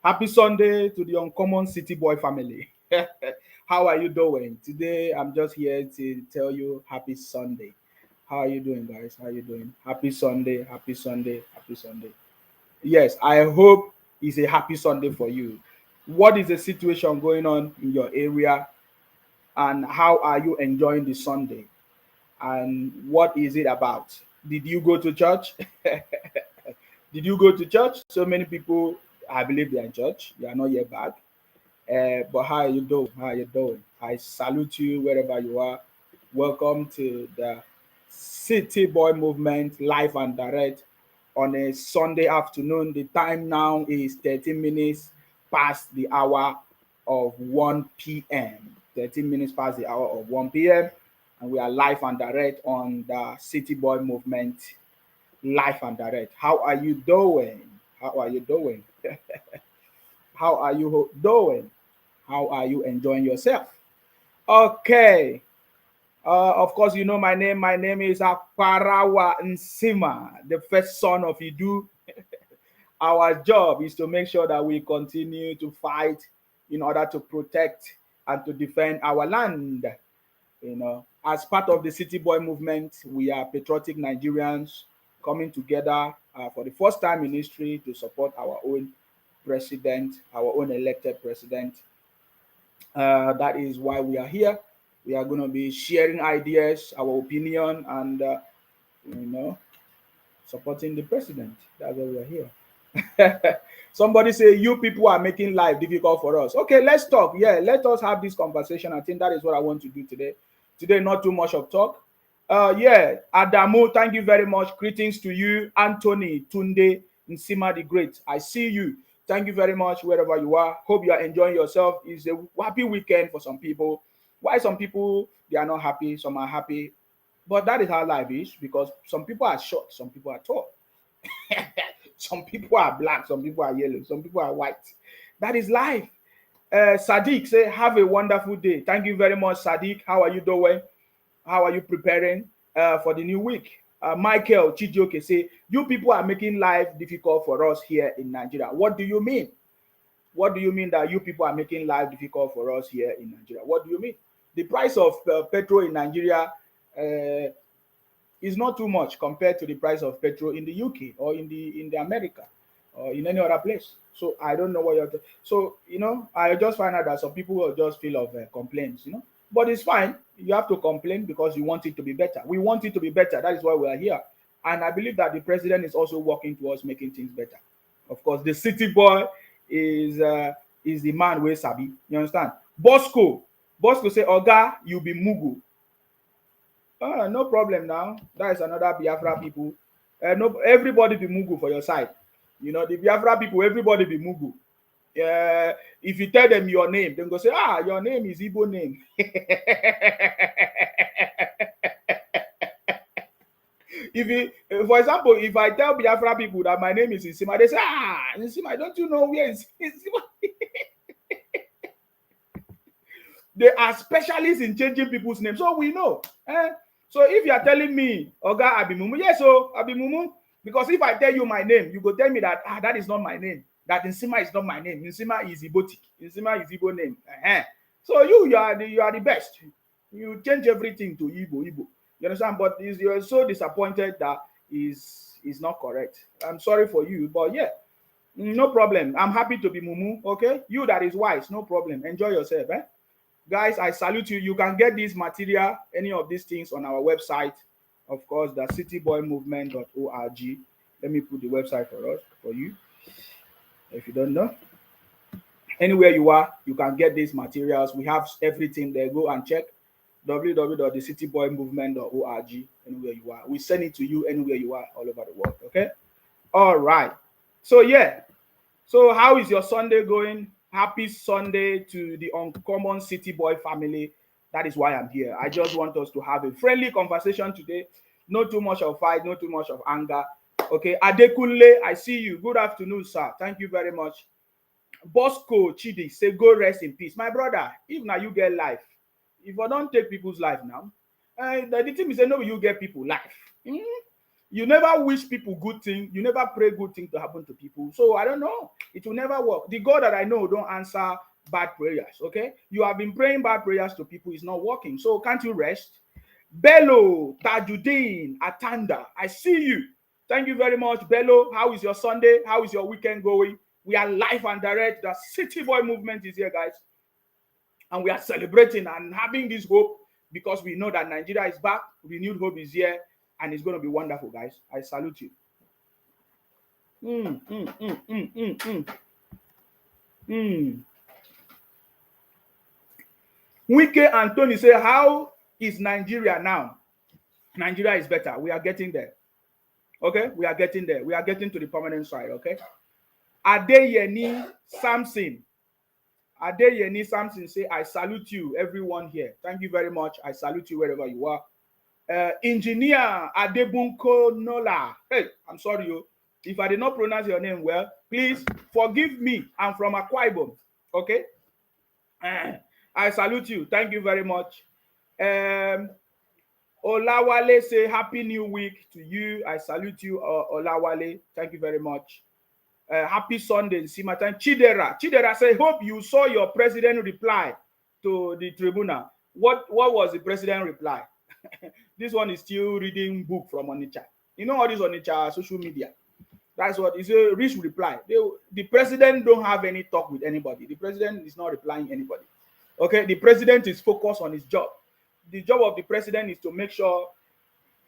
Happy Sunday to the Uncommon City Boy family. How are you doing? Today I'm just here to tell you happy Sunday. How are you doing, guys? How are you doing? Happy Sunday, happy Sunday, happy Sunday. Yes, I hope it's a happy Sunday for you. What is the situation going on in your area and how are you enjoying the Sunday? And what is it about? Did you go to church? Did you go to church? So many people, I believe they're in church. They are not yet back. But how are you doing? How are you doing? I salute you wherever you are. Welcome to the City Boy Movement live and direct on a Sunday afternoon. The time now is 13 minutes past the hour of 1 p.m. 13 minutes past the hour of 1 p.m. And we are live and direct on the City Boy Movement live and direct. How are you doing? How are you doing? How are you doing? How are you enjoying yourself? Okay. Of course, you know my name. My name is Akparawa Nsima, the first son of Idu. Our job is to make sure that we continue to fight in order to protect and to defend our land. As part of the City Boy movement, we are patriotic Nigerians coming together for the first time in history to support our own president, our own elected president. That is why we are here. We are going to be sharing ideas, our opinion, and you know, supporting the president. That's why we are here. Somebody say you people are making life difficult for us. Okay, let's talk. Yeah, let us have this conversation. I think that is what I want to do today. Today, not too much of talk. Yeah, Adamu, thank you very much. Greetings to you, Anthony Tunde Nsima the Great. I see you. Thank you very much wherever you are. Hope you are enjoying yourself. It's a happy weekend for some people. Why some people they are not happy, some are happy. But that is how life is because some people are short, some people are tall. Some people are black, some people are yellow, some people are white. That is life. Sadiq say, have a wonderful day. Thank you very much, Sadiq. How are you doing? How are you preparing for the new week? Michael Chijioke say, you people are making life difficult for us here in Nigeria. What do you mean? What do you mean that you people are making life difficult for us here in Nigeria? What do you mean? The price of petrol in Nigeria is not too much compared to the price of petrol in the UK or in the America or in any other place. So I don't know what you're. So I just find out that some people will just feel of complaints. But it's fine. You have to complain because you want it to be better. We want it to be better. That is why we are here. And I believe that the president is also working towards making things better. Of course, the city boy is the man where sabi. You understand? Bosco say, Oga, you be mugu. No problem now. That is another Biafra people. No, everybody be mugu for your side. The Biafra people, everybody be mugu. If you tell them your name, then go say, your name is Igbo name. If you, for example, if I tell Biafra people that my name is Nsima, they say, Nsima, don't you know where is Nsima? They are specialists in changing people's names, so we know. So if you are telling me, Oga Abimumu, yes, so Abimumu, because if I tell you my name, you go tell me that that is not my name. That Nsima is not my name. Nsima is Ibotic. Nsima is Igbo name. So you are the best. You change everything to Igbo. You understand? But you're so disappointed that is not correct. I'm sorry for you, but yeah, no problem. I'm happy to be Mumu. Okay, you that is wise, no problem. Enjoy yourself, Guys, I salute you. You can get this material, any of these things on our website. Of course, the cityboymovement.org. Let me put the website for you. If you don't know, anywhere you are, you can get these materials. We have everything there. Go and check www.thecityboymovement.org. Anywhere you are, we send it to you anywhere you are, all over the world. Okay. All right. So yeah. So how is your Sunday going? Happy Sunday to the Uncommon City Boy family. That is why I'm here. I just want us to have a friendly conversation today. Not too much of fight, not too much of anger. Okay, Adekunle, I see you. Good afternoon, sir. Thank you very much. Bosco Chidi, say go rest in peace. My brother, if now you get life, if I don't take people's life now, the thing is say no, you get people life. You never wish people good thing. You never pray good thing to happen to people. So I don't know. It will never work. The God that I know don't answer bad prayers. Okay, you have been praying bad prayers to people. It's not working. So can't you rest? Bello Tajuddin Atanda, I see you. Thank you very much, Bello. How is your Sunday? How is your weekend going? We are live and direct. The City Boy movement is here, guys. And we are celebrating and having this hope because we know that Nigeria is back. Renewed hope is here. And it's going to be wonderful, guys. I salute you. Wike and Tony say, how is Nigeria now? Nigeria is better. We are getting there. Okay? We are getting there. We are getting to the permanent side. Okay? Adeyeni Samson. Adeyeni Samson say, I salute you, everyone here. Thank you very much. I salute you wherever you are. Engineer Adebunko Nola. Hey, I'm sorry, you. If I did not pronounce your name well, please forgive me. I'm from Akwa Ibom. Okay? I salute you. Thank you very much. Olawale say Happy New Week to you. I salute you, Olawale. Thank you very much. Happy Sunday, Simatan. Chidera say, hope you saw your president reply to the tribunal. What was the president reply? This one is still reading book from Onitsha. You know all this Onitsha social media. That's what is a rich reply. The president don't have any talk with anybody. The president is not replying anybody. Okay, the president is focused on his job. The job of the president is to make sure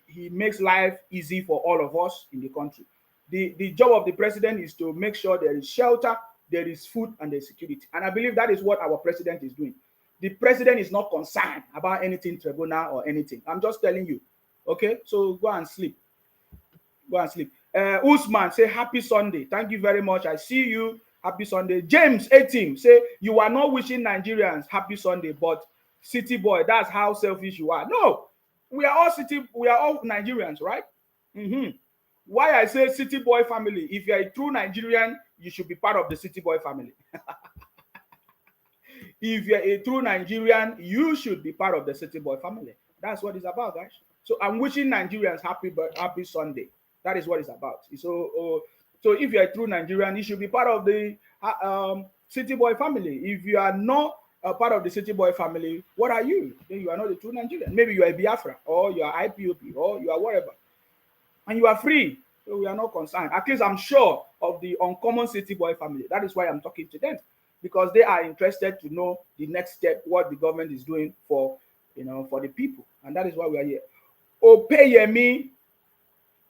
he makes life easy for all of us in the country. The job of the president is to make sure there is shelter, there is food, and there is security. And I believe that is what our president is doing. The president is not concerned about anything tribunal or anything. I'm just telling you. Okay, so go and sleep. Go and sleep. Usman say happy Sunday. Thank you very much. I see you. Happy Sunday. James 18 say you are not wishing Nigerians happy Sunday, but City Boy, that's how selfish you are. No, we are all Nigerians, right? Why I say City Boy family? If you are a true Nigerian, you should be part of the City Boy family. If you're a true Nigerian, you should be part of the City Boy family. That's what it's about, guys. So I'm wishing Nigerians happy Sunday. That is what it's about. So if you're a true Nigerian, you should be part of the City Boy family. If you are not a part of the City Boy family, what are you? Then you are not a true Nigerian. Maybe you are a Biafra, or you are IPOP, or you are whatever. And you are free. So we are not concerned. At least I'm sure of the Uncommon City Boy family. That is why I'm talking to them. Because they are interested to know the next step, what the government is doing for the people. And that is why we are here. Opeyemi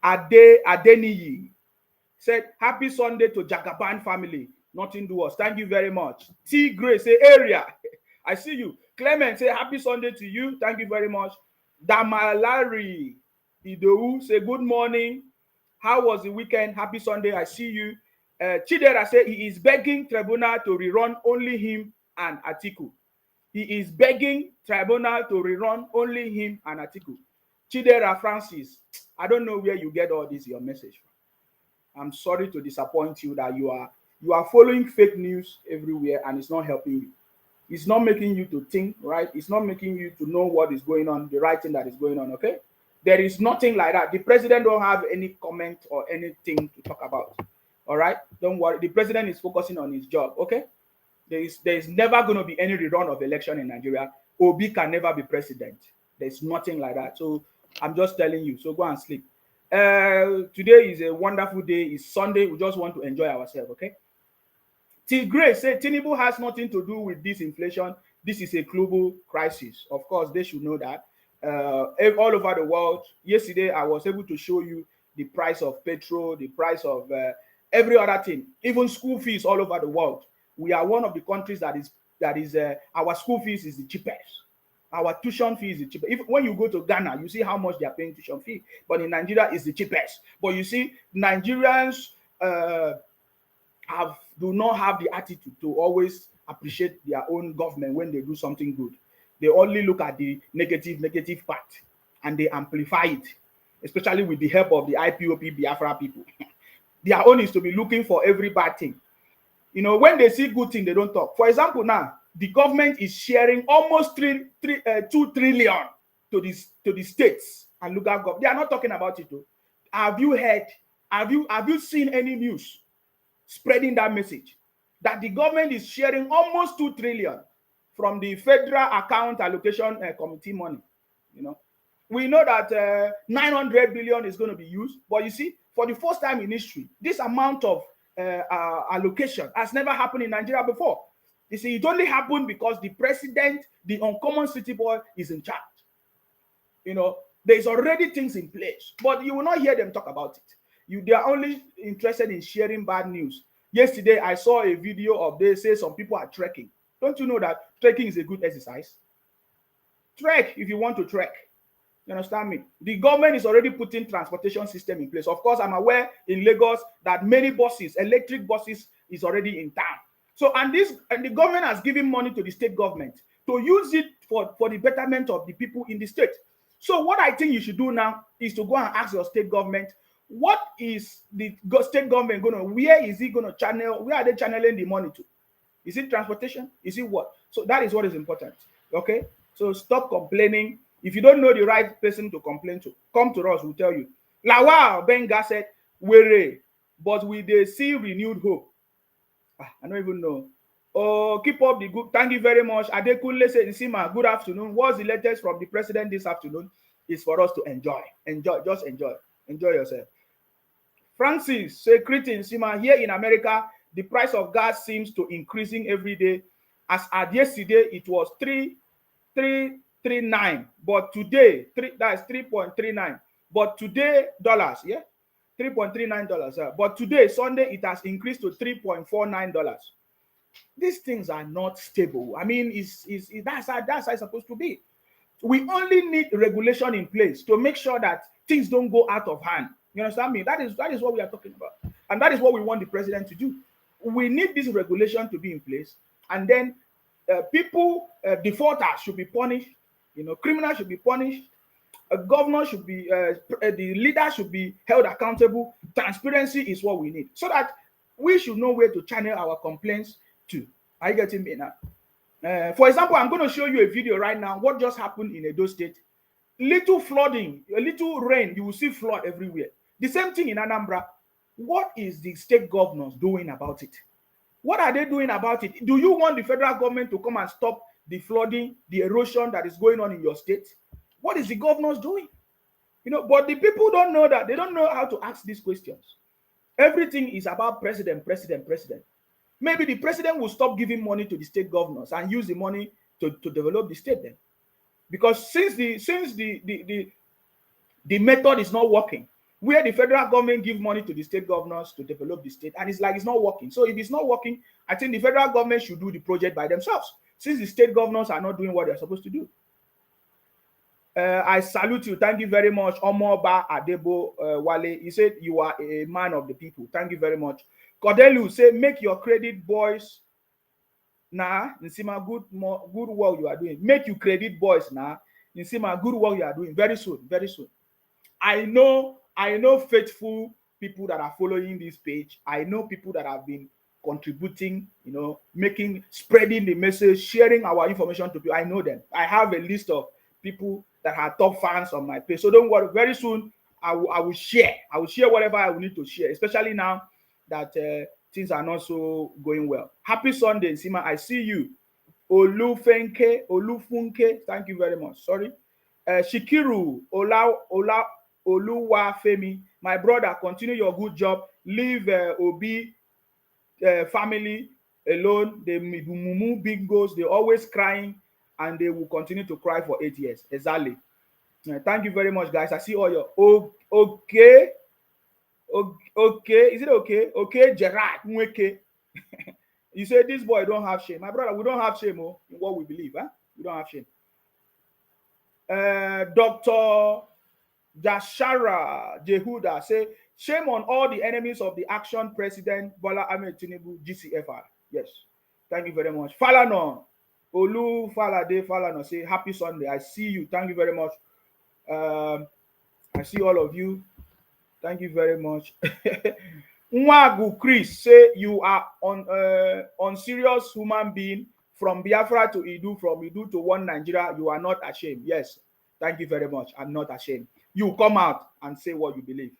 Adeniyi said, happy Sunday to Jagaban family. Nothing to us. Thank you very much. T. Gray say, area. I see you. Clement say, happy Sunday to you. Thank you very much. Damalari Idowu say, good morning. How was the weekend? Happy Sunday. I see you. Chidera say he is begging tribunal to rerun only him and Atiku. He is begging tribunal to rerun only him and Atiku. Chidera Francis, I don't know where you get all this your message from. I'm sorry to disappoint you that you are following fake news everywhere and it's not helping you. It's not making you to think, right? It's not making you to know what is going on, the right thing that is going on, okay? There is nothing like that. The president don't have any comment or anything to talk about. All right, don't worry. The president is focusing on his job. Okay, there is never going to be any rerun of election in Nigeria. Obi can never be president. There's nothing like that. So I'm just telling you. So go and sleep. Today is a wonderful day. It's Sunday. We just want to enjoy ourselves. Okay. T. Gray said Tinubu has nothing to do with this inflation. This is a global crisis. Of course, they should know that. All over the world. Yesterday, I was able to show you the price of petrol, the price of every other thing, even school fees all over the world. We are one of the countries that is our school fees is the cheapest. Our tuition fees is the cheapest. When you go to Ghana, you see how much they are paying tuition fee, but in Nigeria is the cheapest. But you see, Nigerians do not have the attitude to always appreciate their own government when they do something good. They only look at the negative part and they amplify it, especially with the help of the IPOP Biafra people. Their own is to be looking for every bad thing. When they see good thing, they don't talk. For example, now the government is sharing almost 2 trillion to the states and local government. They are not talking about it though. Have you heard? Have you seen any news spreading that message that the government is sharing almost 2 trillion from the federal account allocation committee money? You know, we know that 900 billion is going to be used, but you see, for the first time in history, this amount of allocation has never happened in Nigeria before. You see, it only happened because the president, the uncommon city boy, is in charge. You know, there's already things in place, but you will not hear them talk about it. They are only interested in sharing bad news. Yesterday, I saw a video of they say some people are trekking. Don't you know that trekking is a good exercise? Trek if you want to trek. You understand me? The government is already putting transportation system in place. Of course, I'm aware in Lagos that many buses, electric buses, is already in town. So, and the government has given money to the state government to use it for the betterment of the people in the state. So what I think you should do now is to go and ask your state government, what is the state government going to, where is it going to channel, where are they channeling the money to? Is it transportation? Is it what? So that is what is important. Okay? So stop complaining. If you don't know the right person to complain to, come to us, we'll tell you. Lawal Benga said, we're, but we they see renewed hope. I don't even know. Oh, keep up the good. Thank you very much. Adekunle said, Nsima, good afternoon. What's the latest from the president this afternoon? Is for us to enjoy. Enjoy. Just enjoy. Enjoy yourself. Francis say, greetings, Nsima. Here in America, the price of gas seems to increasing every day. As at yesterday, it was 3.39, but today, that's 3.39. But today, dollars, yeah, $3.39. But today, Sunday, it has increased to $3.49. These things are not stable. I mean, that's how it's supposed to be. We only need regulation in place to make sure that things don't go out of hand. You understand me? That is what we are talking about. And that is what we want the president to do. We need this regulation to be in place. And then people, defaulters should be punished. You know, criminals should be punished. A governor should be, the leader should be held accountable. Transparency is what we need. So that we should know where to channel our complaints to. Are you getting me now? For example, I'm going to show you a video right now. What just happened in Edo State? Little flooding, a little rain, you will see flood everywhere. The same thing in Anambra. What is the state governors doing about it? What are they doing about it? Do you want the federal government to come and stop the flooding, the erosion that is going on in your state? What is the governors doing? You know, but the people don't know that. They don't know how to ask these questions. Everything is about president. Maybe the president will stop giving money to the state governors and use the money to develop the state then. Because since the method is not working, where the federal government give money to the state governors to develop the state, and it's like it's not working. So if it's not working, I think the federal government should do the project by themselves, since the state governors are not doing what they're supposed to do. I salute you. Thank you very much. Omoba Adebo Wale. He said you are a man of the people. Thank you very much. Cordelu say, make your credit boys. Nah, Nsima, good work you are doing. Make you credit boys now. Nsima, good work you are doing. Very soon, very soon. I know faithful people that are following this page. I know people that have been contributing, you know, spreading the message, sharing our information to people. I know them. I have a list of people that are top fans on my page. So don't worry. Very soon, I will share. I will share whatever I will need to share, especially now that things are not so going well. Happy Sunday, Nsima. I see you. Olufunke. Thank you very much. Sorry. Shikiru Oluwafemi. My brother, continue your good job. Leave Obi family alone. They mumu big goals. They're always crying, and they will continue to cry for 8 years. Exactly. Thank you very much, guys. I see all your okay. Is it okay? Okay, Gerard. You say this boy don't have shame. My brother, we don't have shame in what we believe. Huh? We don't have shame. Dr. Jashara Jehuda say, shame on all the enemies of the action President Bola Ahmed Tinubu, GCFR. Yes. Thank you very much. Falano. Olu Falade Falano say, happy Sunday. I see you. Thank you very much. I see all of you. Thank you very much. Nwagu Chris say, you are on serious human being from Biafra to Idu, from Idu to one Nigeria. You are not ashamed. Yes. Thank you very much. I'm not ashamed. You come out and say what you believe.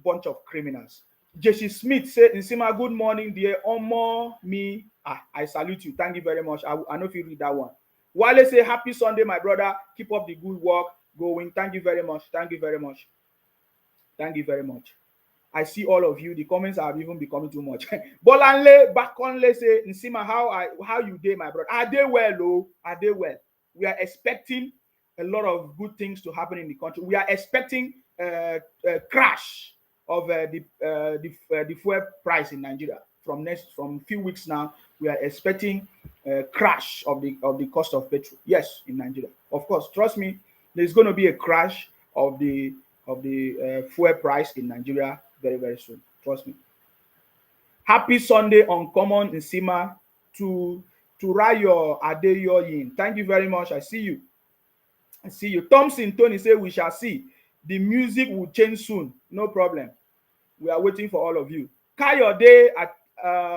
bunch of criminals. JC Smith said, Nsima, good morning, dear. Omo me. I salute you. Thank you very much. I know if you read that one. Wale say, happy Sunday, my brother. Keep up the good work going. Thank you very much. Thank you very much. Thank you very much. I see all of you. The comments have even becoming too much. Bolanle Bakonle say, Nsima, how you dey, my brother? Are they well, oh? Are they well? We are expecting a lot of good things to happen in the country. We are expecting a crash of the fuel price in Nigeria from a few weeks now. We are expecting a crash of the cost of petrol. Yes, in Nigeria, of course. Trust me, there's going to be a crash of the fuel price in Nigeria very, very soon. Trust me. Happy Sunday, Uncommon Nsima, to Rayo Adeyoyin. Thank you very much. I see you. I see you. Thompson Tony say we shall see. The music will change soon. No problem. We are waiting for all of you. Kayode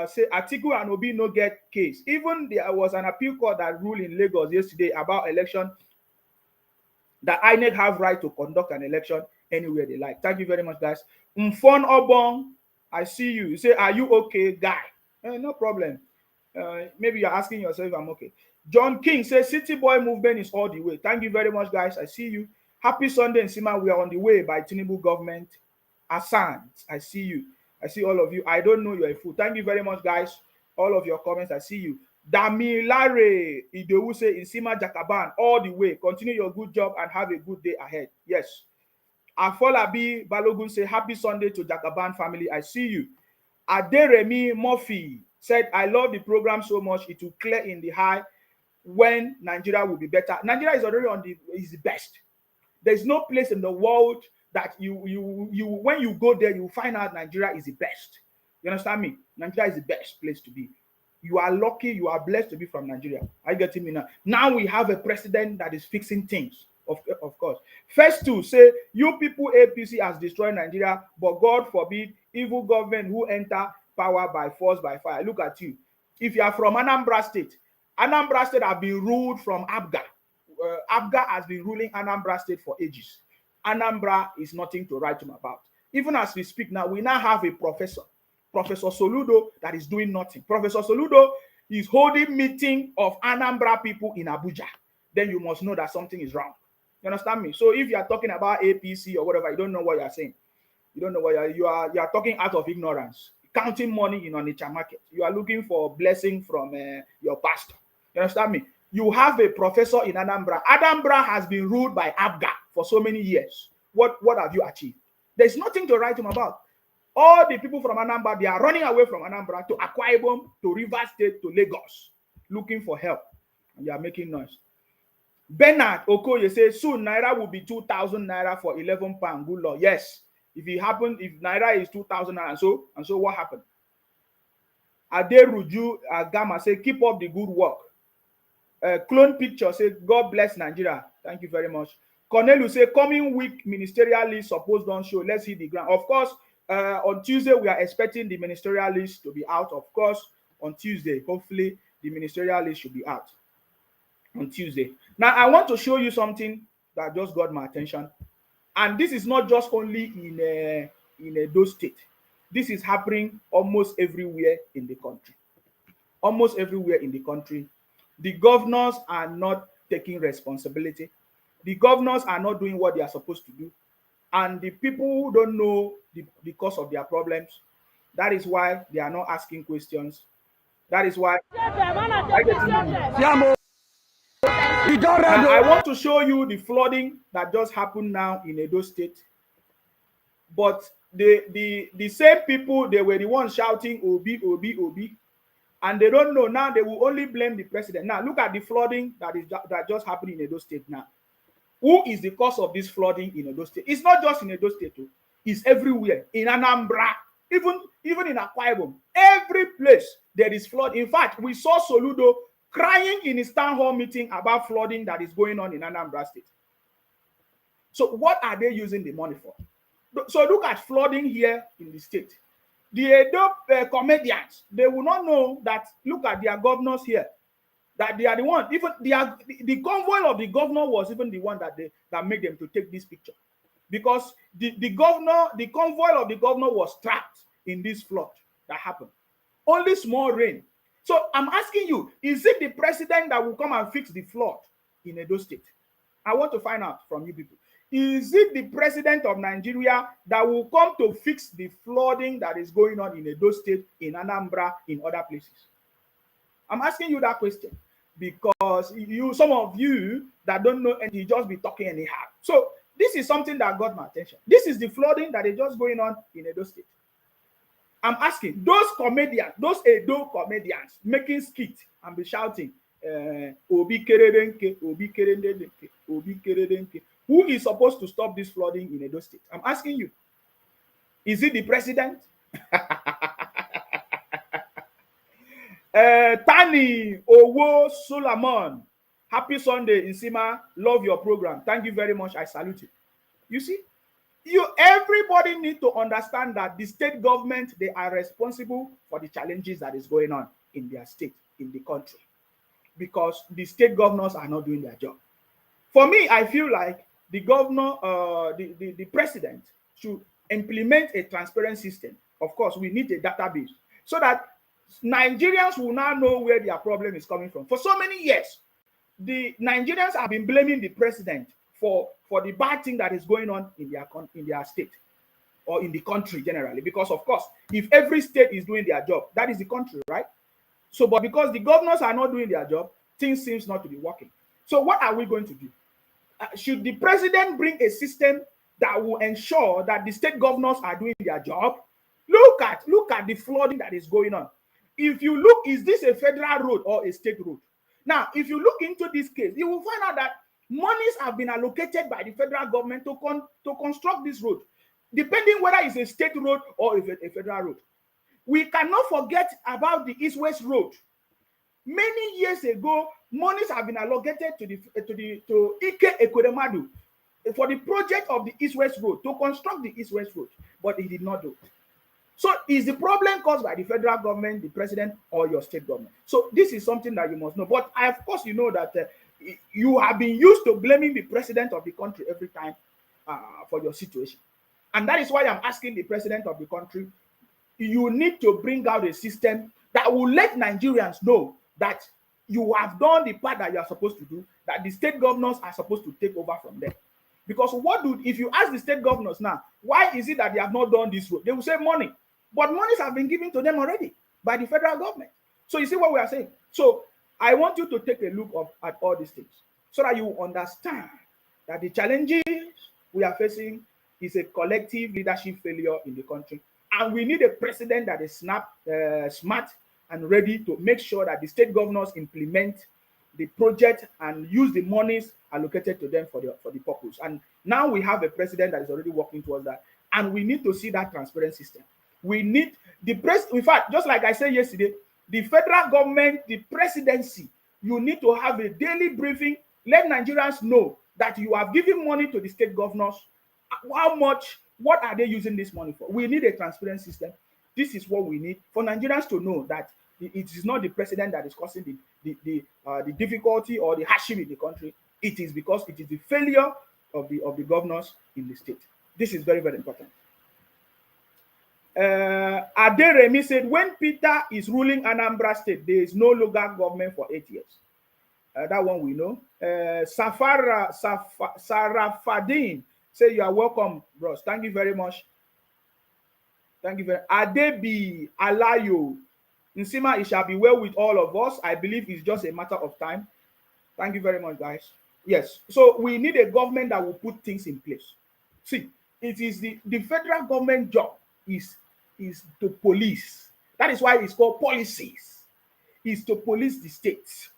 say Atiku and Obi no get case. Even there was an appeal court that ruled in Lagos yesterday about election that INEC have right to conduct an election anywhere they like. Thank you very much, guys. Mfon Obong, I see you. You say, are you okay, guy? No problem. Maybe you're asking yourself if I'm okay. John King says, City Boy movement is all the way. Thank you very much, guys. I see you. Happy Sunday, Nsima. We are on the way by Tinubu government. Asante, I see you. I see all of you. I don't know you're a fool. Thank you very much, guys. All of your comments, I see you. Damilare Idowu say, Nsima Jakaban, all the way. Continue your good job and have a good day ahead. Yes. Afolabi Balogun say, happy Sunday to Jakaban family. I see you. Aderemi Murphy said, I love the program so much. It will clear in the high when Nigeria will be better. Nigeria is already is the best. There's no place in the world that you when you go there, you find out Nigeria is the best. You understand me? Nigeria is the best place to be. You are lucky, you are blessed to be from Nigeria. Are you getting me now? Now we have a president that is fixing things. Of course. First to say, you people APC has destroyed Nigeria, but God forbid evil government who enter power by force, by fire. Look at you. If you are from Anambra State have been ruled from Abga. Abga has been ruling Anambra State for ages. Anambra is nothing to write home about. Even as we speak now, we now have a professor, Professor Soludo, that is doing nothing. Professor Soludo is holding meeting of Anambra people in Abuja. Then you must know that something is wrong. You understand me? So if you are talking about APC or whatever, you don't know what you are saying. You don't know what you are talking out of ignorance. Counting money in Onitsha market. You are looking for blessing from your pastor. You understand me? You have a professor in Anambra. Anambra has been ruled by Abga for so many years. What have you achieved? There's nothing to write him about. All the people from Anambra, they are running away from Anambra to Akwa Ibom, to Rivers State, to Lagos, looking for help. And you are making noise. Bernard Okoye says, soon Naira will be 2,000 Naira for 11 pounds. Good Lord. Yes. If Naira is 2,000 Naira, and so what happened? Aderuju Agama say, keep up the good work. Clone Picture say, God bless Nigeria. Thank you very much. Cornelius say, coming week ministerial list suppose don't show. Let's hit the ground. Of course, on Tuesday, we are expecting the ministerial list to be out. Of course, on Tuesday, hopefully, the ministerial list should be out on Tuesday. Now, I want to show you something that just got my attention. And this is not just only in Edo State. This is happening almost everywhere in the country. Almost everywhere in the country. The governors are not taking responsibility. The governors are not doing what they are supposed to do. And the people who don't know the cause of their problems, that is why they are not asking questions. That is why I want to show you the flooding that just happened now in Edo State. But the same people, they were the ones shouting Obi, Obi, Obi. And they don't know now. They will only blame the president. Now, look at the flooding that just happened in Edo State now. Who is the cause of this flooding in Edo State? It's not just in Edo State, too. It's everywhere. In Anambra, even in Akwa Ibom, every place there is flood. In fact, we saw Soludo crying in his town hall meeting about flooding that is going on in Anambra State. So what are they using the money for? So look at flooding here in the state. The Edo comedians, they will not know that, look at their governors here, that they are the one. Even the convoy of the governor was even the one that made them to take this picture. because the governor, the convoy of the governor was trapped in this flood that happened. Only small rain. So I'm asking you, is it the president that will come and fix the flood in Edo State? I want to find out from you people. Is it the president of Nigeria that will come to fix the flooding that is going on in Edo State, in Anambra, in other places? I'm asking you that question because some of you that don't know and you just be talking anyhow. So this is something that got my attention. This is the flooding that is just going on in Edo State. I'm asking those comedians, those Edo comedians making skits and be shouting, Obi Keredenke, Obi Keredenke, Obi Keredenke. Who is supposed to stop this flooding in Edo State? I'm asking you. Is it the president? Tani Owo Solomon, happy Sunday, Nsima. Love your program. Thank you very much. I salute you. You see, everybody need to understand that the state government, they are responsible for the challenges that is going on in their state, in the country, because the state governors are not doing their job. For me, I feel like the governor, the president should implement a transparent system. Of course, we need a database so that Nigerians will now know where their problem is coming from. For so many years, the Nigerians have been blaming the president for the bad thing that is going on in their state or in the country generally. Because of course, if every state is doing their job, that is the country, right? So, but because the governors are not doing their job, things seems not to be working. So what are we going to do? Should the president bring a system that will ensure that the state governors are doing their job? Look at the flooding that is going on. If you look, is this a federal road or a state road? Now, if you look into this case, you will find out that monies have been allocated by the federal government to construct this road, depending whether it's a state road or a federal road. We cannot forget about the East-West Road. Many years ago, monies have been allocated to Ike Ekweremadu for the project of the East-West Road, to construct the East-West Road, but he did not do it. So is the problem caused by the federal government, the president, or your state government? So this is something that you must know. But of course, you know that you have been used to blaming the president of the country every time for your situation. And that is why I'm asking the president of the country, you need to bring out a system that will let Nigerians know that you have done the part that you are supposed to do, that the state governors are supposed to take over from them. Because if you ask the state governors now, why is it that they have not done this road? They will say money. But monies have been given to them already by the federal government. So you see what we are saying? So I want you to take a look at all these things so that you understand that the challenges we are facing is a collective leadership failure in the country. And we need a president that is smart and ready to make sure that the state governors implement the project and use the monies allocated to them for the purpose. And now we have a president that is already working towards that. And we need to see that transparent system. We need in fact, just like I said yesterday, the federal government, the presidency, you need to have a daily briefing. Let Nigerians know that you have given money to the state governors. How much, what are they using this money for? We need a transparent system. This is what we need for Nigerians to know that it is not the president that is causing the difficulty or the hardship in the country. It is because it is the failure of the governors in the state. This is very, very important. Aderemi said, when Peter is ruling Anambra State, there is no local government for 8 years. That one we know. Sarafadin say, you are welcome, bros. Thank you very much. Thank you very much. Adebi Alayo. Nsima, it shall be well with all of us. I believe it's just a matter of time. Thank you very much, guys. Yes. So we need a government that will put things in place. See, it is the federal government job is to police. That is why it's called policies. Is to police the states.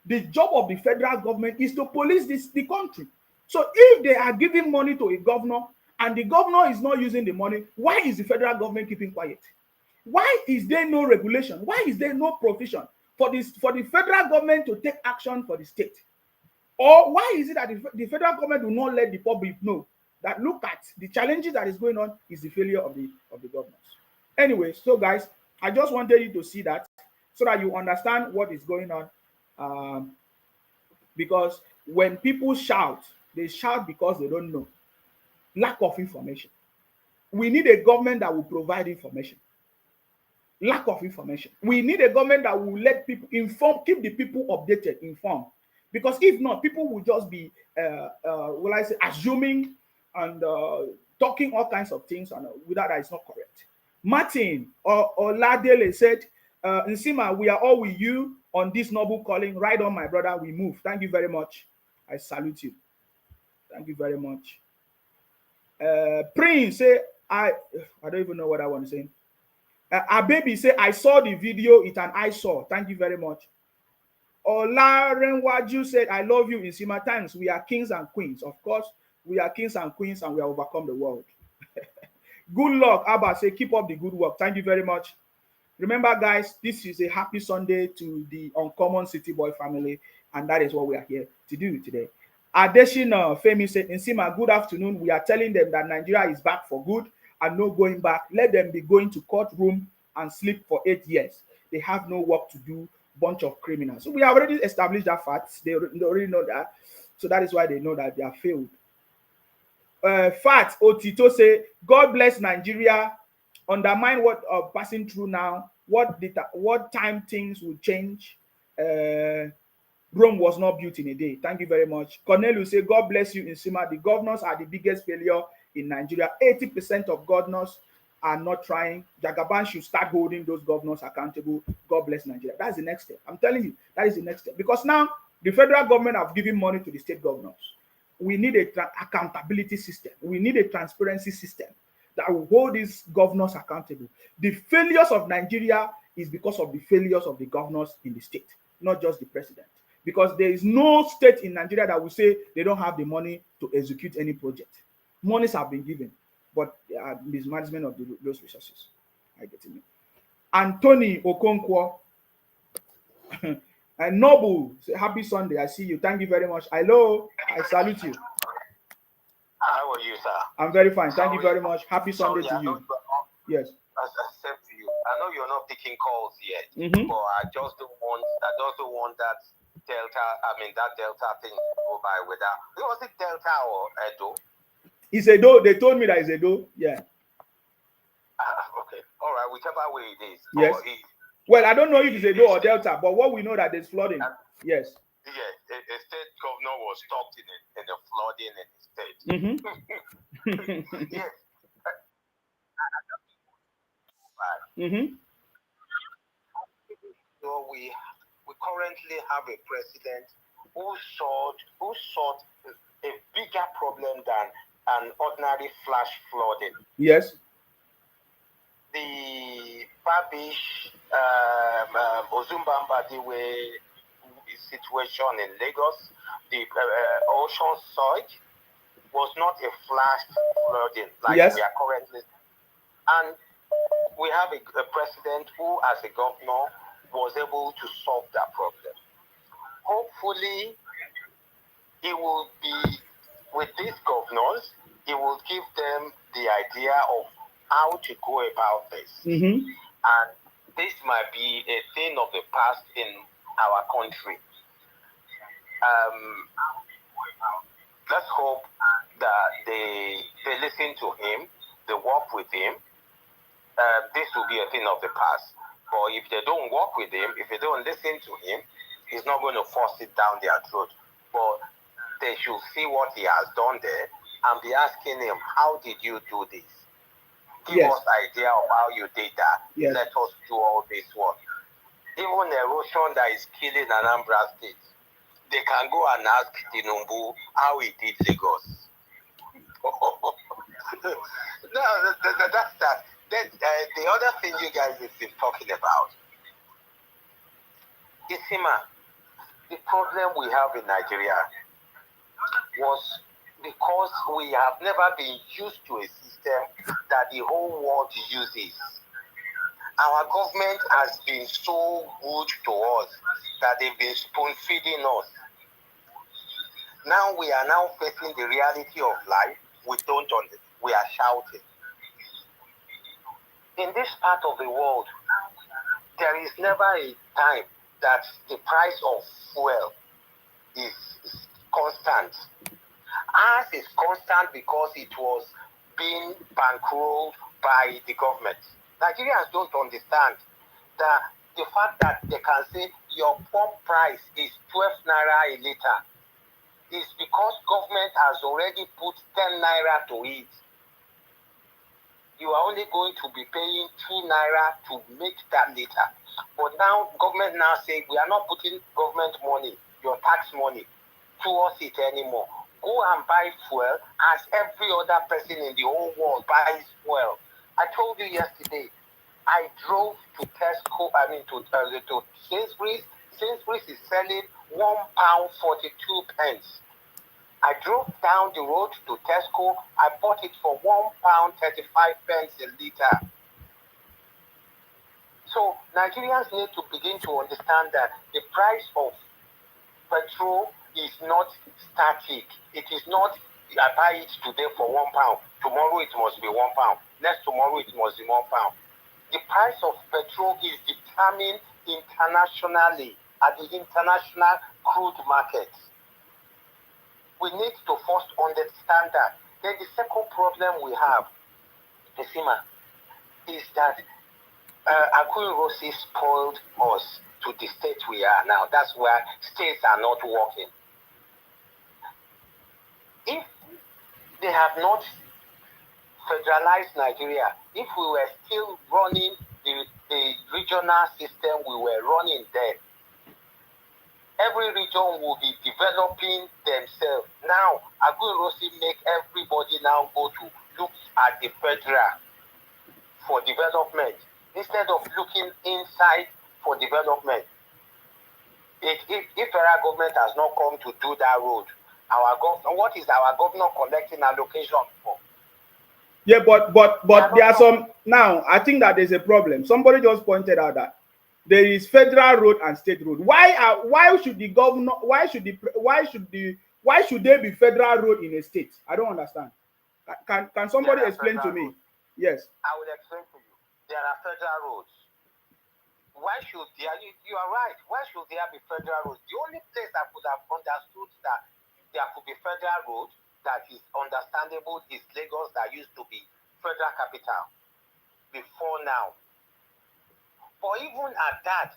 The job of the federal government is to police the country. So if they are giving money to a governor and the governor is not using the money, why is the federal government keeping quiet? Why is there no regulation? Why is there no provision for the federal government to take action for the state? Or why is it that the federal government will not let the public know that look at the challenges that is going on is the failure of the governors? Anyway, so guys, I just wanted you to see that so that you understand what is going on. Because when people shout, they shout because they don't know. Lack of information. We need a government that will provide information. Lack of information. We need a government that will let people inform, keep the people updated, informed. Because if not, people will just be, will I say, assuming and talking all kinds of things, and without that is not correct. Martin or Ladele said, Nsima, we are all with you on this noble calling. Right on, my brother, we move. Thank you very much. I salute you. Thank you very much. Prince say, I don't even know what I want to say. Our baby say, I saw the video, it an eyesore. Thank you very much. Olarenwaju said, I love you in Sima times. We are kings and queens. Of course, we are kings and queens and we have overcome the world. Good luck. Abba say, keep up the good work. Thank you very much. Remember, guys, this is a happy Sunday to the Uncommon City Boy family, and that is what we are here to do today. Adeshina Femi said, Nsima, good afternoon. We are telling them that Nigeria is back for good and no going back. Let them be going to courtroom and sleep for 8 years. They have no work to do, bunch of criminals. So we have already established that fact. They already know that. So that is why they know that they are failed. Fat Otito say, God bless Nigeria. Undermine what are passing through now. What time things will change. Rome was not built in a day. Thank you very much. Cornelius say, God bless you, Nsima. The governors are the biggest failure in Nigeria. 80% of governors are not trying. Jagaban should start holding those governors accountable. God bless Nigeria. That's the next step. I'm telling you, that is the next step. Because now the federal government have given money to the state governors. We need a accountability system. We need a transparency system that will hold these governors accountable. The failures of Nigeria is because of the failures of the governors in the state, not just the president. Because there is no state in Nigeria that will say they don't have the money to execute any project. Monies have been given, but mismanagement of those resources. I get it. Anthony Okonkwo and Noble, say, happy Sunday. I see you. Thank you very much. Hello, I salute you. How are you, sir? I'm very fine. Thank you very much. Happy Sunday to you. Yes. Same to you. I know you're not picking calls yet, but I just don't want that Delta thing to go by without. Was it Delta or Edo? It's Edo. They told me that it's Edo. Yeah. Okay. All right. Whichever way it is. Yes. Well, I don't know if it's Edo or Delta, but what we know that there's flooding. Yes. Yes. The state governor was stopped in the flooding in the state. Yes. So we currently have a president who sought a bigger problem than an ordinary flash flooding. Yes. The Babish Ozumbambadiwe situation in Lagos, the ocean surge was not a flash flooding like we are currently. And we have a president who, as a governor, was able to solve that problem. Hopefully, he will be, with these governors, he will give them the idea of how to go about this. And this might be a thing of the past in our country. Let's hope that they listen to him, they work with him. This will be a thing of the past. But if they don't work with him, if they don't listen to him, he's not going to force it down their throat. But they should see what he has done there and be asking him, how did you do this? Give us idea of how you did that. Let us do all this work. Even erosion that is killing Anambra State, they can go and ask Tinubu how he did Lagos. No, that's that. Then the other thing you guys have been talking about, Isima, the problem we have in Nigeria was because we have never been used to a system that the whole world uses. Our government has been so good to us that they've been spoon-feeding us. Now we are now facing the reality of life. We are shouting. In this part of the world, there is never a time that the price of fuel is constant. Ours is constant because it was being bankrolled by the government. Nigerians don't understand that the fact that they can say your pump price is 12 naira a liter is because government has already put 10 naira to it. You are only going to be paying 2 naira to make that liter. But now government now say we are not putting government money, your tax money, towards it anymore. Go and buy fuel as every other person in the whole world buys fuel. I told you yesterday, I drove to Tesco, to Sainsbury's. Sainsbury's is selling £1.42. I drove down the road to Tesco. I bought it for £1.35 a litre. So Nigerians need to begin to understand that the price of petrol is not static. It is not, I buy it today for £1. Tomorrow it must be £1. Next tomorrow it must be £1. The price of petrol is determined internationally at the international crude market. We need to first understand that. Then the second problem we have, Esima, is that Aguiyi-Ironsi spoiled us to the state we are now. That's why states are not working. If they have not federalized Nigeria, if we were still running the regional system we were running then, every region will be developing themselves. Now, Aguiyi-Ironsi make everybody now go to look at the federal for development instead of looking inside for development. If federal government has not come to do that road, our governor, what is our governor collecting allocation for? Yeah, but there are some now. I think that there's a problem. Somebody just pointed out that there is federal road and state road. Why should the governor? Why should there be federal road in a state? I don't understand. Can somebody explain to me? Roads. Yes. I will explain to you. There are federal roads. Why should there? You are right. Why should there be federal roads? The only place I could have understood that there could be federal roads that is understandable is Lagos, that used to be federal capital before now. But even at that,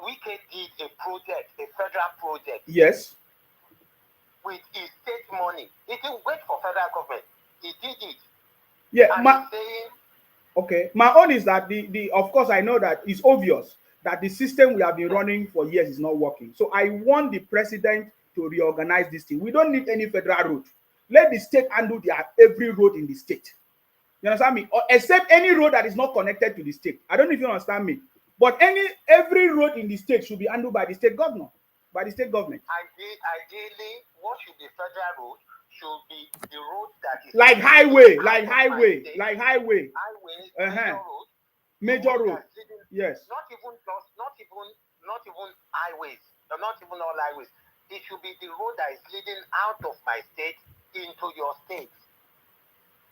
Wike did a project, a federal project. Yes. With his state money. He didn't wait for federal government. He did it. Yeah. And saying, okay. My own is that the of course I know that it's obvious that the system we have been running for years is not working. So I want the president to reorganize this thing. We don't need any federal road. Let the state handle every road in the state. You understand me? Or except any road that is not connected to the state. I don't know if you understand me. But every road in the state should be handled by the state governor, by the state government. Ideally, what should be federal road should be the road that is like highway. Highways, Major road. Yes. Not even highways, not even all highways. It should be the road that is leading out of my state into your state.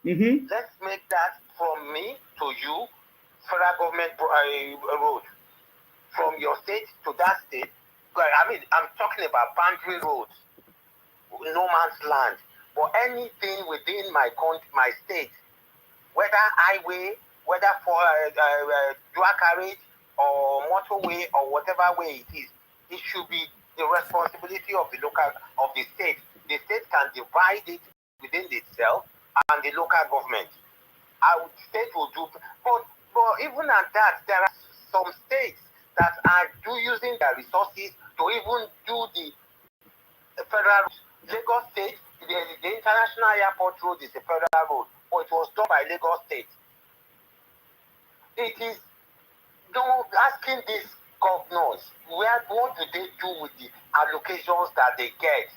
Mm-hmm. Let's make that from me to you, federal government road. From your state to that state. I mean, I'm talking about boundary roads, no man's land. But anything within my country, my state, whether highway, whether for dual carriage or motorway or whatever way it is, it should be the responsibility of the state. The state can divide it within itself and the local government. Our state will do, but even at that, there are some states that are using their resources to even do the federal. Lagos State, the international airport road is a federal road, but it was done by Lagos State. It is asking these governors, what do they do with the allocations that they get?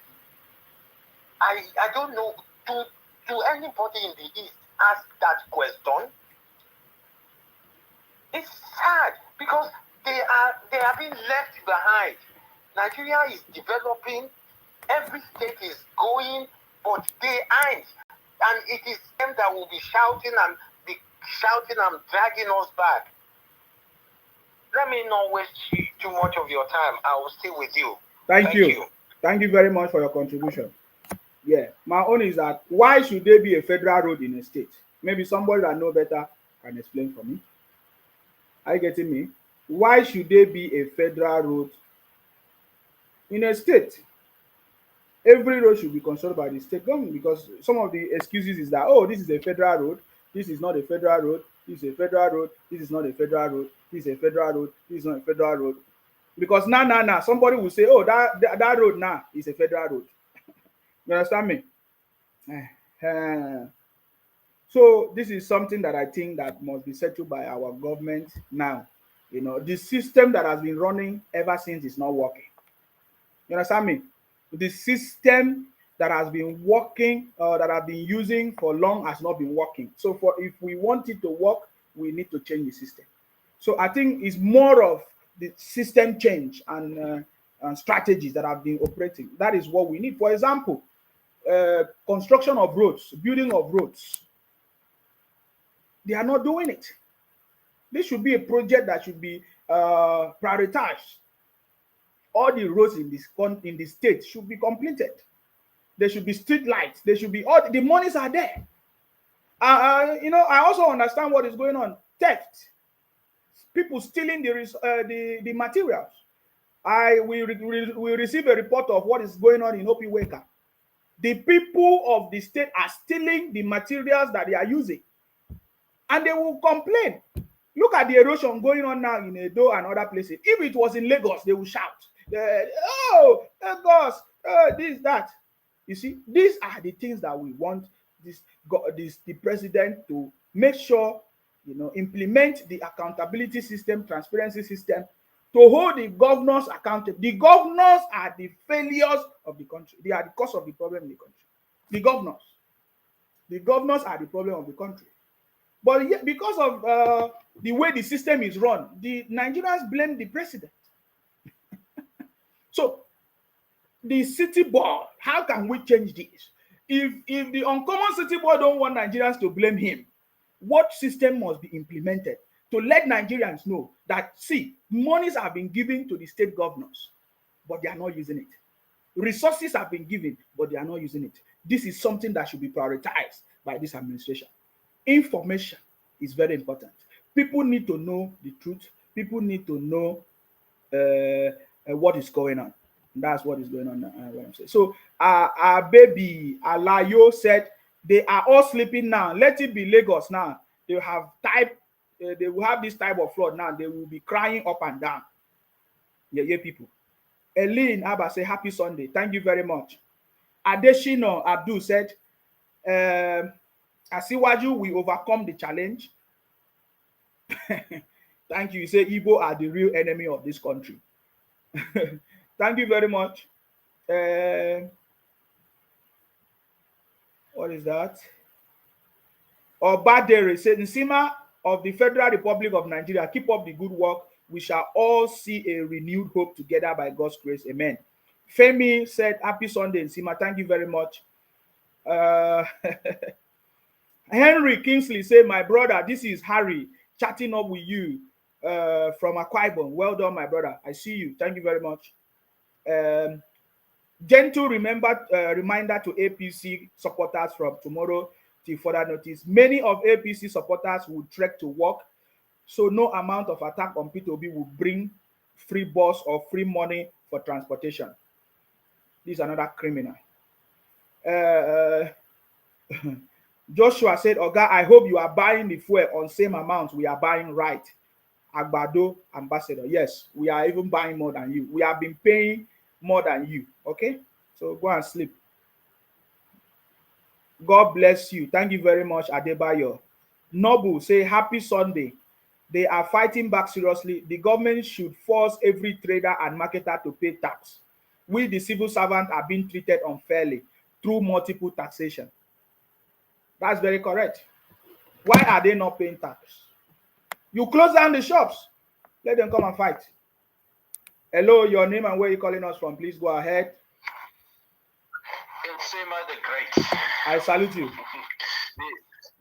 I don't know. Do anybody in the East ask that question? It's sad because they are being left behind. Nigeria is developing. Every state is going, but they aren't. And it is them that will be shouting and dragging us back. Let me not waste too much of your time. I will stay with you. Thank you. Thank you very much for your contribution. Yeah, my own is that why should there be a federal road in a state? Maybe somebody that know better can explain for me. Are you getting me? Why should there be a federal road in a state? Every road should be controlled by the state government, because some of the excuses is that, oh, this is a federal road, this is not a federal road, this is a federal road, this is not a federal road, this is a federal road, this is not a federal road. Because now, somebody will say, oh, that road now is a federal road. You understand me? So this is something that I think that must be settled by our government now. You know, the system that has been running ever since is not working. You understand me? The system that has been working, that I've been using for long has not been working. So for if we want it to work, we need to change the system. So I think it's more of the system change and strategies that have been operating. That is what we need. For example, construction of roads, building of roads. They are not doing it. This should be a project that should be prioritized. All the roads in the state should be completed. There should be street lights. There should be all the monies are there. You know, I also understand what is going on. Theft, people stealing the materials. We receive a report of what is going on in Opi Weka. The people of the state are stealing the materials that they are using, and they will complain. Look at the erosion going on now in Edo and other places. If it was in Lagos, they will shout, "Oh, Lagos, this, that." You see, these are the things that we want the president to make sure, you know, implement the accountability system, transparency system, to hold the governors accountable. The governors are the failures of the country. They are the cause of the problem in the country. The governors are the problem of the country. But yet, because of the way the system is run, the Nigerians blame the president. So the city board, how can we change this? If the uncommon city board don't want Nigerians to blame him, what system must be implemented to let Nigerians know that, see, monies have been given to the state governors, but they are not using it. Resources have been given, but they are not using it. This is something that should be prioritized by this administration. Information is very important. People need to know the truth. People need to know what is going on. That's what is going on. What I'm saying. So, our baby Alayo said they are all sleeping now. Let it be Lagos now. They have they will have this type of flood now. They will be crying up and down. Yeah, people. Eileen Abba say happy Sunday. Thank you very much. Adeshino Abdul said, Asiwaju, we overcome the challenge. Thank you. You say Igbo are the real enemy of this country. Thank you very much. What is that? Obadere said, Nsima of the Federal Republic of Nigeria, keep up the good work. We shall all see a renewed hope together by God's grace. Amen. Femi said, happy Sunday, Nsima. Thank you very much. Henry Kingsley said, my brother, this is Harry chatting up with you from Akwa Ibom. Well done, my brother. I see you. Thank you very much. Gentle reminder to APC supporters from tomorrow till further notice. Many of APC supporters will trek to work, so no amount of attack on P2B will bring free bus or free money for transportation. This is another criminal. Joshua said, Oga, I hope you are buying the fuel on same amount we are buying, right? Agbado ambassador. Yes, we are even buying more than you. We have been paying more than you. Okay? So go and sleep. God bless you. Thank you very much, Adebayo. Nobu say, happy Sunday. They are fighting back seriously. The government should force every trader and marketer to pay tax. We, the civil servants, are being treated unfairly through multiple taxation. That's very correct. Why are they not paying tax? You close down the shops. Let them come and fight. Hello, your name and where you're calling us from. Please go ahead. Nsema the Great. I salute you.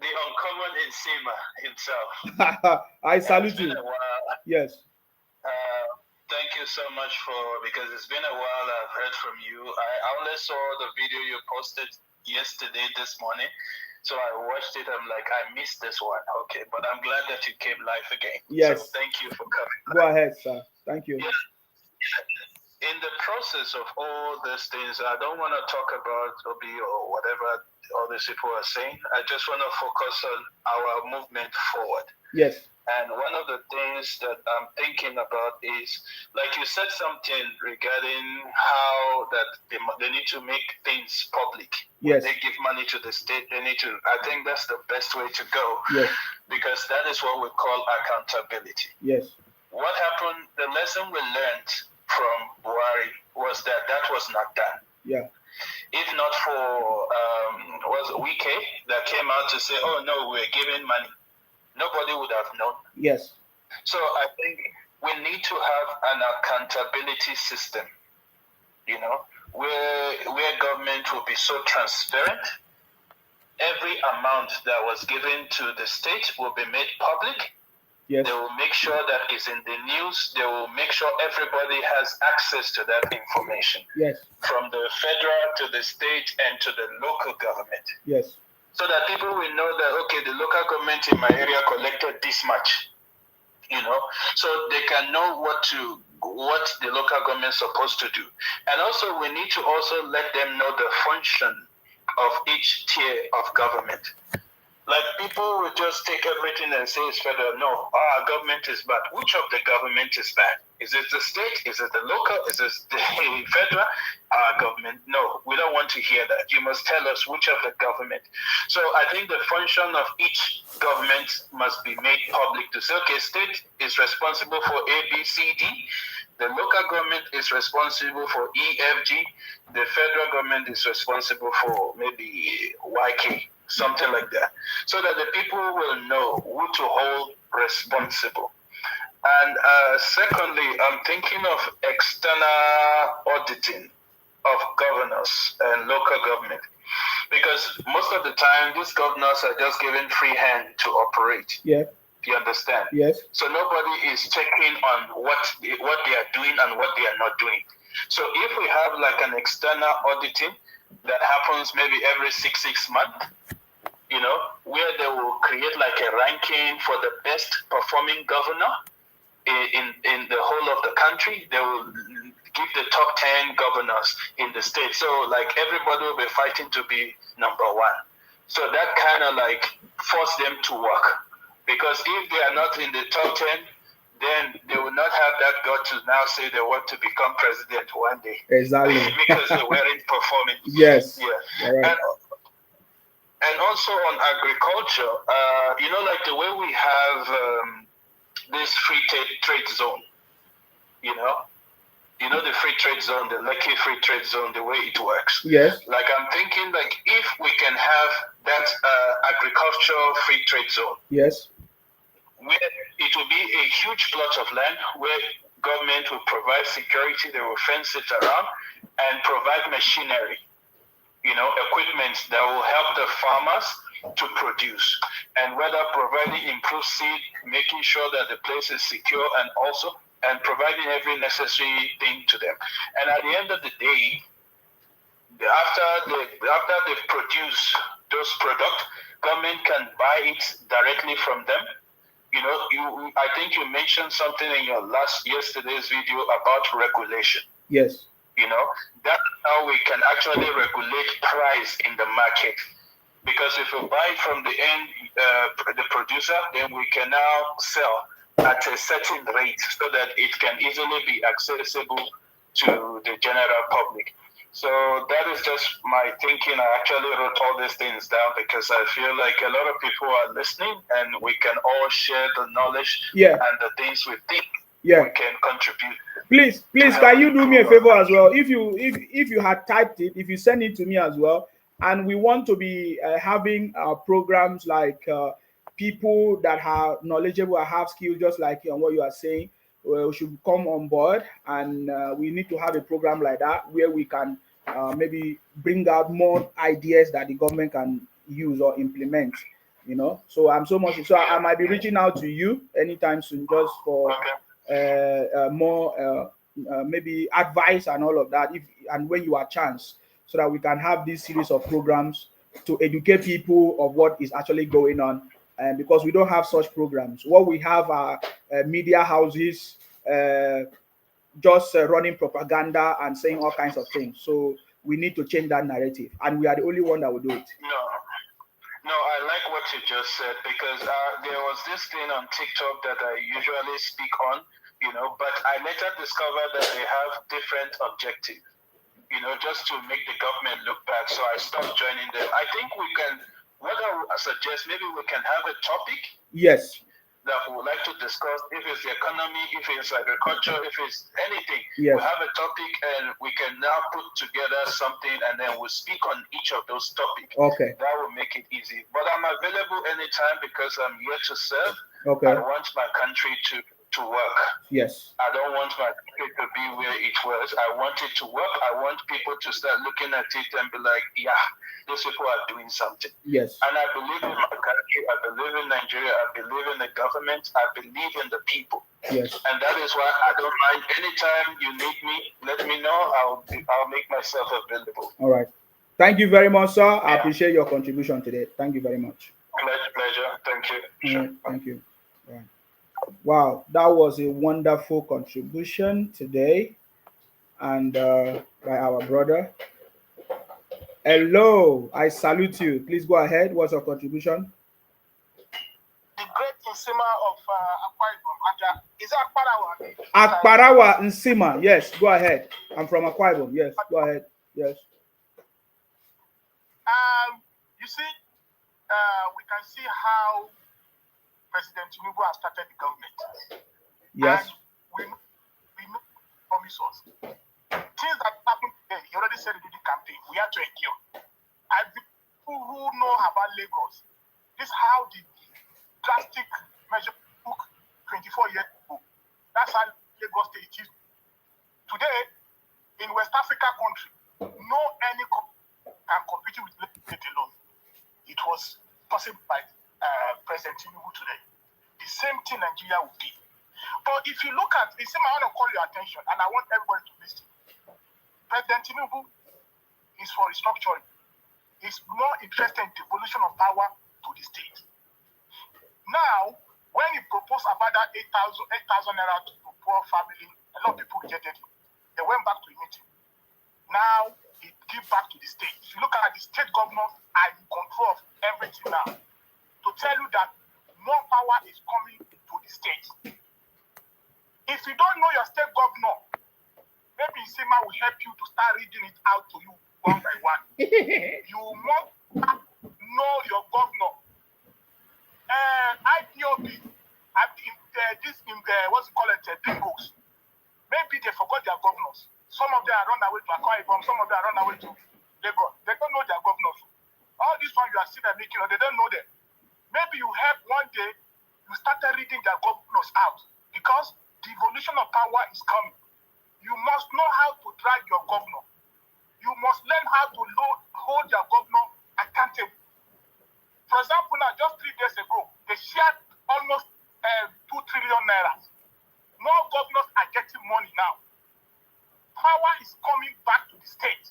the uncommon Nsema himself. I salute you. While. Yes. Thank you you so much because it's been a while I've heard from you. I only saw the video you posted yesterday, this morning. So I watched it. I'm like, I missed this one. Okay, but I'm glad that you came live again. Yes. So thank you for coming. Go ahead, sir. Thank you. Yeah. In the process of all these things, I don't want to talk about Obi or whatever all these people are saying. I just want to focus on our movement forward. Yes. And one of the things that I'm thinking about is, like you said something regarding how that they need to make things public. Yes. When they give money to the state, they need to, I think that's the best way to go. Yes. Because that is what we call accountability. Yes. What happened, the lesson we learned from Buhari was that was not done. Yeah. If not for, was Wike that came out to say, oh no, we're giving money, nobody would have known. Yes. So I think we need to have an accountability system, where government will be so transparent. Every amount that was given to the state will be made public. Yes. They will make sure that it's in the news. They will make sure everybody has access to that information. Yes. From the federal to the state and to the local government. Yes. So that people will know that, okay, the local government in my area collected this much, so they can know what the local government is supposed to do. And also we need to also let them know the function of each tier of government. Like people will just take everything and say it's federal. No, our government is bad. Which of the government is bad? Is it the state? Is it the local? Is it the federal? Our government? No, we don't want to hear that. You must tell us which of the government. So I think the function of each government must be made public to say, okay, state is responsible for A, B, C, D. The local government is responsible for E, F, G. The federal government is responsible for maybe YK. Something like that, so that the people will know who to hold responsible. And secondly, I'm thinking of external auditing of governors and local government, because most of the time these governors are just given free hand to operate. Yeah. You understand? Yes. So nobody is checking on what they are doing and what they are not doing. So if we have like an external auditing that happens maybe every six months, where they will create like a ranking for the best performing governor in the whole of the country. They will give the top 10 governors in the state. So like everybody will be fighting to be number one. So that kind of like force them to work. Because if they are not in the top 10, then they will not have that gut to now say they want to become president one day. Exactly. Because they weren't performing. Yes. Yeah. Right. And also on agriculture, like the way we have this free trade zone, the free trade zone, the Lekki free trade zone, the way it works. Yes. Like I'm thinking like if we can have that agricultural free trade zone. Yes. Where it will be a huge plot of land where government will provide security, they will fence it around and provide machinery. Equipment that will help the farmers to produce, and whether providing improved seed, making sure that the place is secure, and providing every necessary thing to them. And at the end of the day, after they've produced those products, government can buy it directly from them. I think you mentioned something in your yesterday's video about regulation. Yes. That's how we can actually regulate price in the market. Because if we buy from the end, the producer, then we can now sell at a certain rate so that it can easily be accessible to the general public. So that is just my thinking. I actually wrote all these things down because I feel like a lot of people are listening and we can all share the knowledge and the things we think we can contribute. Please, can you do me a favor as well? If you had typed it, if you send it to me as well, and we want to be having programs like people that are knowledgeable, have skills, just like what you are saying, we should come on board, and we need to have a program like that where we can maybe bring out more ideas that the government can use or implement. So I might be reaching out to you anytime soon, just for more maybe advice and all of that, if and when you are chance, so that we can have this series of programs to educate people of what is actually going on. And because we don't have such programs, what we have are media houses just running propaganda and saying all kinds of things. So we need to change that narrative, and we are the only one that will do it. No, I like what you just said, because there was this thing on TikTok that I usually speak on, but I later discovered that they have different objectives, just to make the government look bad. So I stopped joining them. I think what I would suggest, maybe we can have a topic. Yes. That we would like to discuss, if it's the economy, if it's agriculture, if it's anything. Yes. We'll have a topic and we can now put together something, and then we'll speak on each of those topics. Okay. That will make it easy. But I'm available anytime because I'm here to serve. Okay. I want my country to work. Yes. I don't want my country to be where it was. I want it to work. I want people to start looking at it and be like, yeah, those people are doing something. Yes. And I believe in my country. I believe in Nigeria. I believe in the government. I believe in the people. Yes. And that is why I don't mind. Anytime you need me, let me know. I'll make myself available. All right. Thank you very much, sir. I appreciate your contribution today. Thank you very much. Pleasure. Thank you. Sure. Thank you. Right. Wow, that was a wonderful contribution today, and by our brother. Hello, I salute you. Please go ahead. What's your contribution? The great Nsima of Akwa Ibom. Is it Akparawa? Akparawa Nsima. Yes, go ahead. I'm from Akwa Ibom. Yes, go ahead. Yes. You see, we can see how President Tinubu has started the government. Yes. And we know promises. Things that happened today, he already said in the campaign, we have to endure. And the people who know about Lagos, this is how the drastic measure took 24 years ago. That's how Lagos State is. Today, in West Africa country, no any can compete with Lagos State alone. It was possible by President Tinubu today. The same thing Nigeria will be. But if you look at, it's I want to call your attention, and I want everybody to listen. President Tinubu is for restructuring. He's more interested in devolution of power to the state. Now, when he proposed about that 8,000 naira to poor family, a lot of people rejected him. They went back to the meeting. Now, he give back to the state. If you look at the state governors are in control of everything now. To tell you that more power is coming to the state. If you don't know your state governor, maybe Nsima will help you to start reading it out to you one by one. You must know your governor. IPOB, what's it called, bingos. Maybe they forgot their governors. Some of them are run away to Akwa Ibom, some of them are run away to Lagos. They don't know their governors. All these ones you are seeing them making, they don't know them. Maybe you help one day, you started reading their governors out, because the evolution of power is coming. You must know how to drag your governor. You must learn how to hold your governor accountable. For example, now, just 3 days ago, they shared almost 2 trillion naira. More governors are getting money now. Power is coming back to the state.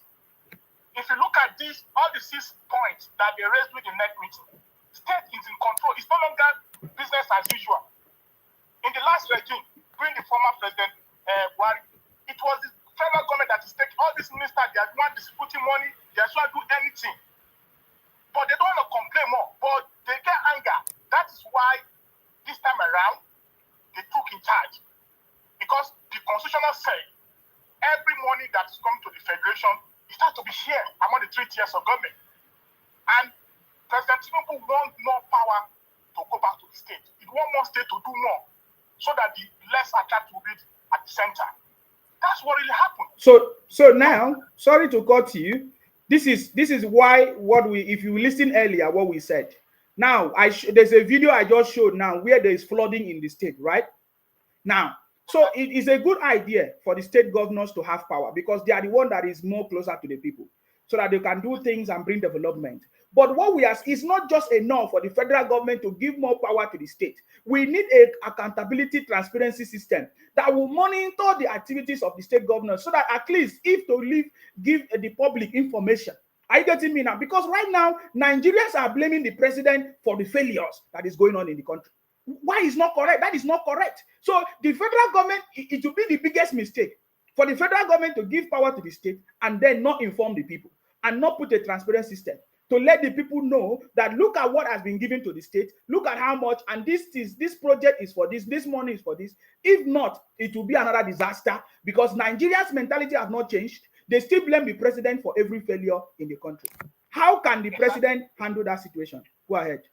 If you look at this, all the 6 points that they raised with the next meeting, state is in control. It's no longer business as usual. In the last regime, during the former president Buhari, it was the federal government that is taking all these ministers. They are not distributing money. They are trying to do anything, but they don't want to complain more. But they get anger. That is why this time around they took in charge, because the constitutional said every money that is coming to the federation it has to be shared among the 3 tiers of government. And President Tinubu wants more power to go back to the state. He wants more state to do more, so that the less attractive will be at the center. That's what really happened. So now, sorry to cut you. This is why if you listen earlier what we said. Now there's a video I just showed now where there is flooding in the state, right? Now, so it is a good idea for the state governors to have power, because they are the one that is more closer to the people. so that they can do things and bring development. But what we ask is not just enough for the federal government to give more power to the state. We need an accountability transparency system that will monitor the activities of the state governors so that at least if to leave, give the public information. Are you getting me now? Because right now, Nigerians are blaming the president for the failures that is going on in the country. Why is not correct? That is not correct. So the federal government, it will be the biggest mistake for the federal government to give power to the state and then not inform the people and not put a transparent system to let the people know that look at what has been given to the state, look at how much, and this project is for this money is for this. If not, it will be another disaster because Nigerians' mentality has not changed. They still blame the president for every failure in the country. How can the president handle that situation? Go ahead.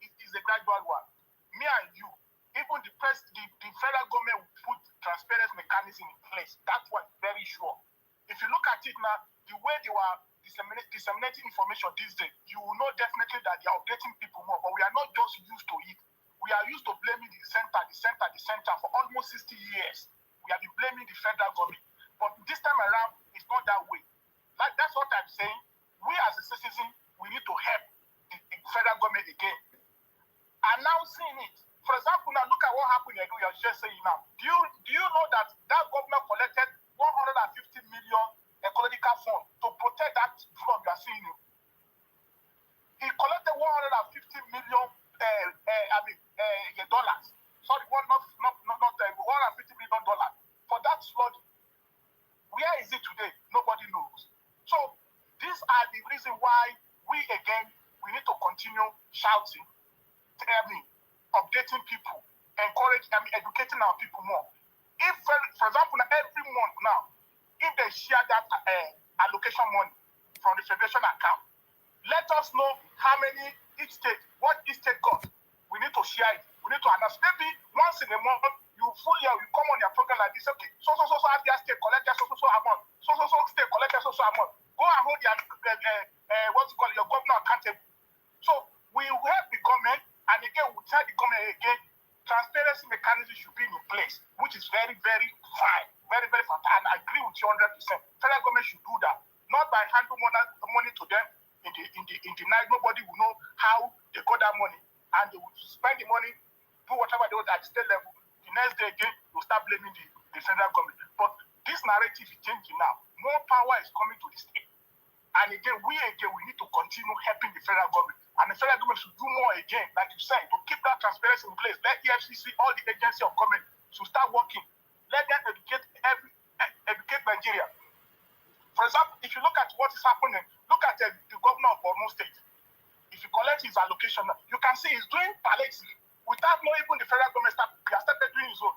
It is a gradual one. Me and you, even the federal government will put transparency mechanism in place. That was very sure. If you look at it now, the way they were disseminating information these days, you will know definitely that they are updating people more. But we are not just used to it. We are used to blaming the center for almost 60 years. We have been blaming the federal government. But this time around, it's not that way. Like that's what I'm saying. We as a citizen, we need to help the federal government again. Announcing it. For example, now look at what happened in Edo. You're just saying now. Do you know that governor collected 150 million ecological fund to protect that flood you are seeing? He collected 150 million dollars. Sorry, not $150 million for that flood. Where is it today? Nobody knows. So these are the reason why we need to continue shouting, updating people, educating our people more. If, for example, every month now, if they share that allocation money from the federation account, let us know how many what each state got. We need to share it. We need to announce. Maybe once in a month, you come on your program like this. Okay, so Abia state collected so amount. So state collected so amount. Go and hold your your governor accountable. So we will help the government, and again we'll tell the government again, transparency mechanism should be in place, which is very, very fine, very, very fantastic. And I agree with you 100%. Federal government should do that, not by handing money to them in the night. Nobody will know how they got that money, and they will spend the money, do whatever they want at the state level. The next day again, they'll start blaming the federal government. But this narrative is changing now. More power is coming to the state. And again, we need to continue helping the federal government. And the federal government should do more again, like you said, to keep that transparency in place. Let EFCC, all the agencies of government, should start working. Let them educate Nigeria. For example, if you look at what is happening, look at the governor of Borno State. If you collect his allocation, you can see he's doing palliative without knowing even the federal government started doing his own.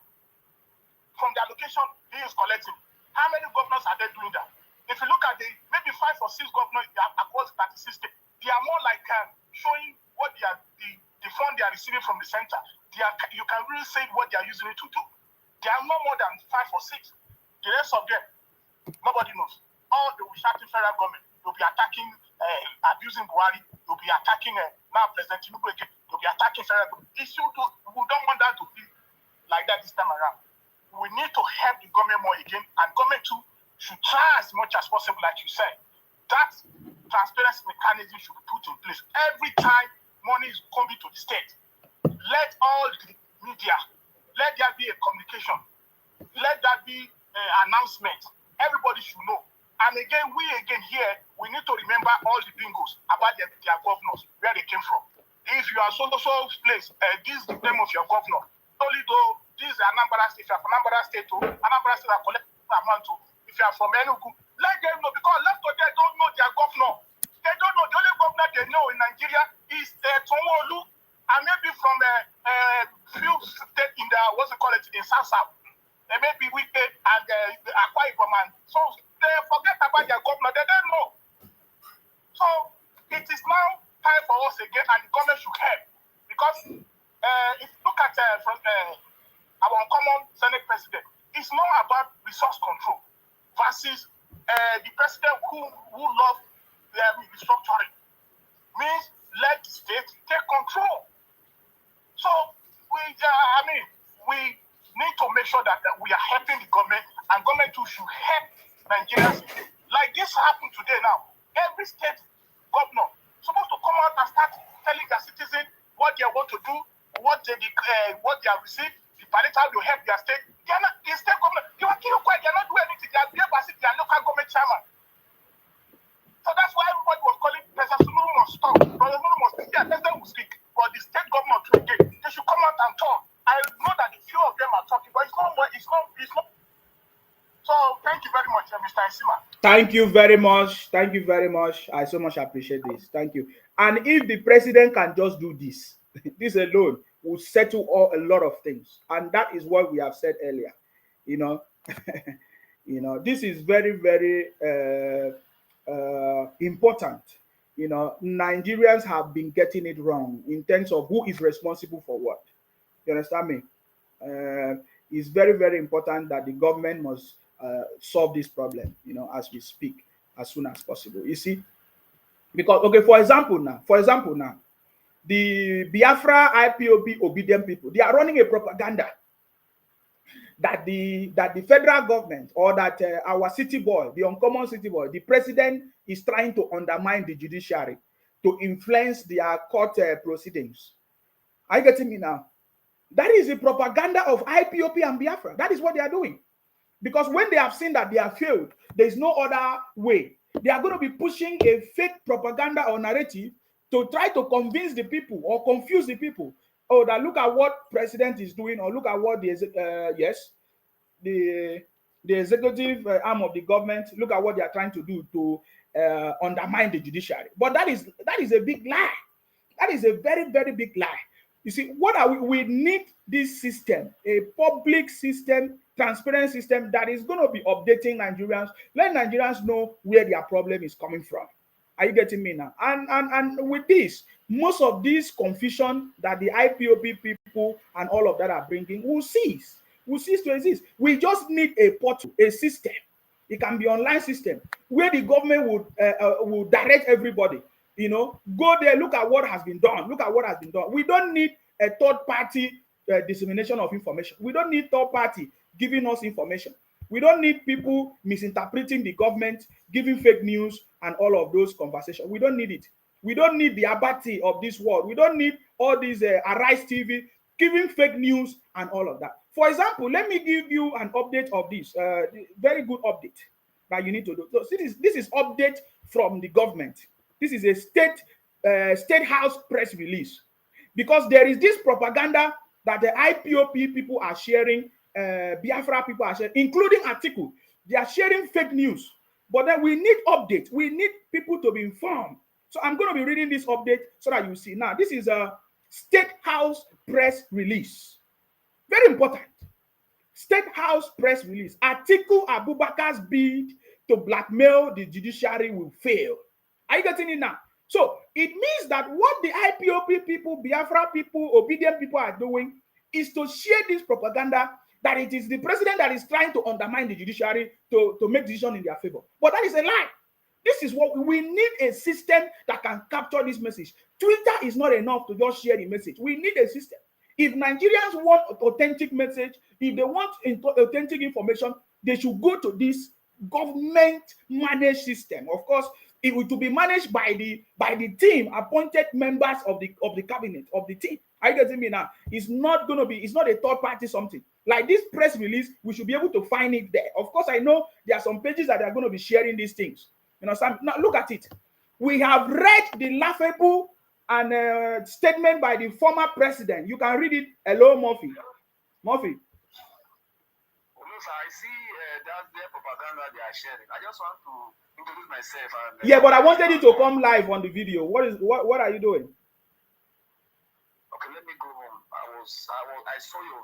From the allocation he is collecting, how many governors are they doing that? If you look at maybe 5 or 6 governors across 36 states, they are more like showing what the fund they are receiving from the center. You can really say what they are using it to do. They are no more than 5 or 6. The rest of them, nobody knows. All they will shouting federal government. They'll be attacking, abusing Buhari. They'll be attacking now President Tinubu again. They'll be attacking federal government. We don't want that to be like that this time around. We need to help the government more again, and government too should try as much as possible, like you said. That transparency mechanism should be put in place. Every time money is coming to the state, let all the media, let there be a communication, let that be an announcement. Everybody should know. And again, we here, we need to remember all the bingos about their governors, where they came from. If you are so place, this is the name of your governor. Toledo, this is Anambra State. If you are from Anambra State, Anambra State are collecting amount. If you are from Enugu, let them know, because left of them don't know their governor. They don't know. The only governor they know in Nigeria is Sanwo-Olu, and maybe from a few states in in South. They may be Wike and Akwa Ibom. So they forget about their governor. They don't know. So it is now time for us again, and the government should help. Because if you look at our uncommon Senate president, it's not about resource control versus the president who love restructuring. Means let the state take control. So we need to make sure that we are helping the government, and government too should help Nigerians. Like this happened today now. Every state governor supposed to come out and start telling their citizens what they want to do, what they have received, the palliative to help their state. They are not the state governor. They are keeping quiet. They are not doing anything. They are behaving as if they are local government chairman. So that's why everybody was calling President Sunuru must stop. President Sunuru must speak. Yeah, President will speak. But the state government to again, they should come out and talk. I know that the few of them are talking, but it's not. So thank you very much, Mr. Isima. Thank you very much. Thank you very much. I so much appreciate this. Thank you. And if the president can just do this, this alone will settle a lot of things. And that is what we have said earlier. You know, this is very, very important. You know, Nigerians have been getting it wrong in terms of who is responsible for what. You understand me? It's very, very important that the government must solve this problem, you know, as we speak, as soon as possible. You see, because okay, for example now, the Biafra IPOB obedient people, they are running a propaganda that the federal government or that our city boy, the uncommon city boy, the president is trying to undermine the judiciary to influence their court proceedings. Are you getting me now? That is the propaganda of IPOB and Biafra. That is what they are doing. Because when they have seen that they have failed, there is no other way. They are going to be pushing a fake propaganda or narrative to try to convince the people or confuse the people. Oh, that look at what president is doing, or look at what the executive arm of the government, look at what they are trying to do to undermine the judiciary. But that is a big lie. That is a very, very big lie. You see, what are we need this system, a public system, transparent system that is going to be updating Nigerians, let Nigerians know where their problem is coming from. Are you getting me now? And with this, most of this confusion that the IPOB people and all of that are bringing will cease to exist. We just need a portal, a system. It can be online system where the government would direct everybody. You know, go there, look at what has been done. Look at what has been done. We don't need a third party dissemination of information. We don't need third party giving us information. We don't need people misinterpreting the government, giving fake news and all of those conversations. We don't need it. We don't need the Abati of this world. We don't need all these Arise TV giving fake news and all of that. For example, let me give you an update of this. Very good update that you need to do. So this is update from the government. This is a state house press release, because there is this propaganda that the IPOP people are sharing, Biafra people are sharing, including Atiku. They are sharing fake news. But then we need updates. We need people to be informed. So I'm going to be reading this update so that you see. Now, this is a State House press release. Very important. State House press release. Atiku Abubakar's bid to blackmail the judiciary will fail. Are you getting it now? So it means that what the IPOP people, Biafra people, obedient people are doing is to share this propaganda that it is the president that is trying to undermine the judiciary to make decisions in their favor. But that is a lie. This is what we need, a system that can capture this message. Twitter is not enough to just share the message. We need a system. If Nigerians want authentic message, if they want authentic information, they should go to this government-managed system. Of course, it will be managed by the team, appointed members of the cabinet, of the team. Are you getting me now? It's not a third party something. Like this press release, we should be able to find it there. Of course, I know there are some pages that are going to be sharing these things. You know, now look at it. We have read the laughable and statement by the former president. You can read it. Hello, Murphy. Murphy. I see that's their propaganda they are sharing. I just want to introduce myself. And, yeah, but I wanted you to come live on the video. What are you doing? Okay, let me go home. I saw your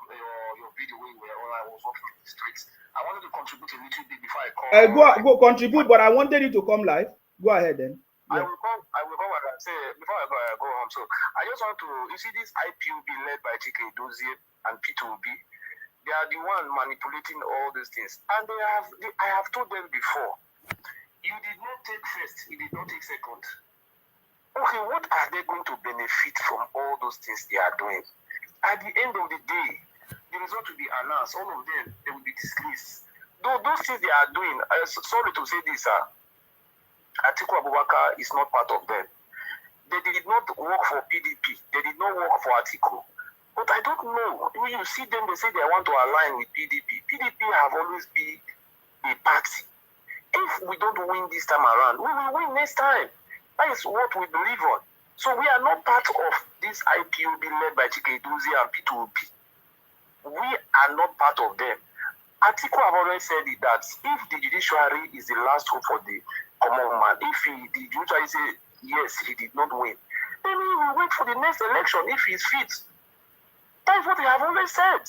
video when I was walking in the streets. I wanted to contribute a little bit before I call. Go contribute, but I wanted you to come live. Go ahead then. Yeah. I will come and say before I go home. So I just want to, you see this IPOB led by Chike Dozie and P2B. They are the one manipulating all these things, and I have told them before. You did not take first. You did not take second. Okay, what are they going to benefit from all those things they are doing? At the end of the day, the result will be announced. All of them, they will be disgraced. Those things they are doing, sorry to say this, Atiku Abubakar is not part of them. They did not work for PDP. They did not work for Atiku. But I don't know. When you see them, they say they want to align with PDP. PDP have always been a party. If we don't win this time around, we will win next time. That is what we believe on. So we are not part of this IPOB led by Chike Edozie and P2OB. We are not part of them. Atiku have already said it that if the judiciary is the last hope for the common man, if the judiciary say yes, he did not win, then we will wait for the next election if he's fit. That's what they have always said.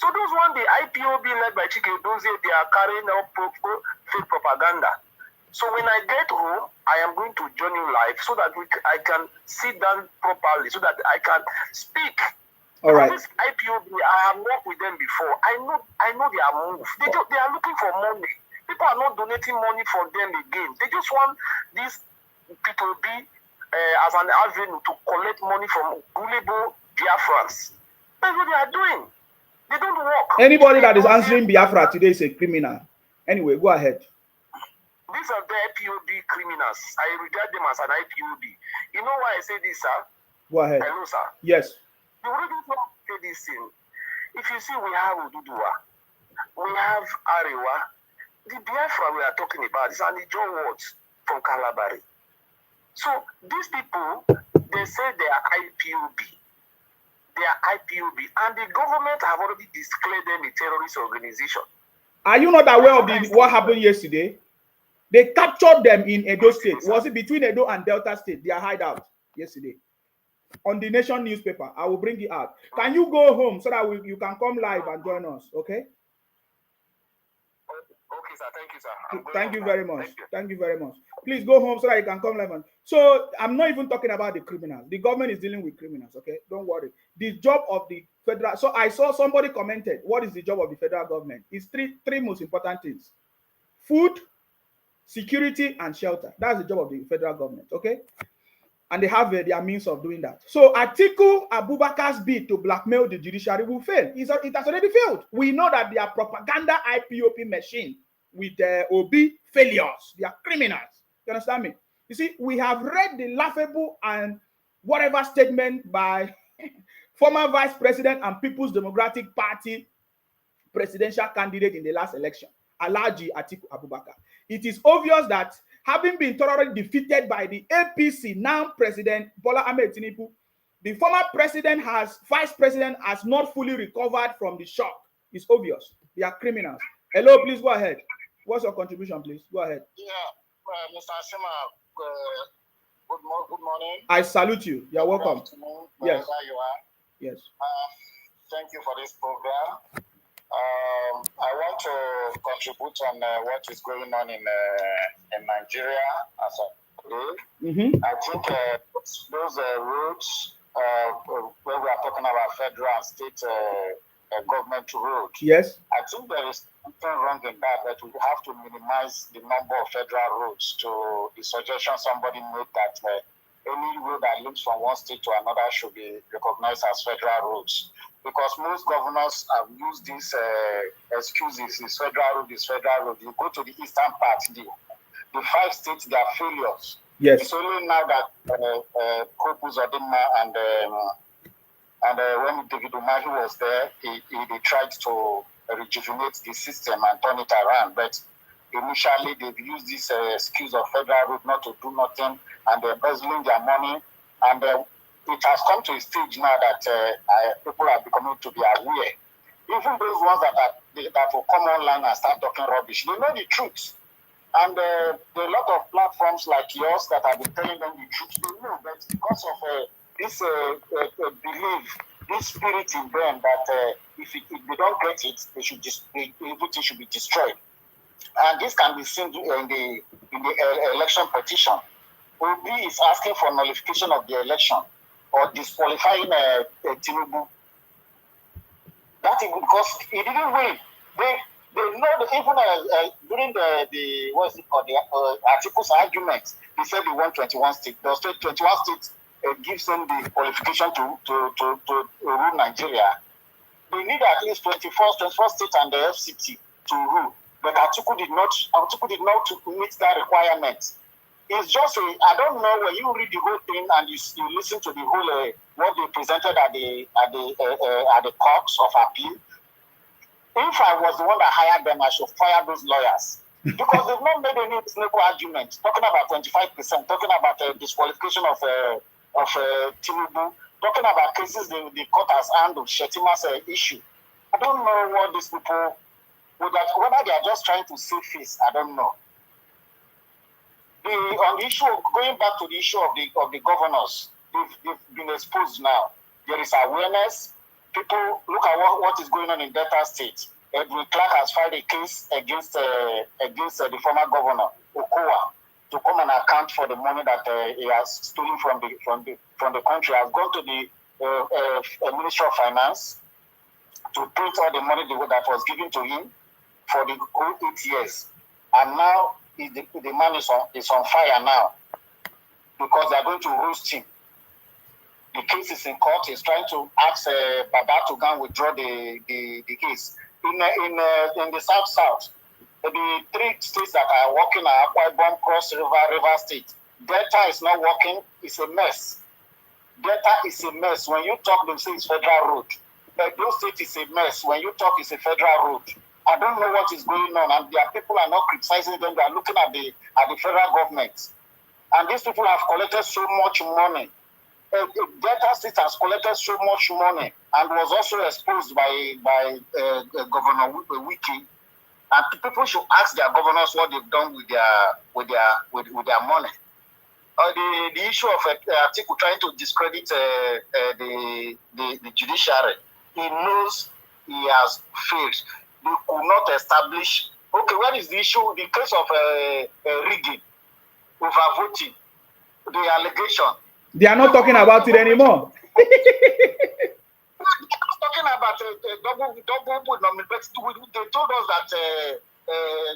So those one, the IPOB led by Chike Edozie, they are carrying out fake propaganda. So when I get home, I am going to join you live so that I can sit down properly, so that I can speak. All right. This IPOB, I have worked with them before. I know their move. They are looking for money. People are not donating money for them again. They just want this P2OB as an avenue to collect money from gullible Biafrans. That's what they are doing. They don't work. Anybody that is answering Biafra today is a criminal. Anyway, go ahead. These are the IPOB criminals. I regard them as an IPOB. You know why I say this, sir? Go ahead. Hello, sir. Yes. The reason why I say this thing, if you see, we have Oduduwa, we have Arewa, the Biafra we are talking about is an Ijaw word from Kalabari. So these people, they say they are IPOB. They are IPOB, and the government have already declared them a terrorist organization. Are you not aware of what happened yesterday? They captured them in Edo State. Was it between Edo and Delta State? Their hideout yesterday. On the Nation newspaper. I will bring it out. Can you go home so that you can come live and join us? Okay? Okay, sir. Thank you, sir. Thank you very much. Thank you very much. Please go home so that you can come live. So I'm not even talking about the criminals. The government is dealing with criminals. Okay? Don't worry. The job of the federal. So I saw somebody commented, what is the job of the federal government? It's three most important things: food, security, and shelter. That's the job of the federal government. Okay? And they have their means of doing that. So Atiku Abubakar's bid to blackmail the judiciary will fail. It has already failed. We know that their propaganda IPOP machine with OB failures. They are criminals. You understand me? You see, we have read the laughable and whatever statement by former Vice President and People's Democratic Party presidential candidate in the last election, Alhaji Atiku Abubakar. It is obvious that having been thoroughly defeated by the APC, now President Bola Ahmed Tinubu, the former vice president has not fully recovered from the shock. It's obvious. They are criminals. Hello, please go ahead. What's your contribution, please? Go ahead. Yeah, Mr. Sima, good morning. I salute you. You're welcome. Yes. You are. Yes. Thank you for this program. I want to contribute on what is going on in Nigeria as of today. I think those roads where we are talking about federal and state government roads. Yes. I think there is something wrong in that we have to minimize the number of federal roads. To the suggestion somebody made that any road that links from one state to another should be recognized as federal roads. Because most governors have used these excuses. It's federal road, it's federal road. You go to the eastern part, the 5 states, they are failures. Yes. It's only now that Hope Uzodinma and when David Umahi was there, they tried to rejuvenate the system and turn it around. But initially, they've used this excuse of federal road not to do nothing, and they're embezzling their money. And it has come to a stage now that people are becoming to be aware. Even those ones that will come online and start talking rubbish, they know the truth. And there are a lot of platforms like yours that have been telling them the truth. They know that because of this belief, this spirit in them that if they don't get it, everything should be destroyed. And this can be seen in the election petition. Obi is asking for nullification of the election or disqualifying Tinubu. That is because he didn't win. They know that even during the what's it called, the articles argument, he said he won 21 states. Those 21 states gives them the qualification to rule Nigeria. They need at least 24 states and the FCT to rule. But Atiku did not meet that requirement. It's just I don't know, when you read the whole thing and you listen to the whole what they presented at the courts of appeal. If I was the one that hired them, I should fire those lawyers because they've not made any reasonable argument. Talking about 25%, talking about disqualification of Tinubu, talking about cases the court has handled, Shetima's issue. I don't know what these people, whether they are just trying to save face. I don't know. On the issue of, going back to the issue of the governors, they've been exposed now. There is awareness. People look at what is going on in Delta State. Edwin Clark has filed a case against the former governor Okowa to come and account for the money that he has stolen from the country. Has gone to the Ministry of Finance to print all the money that was given to him for the whole 8 years, and now the man is on fire now because they are going to roast him. The case is in court. He's trying to ask Baba to go and withdraw the case. In the South, the 3 states that are working are Akwa Ibom, Cross River State. Delta is not working. It's a mess. Delta is a mess. When you talk, they say it's federal road. Edo State is a mess. When you talk, it's a federal road. I don't know what is going on, and their people are not criticizing them. They are looking at the federal government, and these people have collected so much money. Delta State has collected so much money and was also exposed by Governor Wiki. And people should ask their governors what they've done with their money. The issue of Atiku trying to discredit the judiciary, he knows he has failed. They could not establish. Okay, what is the issue? The case of rigging, overvoting, the allegation. They are not talking about it anymore. They're talking about double nomination. They told us that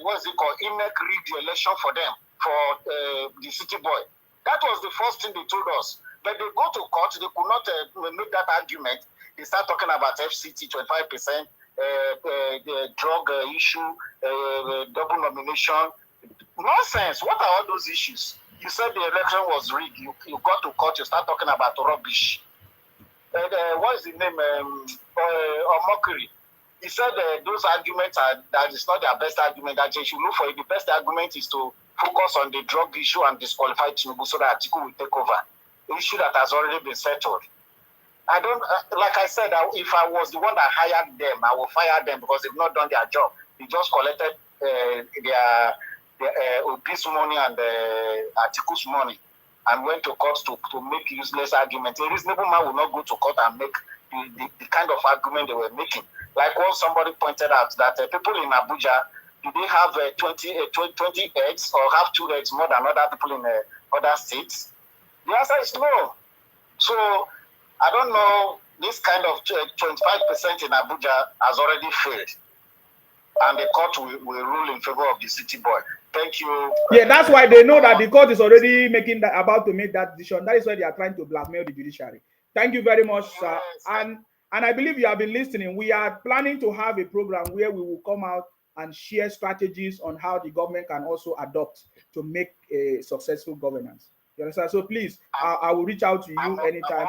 what's it called? INEC rigged the election for them, for the city boy. That was the first thing they told us. But they go to court, they could not make that argument. They start talking about FCT 25%, the drug issue, double nomination. Nonsense. What are all those issues? You said the election was rigged. You got to court, you start talking about rubbish. What is the name? Mockery. He said those arguments that is not their best argument. That they should look for it. The best argument is to focus on the drug issue and disqualify Tinubu so that Atiku will take over. The issue that has already been settled. I don't, like I said, if I was the one that hired them, I will fire them because they've not done their job. They just collected their Obi's money and Atiku's money and went to court to make useless arguments. A reasonable man will not go to court and make the kind of argument they were making. Like what somebody pointed out, that people in Abuja, do they have 20 eggs or have 2 eggs more than other people in other states? The answer is no. So I don't know, this kind of 25% in Abuja has already failed. And the court will rule in favor of the city boy. Thank you. Yeah, that's why they know that the court is already about to make that decision. That is why they are trying to blackmail the judiciary. Thank you very much, sir. And I believe you have been listening. We are planning to have a program where we will come out and share strategies on how the government can also adopt to make a successful governance. You understand? So please, I will reach out to you anytime.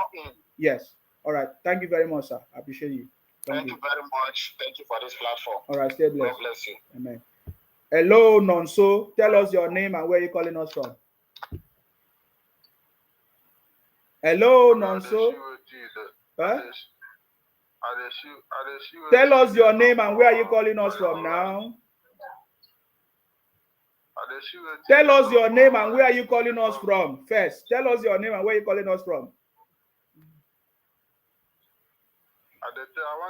Yes. All right. Thank you very much, sir. I appreciate you. Thank you very much. Thank you for this platform. All right. Stay blessed. God bless you. Amen. Hello, Nonso. Tell us your name and where you're calling us from. Hello, Nonso. Huh? Tell us your name and where are you calling us from now? Tell us your name and where are you calling us from first. Tell us your name and where you're calling us from.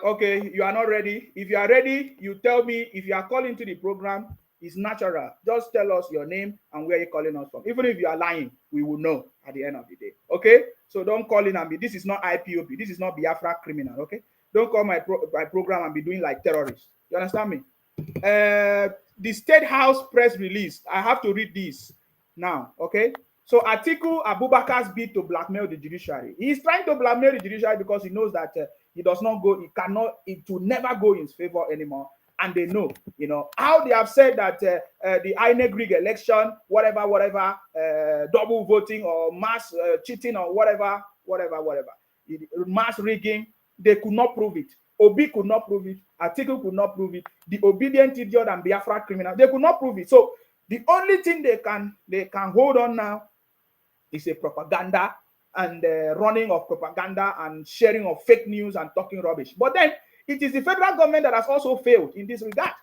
Okay, you are not ready. If you are ready, you tell me. If you are calling to the program, it's natural. Just tell us your name and where you're calling us from. Even if you are lying, we will know at the end of the day. Okay? So don't call in and be, this is not IPOB. This is not Biafra criminal. Okay? Don't call my program and be doing like terrorists. You understand me? The State House press release. I have to read this now. Okay? So Atiku Abubakar's bid to blackmail the judiciary. He is trying to blackmail the judiciary because he knows that it does not go, it will never go in his favor anymore. and they know, how they have said that the INEC rig election, whatever, double voting or mass cheating or whatever, mass rigging, they could not prove it. Obi could not prove it. Atiku could not prove it. The obedient idiot and Biafra criminal, they could not prove it. So the only thing they can hold on now is a propaganda and running of propaganda and sharing of fake news and talking rubbish. But then it is the federal government that has also failed in this regard,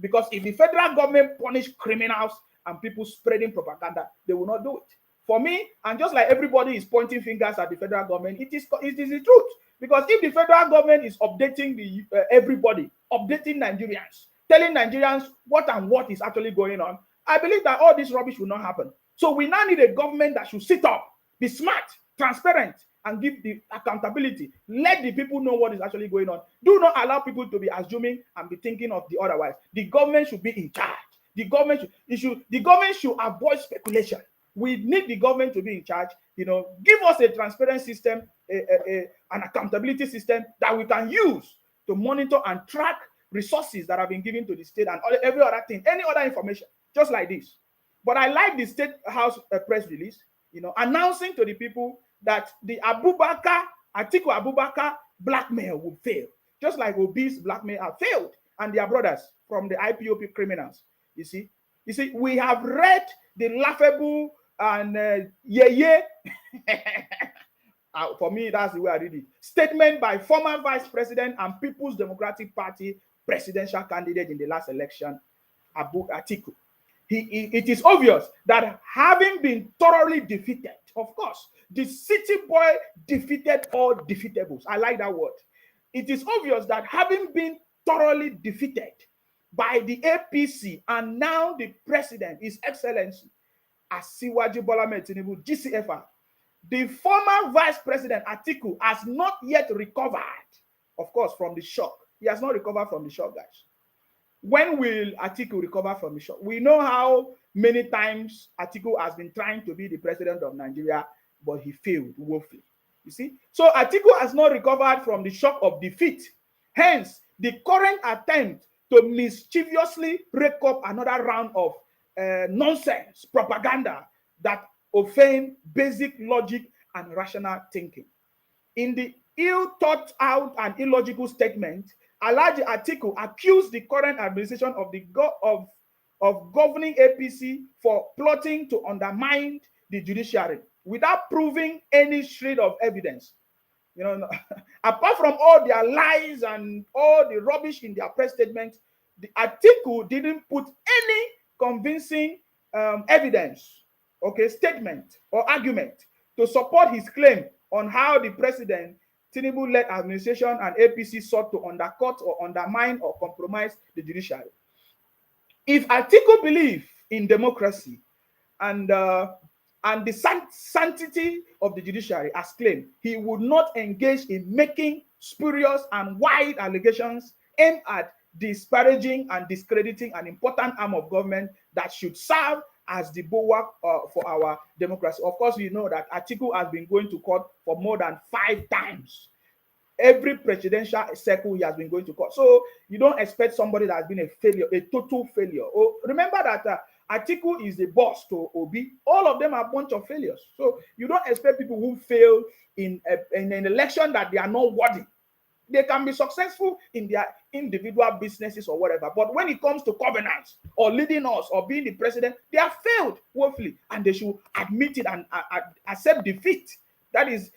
because if the federal government punish criminals and people spreading propaganda, they will not do it. For me, and just like everybody is pointing fingers at the federal government, it is the truth. Because if the federal government is updating everybody, updating Nigerians, telling Nigerians what is actually going on, I believe that all this rubbish will not happen. So we now need a government that should sit up, be smart, transparent, and give the accountability. Let the people know what is actually going on. Do not allow people to be assuming and be thinking of the otherwise. The government should be in charge. The government should avoid speculation. We need the government to be in charge. Give us a transparent system, an accountability system that we can use to monitor and track resources that have been given to the state and every other thing, any other information, just like this. But I like the State House press release, announcing to the people that the Atiku Abubakar blackmail will fail, just like Obi's blackmail have failed, and their brothers from the IPOP criminals. You see, we have read the laughable and for me, that's the way I read it. Statement by former Vice President and People's Democratic Party presidential candidate in the last election, Atiku. It is obvious that having been thoroughly defeated, of course, the city boy defeated all defeatables. I like that word. It is obvious that having been thoroughly defeated by the APC and now the president, His Excellency, Asiwaju Bola Ahmed Tinubu, GCFR, the former Vice President Atiku has not yet recovered, of course, from the shock. He has not recovered from the shock, guys. When will Atiku recover from the shock? We know how many times Atiku has been trying to be the president of Nigeria, but he failed woefully. You see? So Atiku has not recovered from the shock of defeat. Hence, the current attempt to mischievously rake up another round of nonsense, propaganda that offend basic logic and rational thinking. In the ill thought out and illogical statement, Alhaji Atiku accused the current administration of governing APC for plotting to undermine the judiciary without proving any shred of evidence. Apart from all their lies and all the rubbish in their press statement, the Atiku didn't put any convincing evidence, statement or argument to support his claim on how the president, Tinubu-led administration and APC sought to undercut or undermine or compromise the judiciary. If Atiku believes in democracy and the sanctity of the judiciary as claimed, he would not engage in making spurious and wide allegations aimed at disparaging and discrediting an important arm of government that should serve as the bulwark for our democracy. Of course, we know that Atiku has been going to court for more than 5 times. Every presidential cycle he has been going to court. So you don't expect somebody that has been a failure, a total failure. Remember that Atiku is the boss to Obi. All of them are a bunch of failures. So you don't expect people who fail in an election that they are not worthy. They can be successful in their individual businesses or whatever. But when it comes to governance or leading us or being the president, they have failed woefully, and they should admit it and accept defeat. That is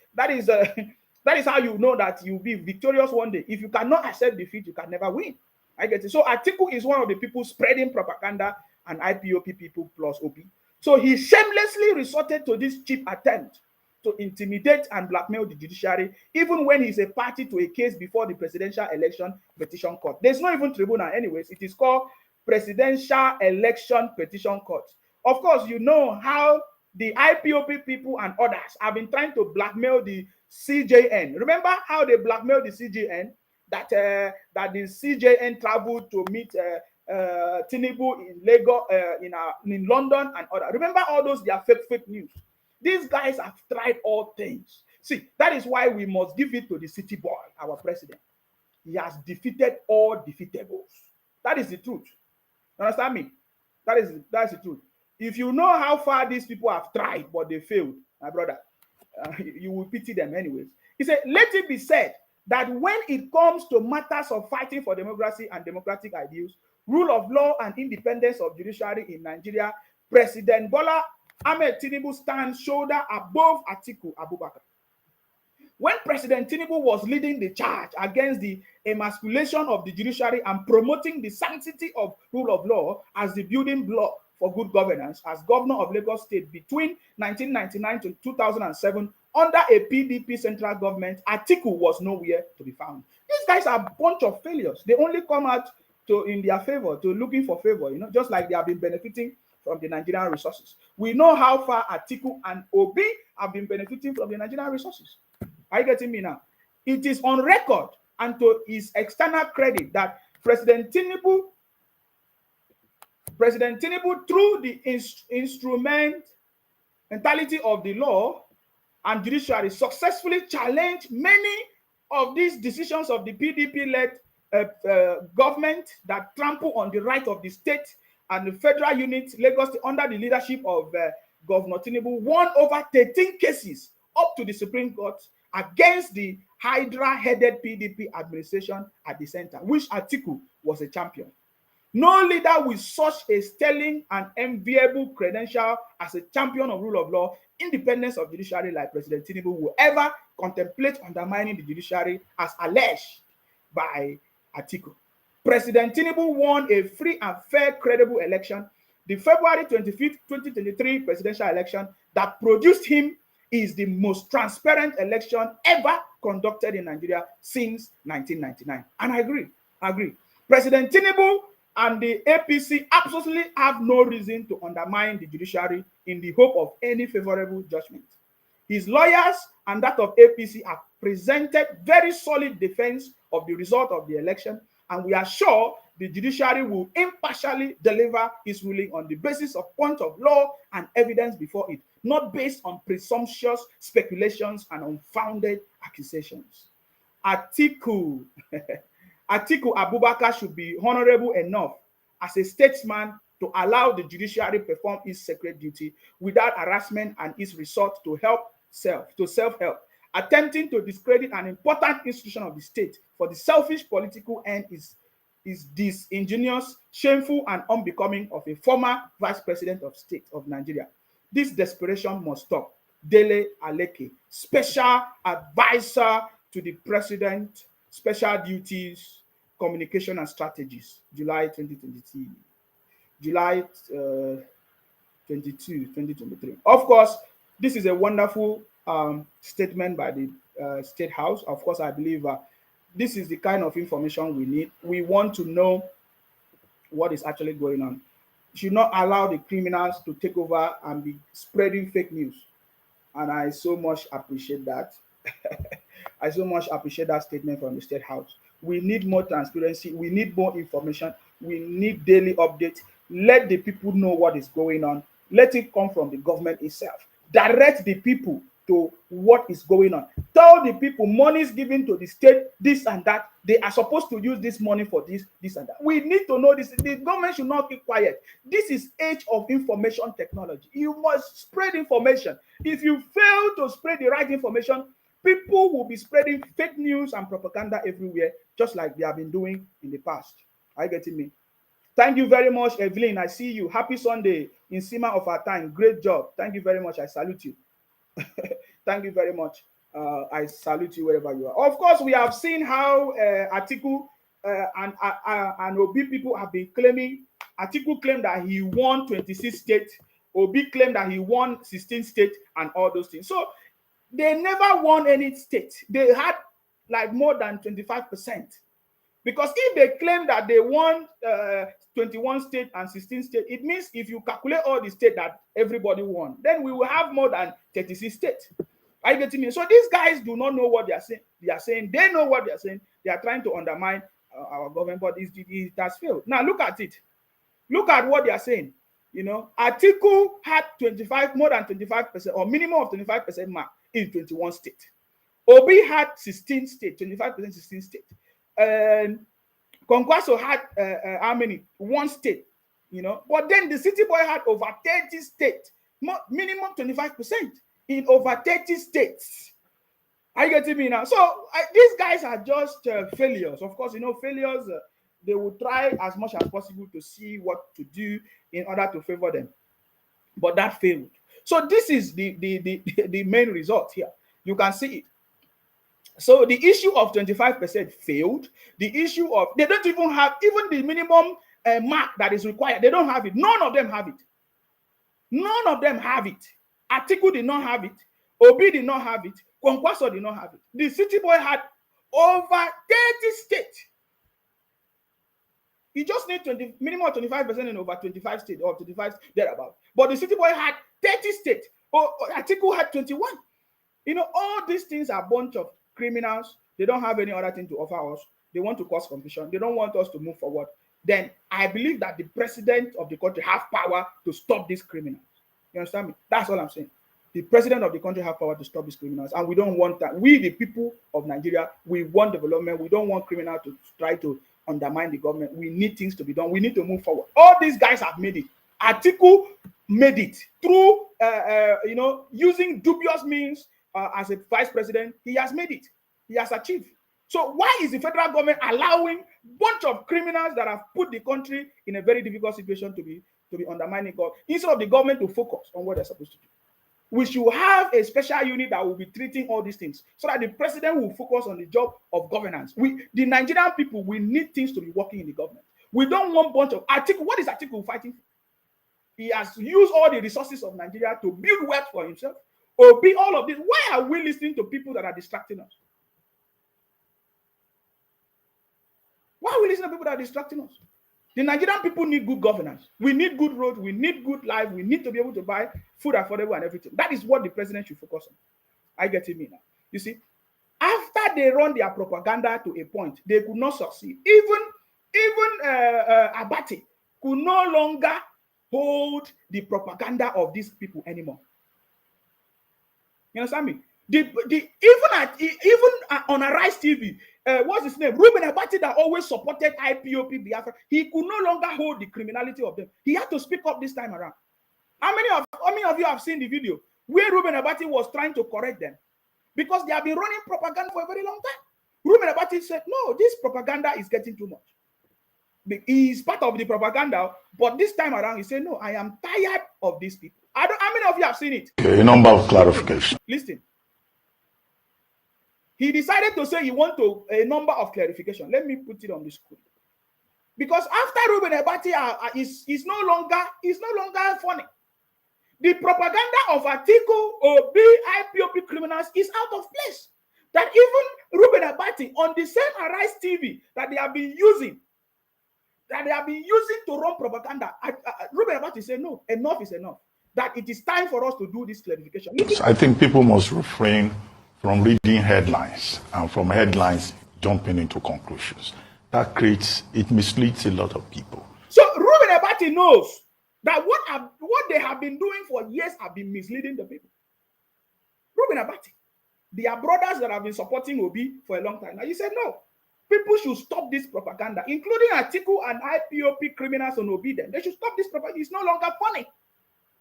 how you know that you'll be victorious one day. If you cannot accept defeat, you can never win. I get it. So Atiku is one of the people spreading propaganda and IPOP people plus OP. So he shamelessly resorted to this cheap attempt to intimidate and blackmail the judiciary, even when he's a party to a case before the Presidential Election Petition Court. There's not even tribunal anyways. It is called Presidential Election Petition Court. Of course, you know how the IPOP people and others have been trying to blackmail the CJN. Remember how they blackmailed the CJN? That the CJN traveled to meet Tinubu in Lagos, in London and other. Remember all those? They are fake news. These guys have tried all things. See, that is why we must give it to the city boy, our president. He has defeated all defeatables. That is the truth. You understand me? That's the truth. If you know how far these people have tried, but they failed, my brother, you will pity them anyways. He said, let it be said that when it comes to matters of fighting for democracy and democratic ideals, rule of law and independence of judiciary in Nigeria, President Bola Ahmed Tinubu stands shoulder above Atiku Abubakar. When President Tinubu was leading the charge against the emasculation of the judiciary and promoting the sanctity of rule of law as the building block for good governance as governor of Lagos State between 1999 to 2007 under a PDP central government, Atiku was nowhere to be found. These guys are a bunch of failures. They only come out to in their favor, to looking for favor, you know, just like they have been benefiting from the Nigerian resources. We know how far Atiku and Obi have been benefiting from the Nigerian resources. Are you getting me now? It is on record and to his external credit that President Tinubu, through the instrumentality of the law and judiciary, successfully challenged many of these decisions of the PDP-led government that trample on the right of the state and the federal unit, Lagos, under the leadership of Governor Tinubu, won over 13 cases up to the Supreme Court against the Hydra-headed PDP administration at the center, which Atiku was a champion. No leader with such a sterling and enviable credential as a champion of rule of law, independence of judiciary like President Tinubu will ever contemplate undermining the judiciary as alleged by Atiku. President Tinubu won a free and fair, credible election. The February 25th, 2023 presidential election that produced him is the most transparent election ever conducted in Nigeria since 1999. And I agree. President Tinubu and the APC absolutely have no reason to undermine the judiciary in the hope of any favorable judgment. His lawyers and that of APC have presented very solid defense of the result of the election, and we are sure the judiciary will impartially deliver its ruling on the basis of point of law and evidence before it, not based on presumptuous speculations and unfounded accusations. Atiku Abubakar should be honorable enough as a statesman to allow the judiciary perform its sacred duty without harassment and its resort to self-help, attempting to discredit an important institution of the state for the selfish political end is disingenuous, shameful, and unbecoming of a former vice president of state of Nigeria. This desperation must stop. Dele Aleke, special advisor to the president, special duties, communication and strategies, July 2022. July 22, 2023. Of course, this is a wonderful statement by the State House. Of course, I believe this is the kind of information we need. We want to know what is actually going on. You should not allow the criminals to take over and be spreading fake news. And I so much appreciate that. I so much appreciate that statement from the State House. We need more transparency. We need more information. We need daily updates. Let the people know what is going on. Let it come from the government itself. Direct the people to what is going on. Tell the people money is given to the state, this and that. They are supposed to use this money for this, this and that. We need to know this. The government should not keep quiet. This is age of information technology. You must spread information. If you fail to spread the right information, people will be spreading fake news and propaganda everywhere, just like they have been doing in the past. Are you getting me? Thank you very much, Evelyn. I see you. Happy Sunday in Sima of our time. Great job. Thank you very much. I salute you. Thank you very much. I salute you wherever you are. Of course, we have seen how Atiku and Obi people have been claiming. Atiku claimed that he won 26 states. Obi claimed that he won 16 states and all those things. So they never won any state. They had like more than 25%. Because if they claim that they won 21 states and 16 states, it means if you calculate all the states that everybody won, then we will have more than 36 states. Are you getting me? So these guys do not know what they are saying. They know what they are saying. They are trying to undermine our government, but it has failed. Now look at it. Look at what they are saying. You know, Atiku had more than 25% or minimum of 25% mark in 21 states. Obi had 16 states, 25%, 16 states. And Kwankwaso had how many? One state, you know. But then the city boy had over 30 states, minimum 25% in over 30 states. Are you getting me now? So these guys are just failures. Of course, you know, failures, they will try as much as possible to see what to do in order to favor them. But that failed. So this is the main result here. You can see it. So the issue of 25% failed. The issue of, they don't even have even the minimum mark that is required. They don't have it. None of them have it. None of them have it. Atiku did not have it. Obi did not have it. Kwankwaso did not have it. The city boy had over 30 states. You just need minimum of 25% in over 25 states or 25 thereabout. But the city boy had 30 states. Atiku had 21. You know, all these things are a bunch of criminals. They don't have any other thing to offer us. They want to cause confusion. They don't want us to move forward. Then I believe that the president of the country have power to stop these criminals. You understand me? That's all I'm saying. The president of the country have power to stop these criminals, and we don't want that. We, the people of Nigeria, we want development. We don't want criminals to try to undermine the government. We need things to be done. We need to move forward. All these guys have made it. Atiku made it through, you know, using dubious means as a vice president. He has made it. He has achieved. So why is the federal government allowing a bunch of criminals that have put the country in a very difficult situation to be undermining God, instead of the government to focus on what they're supposed to do? We should have a special unit that will be treating all these things so that the president will focus on the job of governance. The Nigerian people, we need things to be working in the government. We don't want a bunch of Atiku. What is Atiku fighting for? He has used all the resources of Nigeria to build wealth for himself. Obi, all of this. Why are we listening to people that are distracting us? Why are we listening to people that are distracting us? The Nigerian people need good governance. We need good roads. We need good life. We need to be able to buy food affordable and everything. That is what the president should focus on. I get it now. You see, after they run their propaganda to a point, they could not succeed. Even Abati could no longer hold the propaganda of these people anymore. You understand me? Even on Arise TV, what's his name? Ruben Abati, that always supported IPOP Biafra, he could no longer hold the criminality of them. He had to speak up this time around. How many of you have seen the video where Ruben Abati was trying to correct them? Because they have been running propaganda for a very long time. Ruben Abati said, no, this propaganda is getting too much. He is part of the propaganda, but this time around he said, no, I am tired of these people. How many of you have seen it? Okay, a number of clarification. Listen. He decided to say he wants a number of clarification. Let me put it on the screen. Because after Ruben Abati is no longer funny. The propaganda of Atiku, Obi, IPOP criminals is out of place. That even Ruben Abati on the same Arise TV that they have been using to run propaganda, Ruben Abati said, no, enough is enough. That it is time for us to do this clarification. I think people must refrain from reading headlines and from headlines jumping into conclusions. It misleads a lot of people. So Ruben Abati knows that what they have been doing for years have been misleading the people. Ruben Abati, they are brothers that have been supporting Obi for a long time. Now you said no, people should stop this propaganda, including Atiku and IPOP criminals on Obi. They should stop this propaganda. It's no longer funny.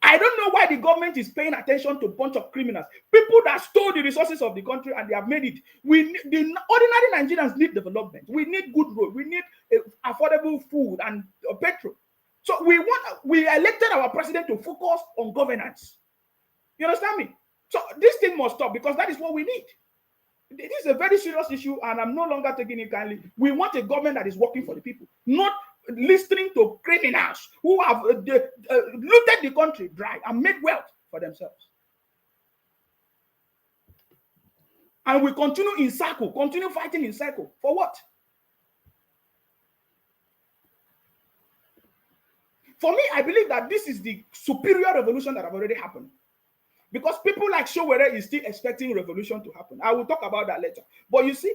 I don't know why the government is paying attention to a bunch of criminals, people that stole the resources of the country and they have made it. The ordinary Nigerians need development. We need good road. We need affordable food and petrol. So we elected our president to focus on governance. You understand me? So this thing must stop because that is what we need. This is a very serious issue and I'm no longer taking it kindly. We want a government that is working for the people, not listening to criminals who have looted the country dry and made wealth for themselves. And we continue in circle, continue fighting in circle. For what? For me, I believe that this is the superior revolution that have already happened. Because people like Showere is still expecting revolution to happen. I will talk about that later. But you see,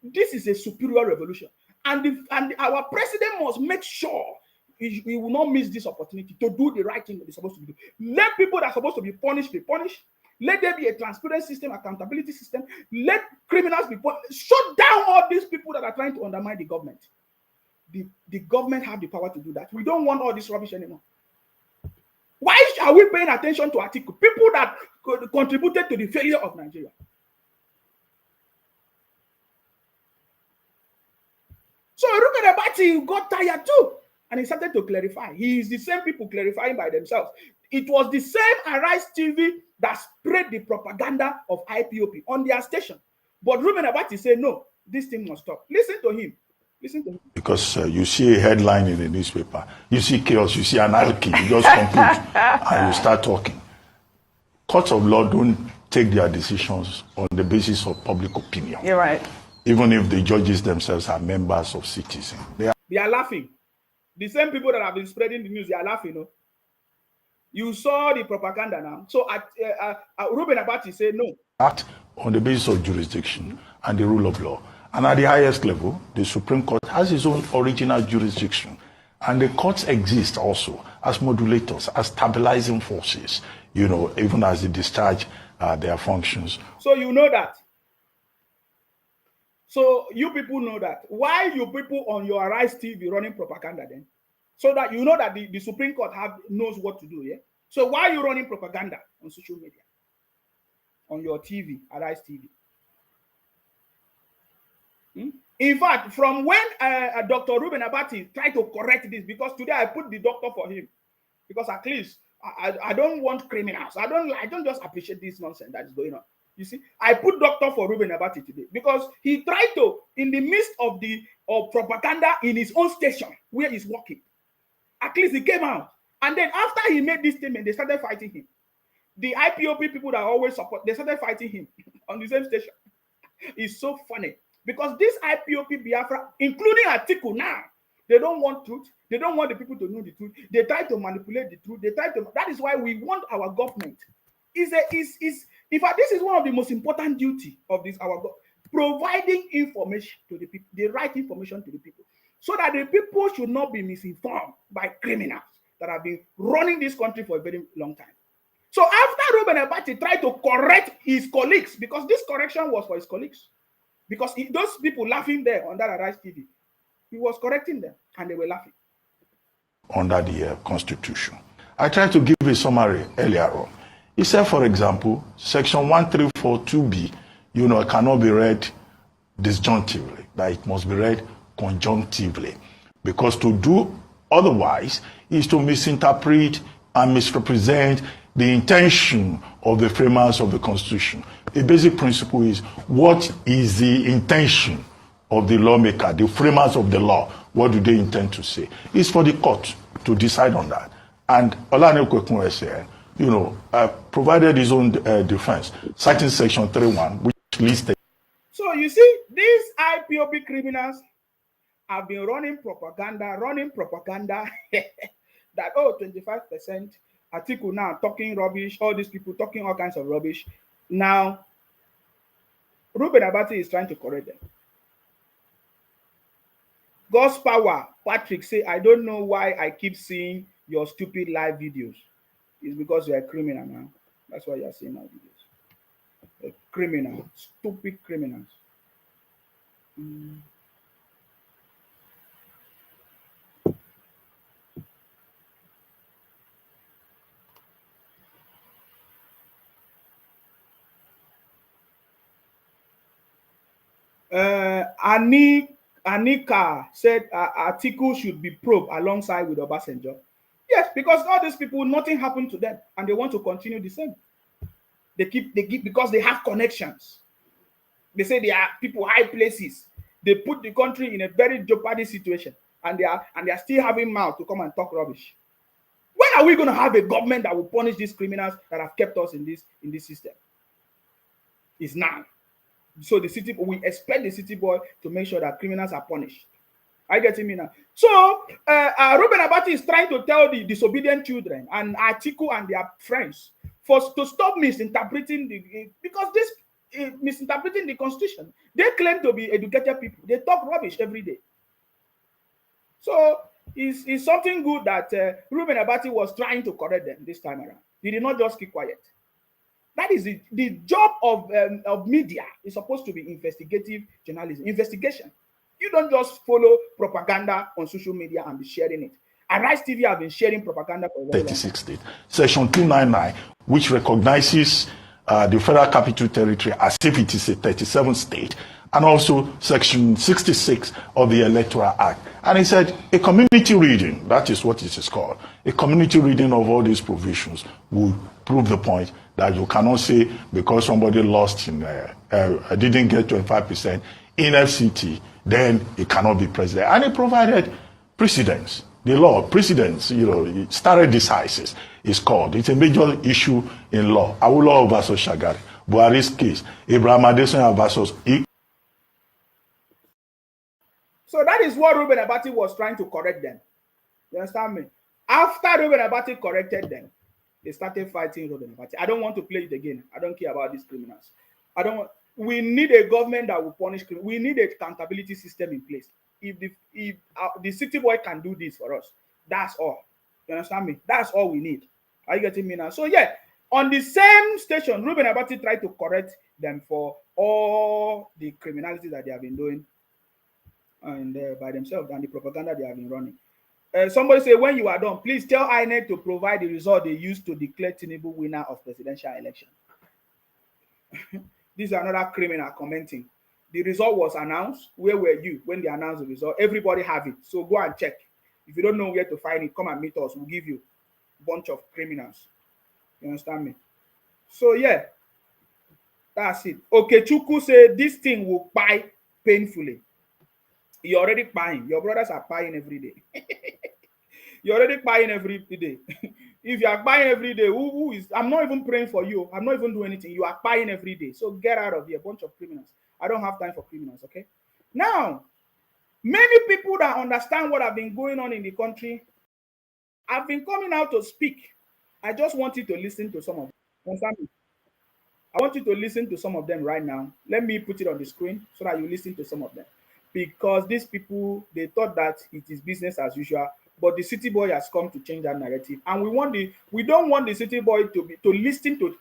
this is a superior revolution. And our president must make sure he will not miss this opportunity to do the right thing that he's supposed to do. Let people that are supposed to be punished be punished. Let there be a transparent system, accountability system. Let criminals be punished. Shut down all these people that are trying to undermine the government. the government have the power to do that. We don't want all this rubbish anymore. Why are we paying attention to Atiku? People that contributed to the failure of Nigeria. So Reuben Abati got tired too, and he started to clarify. He is the same people clarifying by themselves. It was the same Arise TV that spread the propaganda of IPOB on their station. But Reuben Abati said, no, this thing must stop. Listen to him. Listen to him. Because you see a headline in the newspaper, you see chaos, you see anarchy, you just conclude and you start talking. Courts of law don't take their decisions on the basis of public opinion. You're right. Even if the judges themselves are members of citizens. They are laughing. The same people that have been spreading the news, they are laughing. No? You saw the propaganda now. So Reuben Abati said no. Act on the basis of jurisdiction and the rule of law. And at the highest level, the Supreme Court has its own original jurisdiction. And the courts exist also as modulators, as stabilizing forces, you know, even as they discharge their functions. So you know that. So you people know that. Why you people on your Arise TV running propaganda then? So that you know that the Supreme Court knows what to do, yeah? So why are you running propaganda on social media? On your TV, Arise TV? In fact, from when Dr. Reuben Abati tried to correct this, because today I put the doctor for him, because at least I don't want criminals. I don't just appreciate this nonsense that is going on. You see, I put doctor for Reuben Abati today because he tried to, in the midst of the propaganda in his own station where he's working, at least he came out. And then after he made this statement, they started fighting him. The IPOB people that always support, they started fighting him on the same station. It's so funny. Because this IPOB Biafra, including Atiku now, they don't want truth. They don't want the people to know the truth. They try to manipulate the truth. That is why we want our government. In fact, this is one of the most important duty of this our government, providing information to the people, the right information to the people, so that the people should not be misinformed by criminals that have been running this country for a very long time. So after Reuben Abati tried to correct his colleagues, because this correction was for his colleagues, because those people laughing there on that Arise TV, he was correcting them and they were laughing. Under the Constitution. I tried to give a summary earlier on. He said, for example, Section 1342B, you know, cannot be read disjunctively, that it must be read conjunctively. Because to do otherwise is to misinterpret and misrepresent the intention of the framers of the Constitution. A basic principle is, what is the intention of the lawmaker, the framers of the law? What do they intend to say? It's for the court to decide on that. And Olane Kwekun said, you know, provided his own defense, citing Section 3.1, which listed. So you see, these IPOB criminals have been running propaganda that, 25%, Atiku now talking rubbish, all these people talking all kinds of rubbish. Now, Reuben Abati is trying to correct them. God's power, Patrick say, I don't know why I keep seeing your stupid live videos. It's because you're a criminal now. That's why you're seeing my videos. A criminal, stupid criminals. Anika said Atiku should be probed alongside with Obasanjo. Yes, because all these people, nothing happened to them, and they want to continue the same. They keep because they have connections. They say they are people high places. They put the country in a very jeopardy situation, and they are still having mouth to come and talk rubbish. When are we going to have a government that will punish these criminals that have kept us in this system? It's now. So we expect the city boy to make sure that criminals are punished. I get me now. So Reuben Abati is trying to tell the disobedient children and Atiku and their friends to stop misinterpreting misinterpreting the Constitution. They claim to be educated people. They talk rubbish every day. So it's something good that Reuben Abati was trying to correct them this time around. He did not just keep quiet. That is the job of media is supposed to be investigative journalism, investigation. You don't just follow propaganda on social media and be sharing it. Arise TV have been sharing propaganda for a very long time. 36 states. Section 299, which recognizes the Federal Capital Territory as if it is a 37th state, and also Section 66 of the Electoral Act. And he said a community reading, that is what it is called, a community reading of all these provisions will prove the point that you cannot say because somebody lost in didn't get 25% in FCT, then he cannot be president. And he provided precedents. The law, precedents, stare decisis is called. It's a major issue in law. Awolowo versus Shagari, Buhari's case, Abraham Adesanya versus. So that is what Reuben Abati was trying to correct them. You understand me? After Reuben Abati corrected them, they started fighting Reuben Abati. I don't want to play it again. I don't care about these criminals. We need a government that will punish criminals. We need a accountability system in place. If the city boy can do this for us, that's all. You understand me? That's all we need. Are you getting me now? So yeah, on the same station, Reuben Abati tried to correct them for all the criminality that they have been doing and by themselves and the propaganda they have been running. Somebody say, when you are done, please tell INEC to provide the result they used to declare Tinubu winner of presidential election. This is another criminal commenting. The result was announced. Where were you when they announced the result? Everybody have it. So go and check. If you don't know where to find it, come and meet us. We'll give you a bunch of criminals. You understand me? So yeah, that's it. Okay, Chuku said this thing will buy painfully. You're already buying. Your brothers are buying every day. You're already buying every day. If you are buying every day, who is? I'm not even praying for you. I'm not even doing anything. You are buying every day. So get out of here, bunch of criminals. I don't have time for criminals, okay? Now, many people that understand what have been going on in the country have been coming out to speak. I just want you to listen to some of them. I want you to listen to some of them right now. Let me put it on the screen so that you listen to some of them. Because these people, they thought that it is business as usual, but the city boy has come to change that narrative. And we don't want the city boy to listen to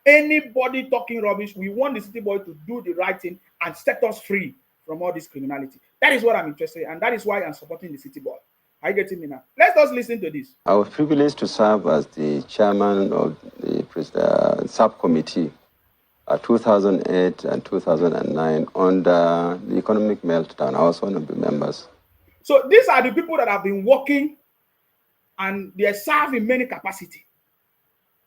anybody talking rubbish. We want the city boy to do the right thing and set us free from all this criminality. That is what I'm interested in, and that is why I'm supporting the city boy. Are you getting me now? Let's just listen to this. I was privileged to serve as the chairman of the subcommittee 2008 and 2009 under the economic meltdown. I was one of the members. So these are the people that have been working and they serve in many capacities.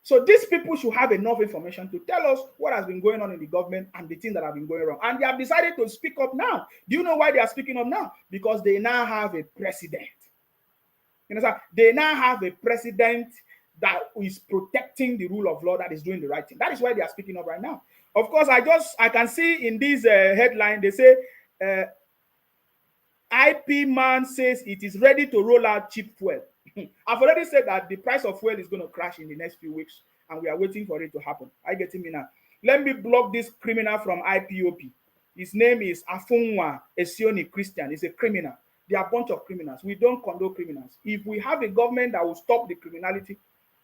So these people should have enough information to tell us what has been going on in the government and the things that have been going wrong. And they have decided to speak up now. Do you know why they are speaking up now? Because they now have a president. You know, they now have a president that is protecting the rule of law, that is doing the right thing. That is why they are speaking up right now. Of course, I can see in this headline, they say, IP man says it is ready to roll out cheap fuel. I've already said that the price of fuel is going to crash in the next few weeks, and we are waiting for it to happen. Are you getting me now? Let me block this criminal from IPOP. His name is Afunwa Esioni Christian. He's a criminal. They are a bunch of criminals. We don't condone criminals. If we have a government that will stop the criminality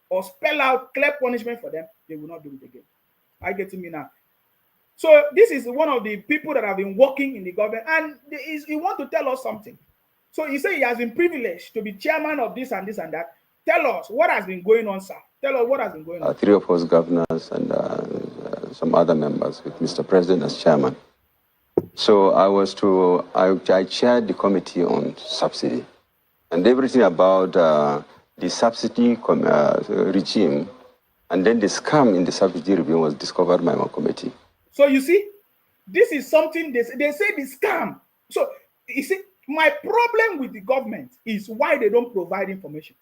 or spell out clear punishment for them, they will not do it again. Are you getting me now? So this is one of the people that have been working in the government, and he wants to tell us something. So he said he has been privileged to be chairman of this and this and that. Tell us what has been going on, sir. Tell us what has been going on. 3 of us governors and some other members with Mr. President as chairman. So I chaired the committee on subsidy and everything about the subsidy regime, and then the scam in the subsidy review was discovered by my committee. So you see, this is something they say the scam. So you see, my problem with the government is why they don't provide information.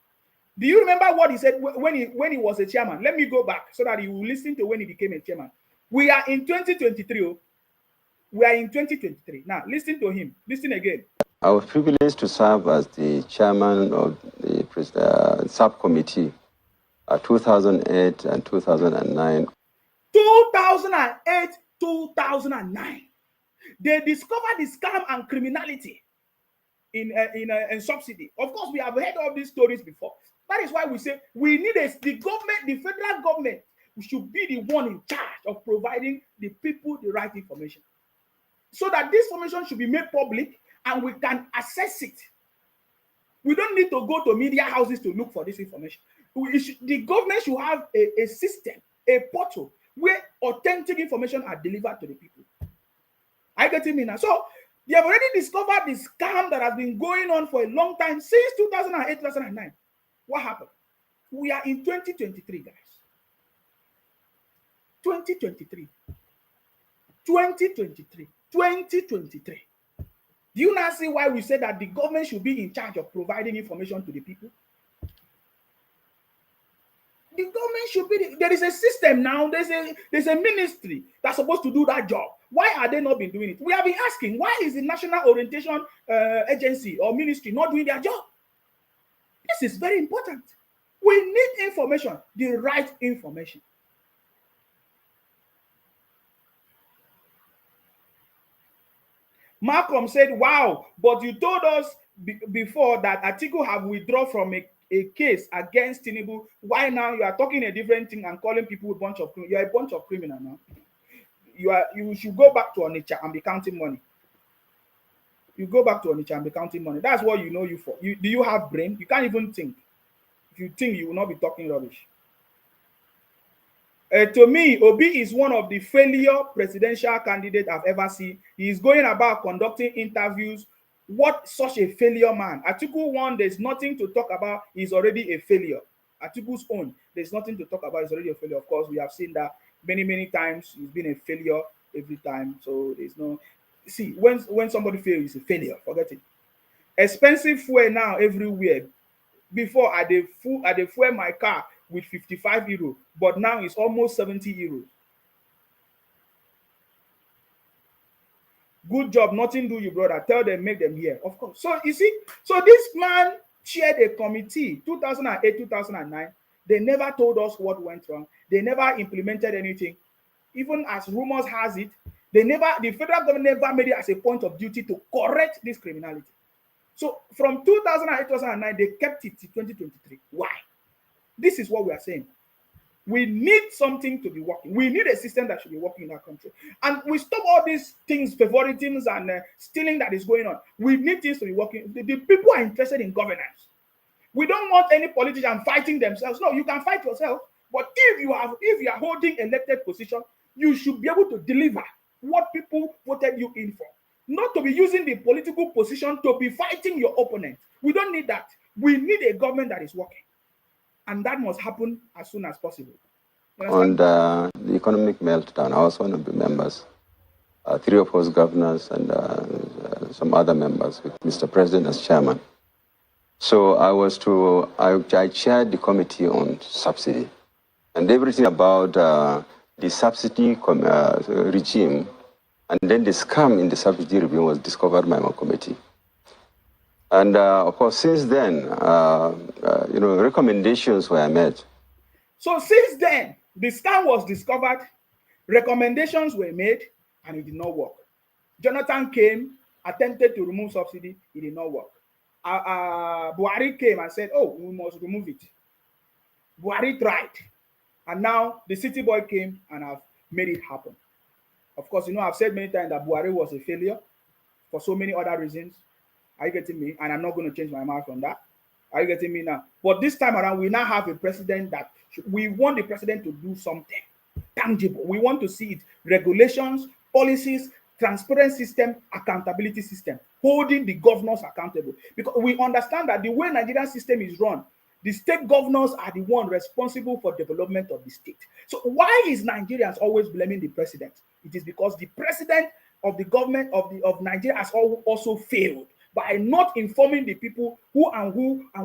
Do you remember what he said when he was a chairman? Let me go back so that you will listen to when he became a chairman. We are in 2023. We are in 2023. Now, listen to him. Listen again. I was privileged to serve as the chairman of the subcommittee 2008 and 2009. 2008, 2009. They discovered the scam and criminality in subsidy. Of course, we have heard all these stories before. That is why we say we need the government, the federal government, should be the one in charge of providing the people the right information. so that this information should be made public and we can access it. We don't need to go to media houses to look for this information. The government should have a system, a portal where authentic information are delivered to the people. Are you getting me now? So they have already discovered the scam that has been going on for a long time, since 2008, 2009. What happened? We are in 2023, guys. 2023. 2023. 2023. Do you now see why we say that the government should be in charge of providing information to the people? The government should be, there is a system now, there's a ministry that's supposed to do that job. Why are they not been doing it? We have been asking, why is the National Orientation Agency or ministry not doing their job? This is very important. We need information, the right information. Malcolm said, wow, but you told us before that Atiku have withdrawn from a case against Tinubu. Why now you are talking a different thing and calling people a bunch of criminals? You are a bunch of criminals now. You should go back to Onitsha and be counting money. You go back to Onitsha and be counting money. That's what you know you for. Do you have brain? You can't even think. If you think, you will not be talking rubbish. To me, Obi is one of the failure presidential candidates I've ever seen. He is going about conducting interviews. What such a failure man? Atiku one, there's nothing to talk about. He's already a failure. Atiku's own, there's nothing to talk about. He's already a failure. Of course, we have seen that many times. He's been a failure every time. So there's no. See, when somebody fails, it's a failure. Forget it. Expensive fuel now everywhere. Before I fuel my car with 55 euros, but now it's almost 70 euros. Good job, nothing do you, brother. Tell them, make them hear. Of course. So you see, so this man chaired a committee 2008, 2009. They never told us what went wrong. They never implemented anything. Even as rumors has it, the federal government never made it as a point of duty to correct this criminality. So from 2008, 2009, they kept it to 2023. Why? This is what we are saying. We need something to be working. We need a system that should be working in our country. And we stop all these things, favoritisms and stealing that is going on. We need things to be working. The people are interested in governance. We don't want any politician fighting themselves. No, you can fight yourself. But if you are holding elected position, you should be able to deliver what people voted you in for. Not to be using the political position to be fighting your opponent. We don't need that. We need a government that is working. And that must happen as soon as possible. On the economic meltdown, I was one of the members, 3 of us governors and some other members with Mr. President as chairman. So I chaired the committee on subsidy. And everything about the subsidy regime and then the scam in the subsidy regime was discovered by my committee. And of course, since then, recommendations were made. So since then, the scam was discovered, recommendations were made, and it did not work. Jonathan came, attempted to remove subsidy, it did not work. Buhari came and said, oh, we must remove it. Buhari tried. And now the city boy came and have made it happen. Of course, I've said many times that Buhari was a failure for so many other reasons. Are you getting me? And I'm not going to change my mind on that. Are you getting me now? But this time around, we now have a president that we want the president to do something tangible. We want to see it. Regulations, policies, transparent system, accountability system, holding the governors accountable. Because we understand that the way Nigerian system is run, the state governors are the one responsible for development of the state. So why is Nigerians always blaming the president? It is because the president of the government of Nigeria has also failed by not informing the people who and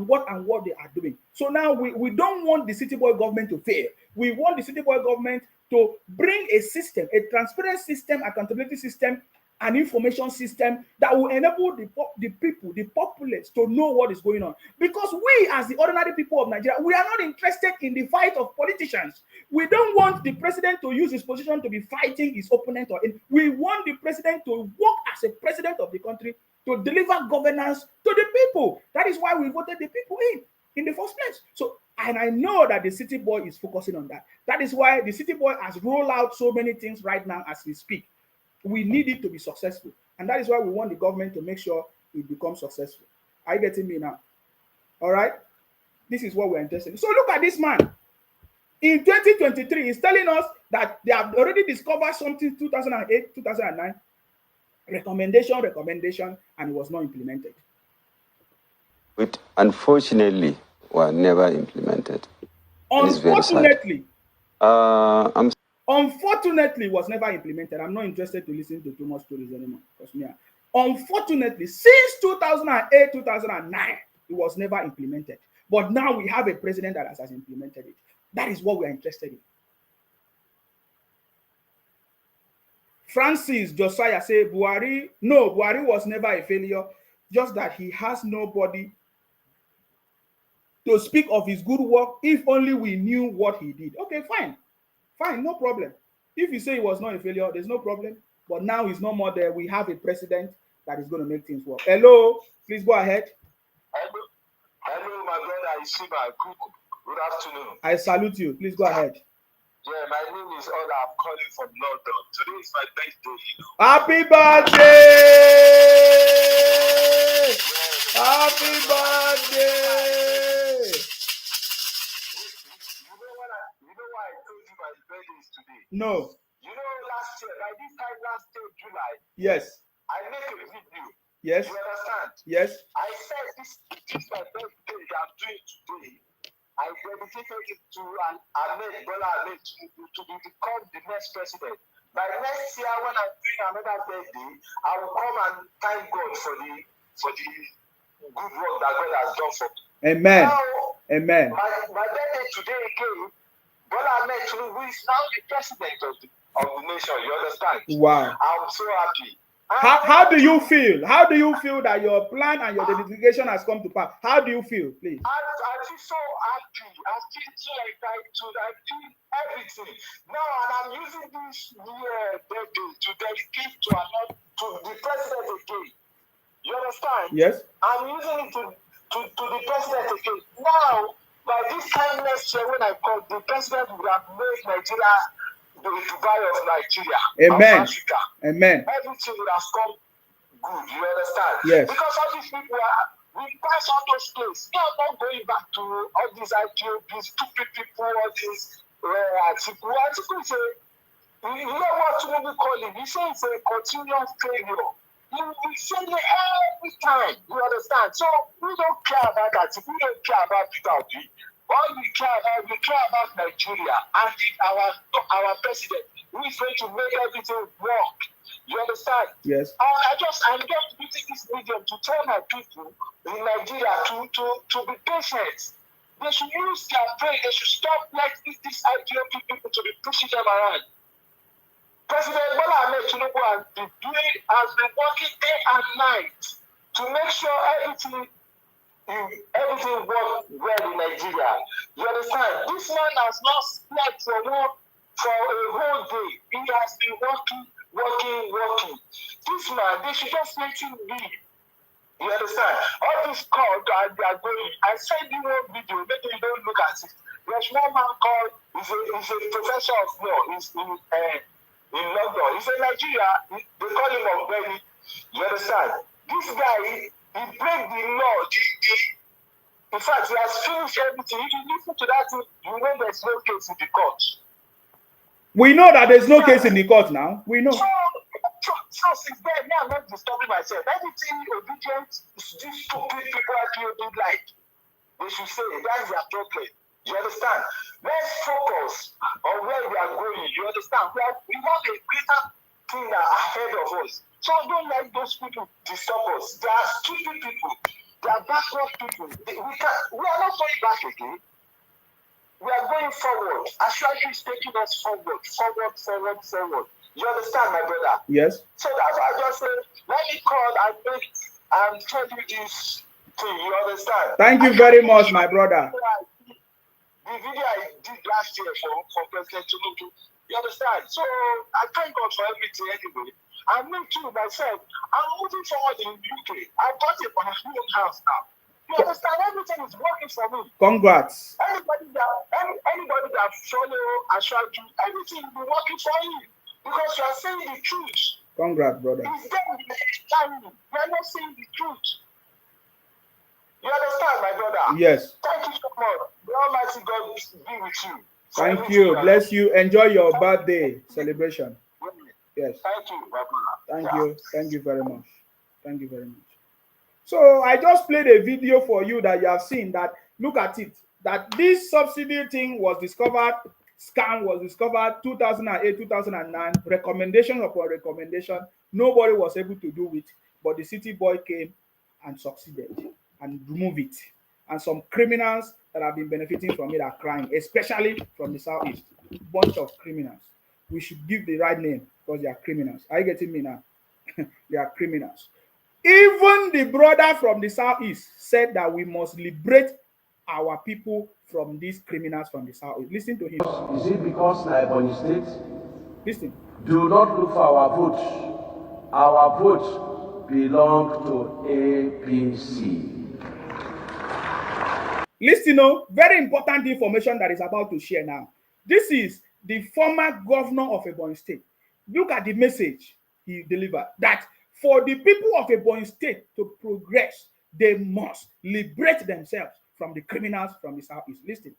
what they are doing. So now we don't want the city boy government to fail. We want the city boy government to bring a system, a transparent system, accountability system, an information system that will enable the people, the populace, to know what is going on. Because we, as the ordinary people of Nigeria, we are not interested in the fight of politicians. We don't want the president to use his position to be fighting his opponent. We want the president to work as a president of the country to deliver governance to the people. That is why we voted the people in the first place. So, and I know that the city boy is focusing on that. That is why the city boy has rolled out so many things right now as we speak. We need it to be successful. And that is why we want the government to make sure it becomes successful. Are you getting me now? All right? This is what we're interested in. So look at this man. In 2023, he's telling us that they have already discovered something 2008, 2009. Recommendation, and it was not implemented. Which unfortunately were never implemented. Unfortunately. Unfortunately, it was never implemented. I'm not interested to listen to too much stories anymore. Unfortunately, since 2008, 2009, it was never implemented. But now we have a president that has implemented it. That is what we are interested in. Francis Josiah said, Buhari was never a failure, just that he has nobody to speak of his good work. If only we knew what he did. Okay, fine, no problem. If you say he was not a failure, there's no problem. But now he's no more there. We have a president that is going to make things work. Hello, please go ahead. Hello, my brother Isiba. Good afternoon. I salute you. Please go ahead. Yeah, my name is Ola. I'm calling from London. Today is my birthday, Happy birthday! Yeah. Happy birthday! You know why I told you my birthday is today? No. You know, last year, by this time last year, July. Yes. I make a video. Yes. You understand? Yes. I said this my birthday I'm doing today. I dedicated it to Ahmed Bola Ahmed to become the next president. By next year, when I'm doing another birthday, I will come and thank God for the good work that God has done for me. Amen. Now, Amen. My birthday today again, Bola Ahmed Tinubu is now the president of the nation. You understand? Wow. I'm so happy. How do you feel? How do you feel that your plan and your dedication has come to pass? How do you feel, please? I feel so happy. I feel so excited. I feel everything. Now, and I'm using this birthday to dedicate to the president again. You understand? Yes. I'm using it to the president again. Now, by this time next year, when I come, the president will have made Nigeria the Dubai of Nigeria. Amen. Of Africa. Amen. Everything will have come good. You understand? Yes. Because all these people we pass all those things. We are not going back to all these IPO, these stupid people, all these article. Article say, you know what Tinubu call it? He says it's a continuous failure. We say it every time. You understand? So we don't care about that. We don't care about Peter Obi. All we care about Nigeria and our president who is going to make everything work. You understand? Yes. I'm just using this medium to tell my people in Nigeria to be patient. They should use their brain. They should stop letting these IPO people to be pushing them around. President Bola Ahmed Tinubu has been working day and night to make sure everything works well in Nigeria. You understand? This man has not slept for a whole day. He has been working. This man, they should just let him be. You understand? All this called they are going. I sent you one video. Maybe you don't look at it. There's one man called. He's a professor of law. He's in London. He's in Nigeria. They call him Ogbeni. You understand? This guy, he break the law. In fact, he has finished everything. If you listen to that, you know there's no case in the court. We know that there's no case in the court now. We know. So since then, I'm not disturbing myself. Everything obedient is these stupid people actually don't like. They should say that's their problem. You understand? Let's focus on where we are going. You understand? We have a greater thing ahead of us. So don't let those people disturb us. They are stupid people. They are backward people. We are not going back again. We are going forward. Ashwaji is taking us forward. You understand, my brother? Yes. So that's why I just said, let me call and tell you this thing. You understand? Thank you very much, my brother. The video I did last year for President Tinubu. You understand? So I thank God for everything anyway. And me too, myself, I'm moving forward in the UK. I bought my own house now. You understand? Everything is working for me. Congrats. Anybody that follow Ashwaji, everything will be working for you. Because you are saying the truth. Congrats, brother. It's them lying. They're not saying the truth. You understand, my brother? Yes. Thank you so much. The Almighty God be with you. Thank you. Bless you. Enjoy your birthday celebration. Yes. Thank you, my brother. Thank you. Thank you very much. Thank you very much. So I just played a video for you that you have seen that, look at it, that this subsidy thing was discovered, scam was discovered 2008, 2009, recommendation upon recommendation. Nobody was able to do it, but the city boy came and succeeded and removed it. And some criminals that have been benefiting from it are crying, especially from the southeast. Bunch of criminals. We should give the right name because they are criminals. Are you getting me now? They are criminals. Even the brother from the southeast said that we must liberate our people from these criminals from the southeast. Listen to him. Is it because Ebonyi State? Listen. Do not look for our votes. Our votes belong to APC. Listen, very important information that is about to share now. This is the former governor of Ebonyi State. Look at the message he delivered, that for the people of Ebonyi State to progress, they must liberate themselves from the criminals from the southeast. Listen.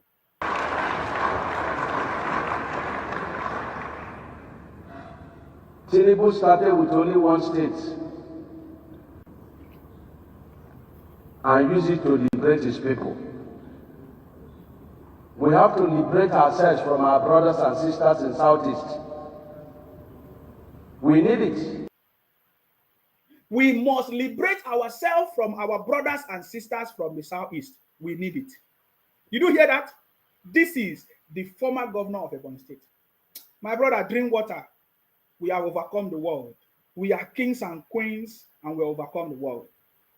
Tinubu started with only one state and used it to liberate his people. We have to liberate ourselves from our brothers and sisters in Southeast. We need it. We must liberate ourselves from our brothers and sisters from the Southeast. We need it. You do hear that? This is the former governor of Ebonyi State. My brother, drink water. We have overcome the world. We are kings and queens, and we overcome the world.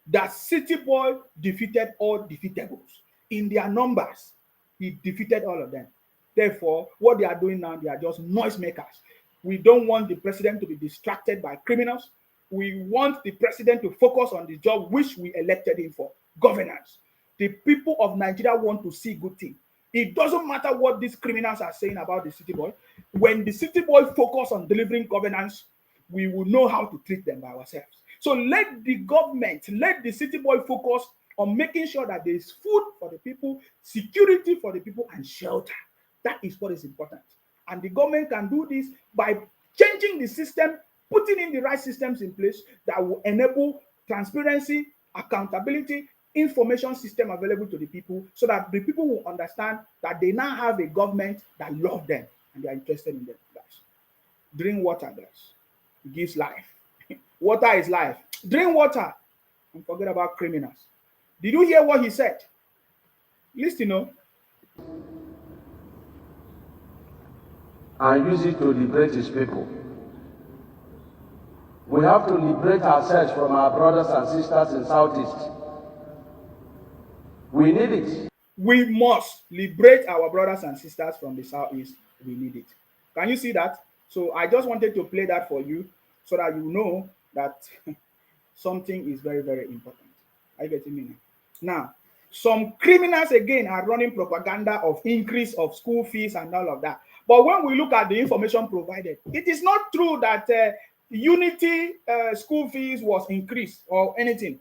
That city boy defeated all defeatables. In their numbers, he defeated all of them. Therefore, what they are doing now, they are just noisemakers. We don't want the president to be distracted by criminals. We want the president to focus on the job which we elected him for, governance. The people of Nigeria want to see good things. It doesn't matter what these criminals are saying about the city boy. When the city boy focus on delivering governance, we will know how to treat them by ourselves. So let the government, let the city boy focus on making sure that there is food for the people, security for the people, and shelter. That is what is important. And the government can do this by changing the system, putting in the right systems in place that will enable transparency, accountability, information system available to the people, so that the people will understand that they now have a government that loves them and they are interested in them, guys. Drink water, guys. It gives life. Water is life. Drink water and forget about criminals. Did you hear what he said? Listen, And use it to liberate his people. We have to liberate ourselves from our brothers and sisters in Southeast. We need it. We must liberate our brothers and sisters from the Southeast. We need it. Can you see that? So I just wanted to play that for you so that you know that something is very, very important. Are you getting me now? Some criminals again are running propaganda of increase of school fees and all of that. But when we look at the information provided, it is not true that Unity school fees was increased or anything.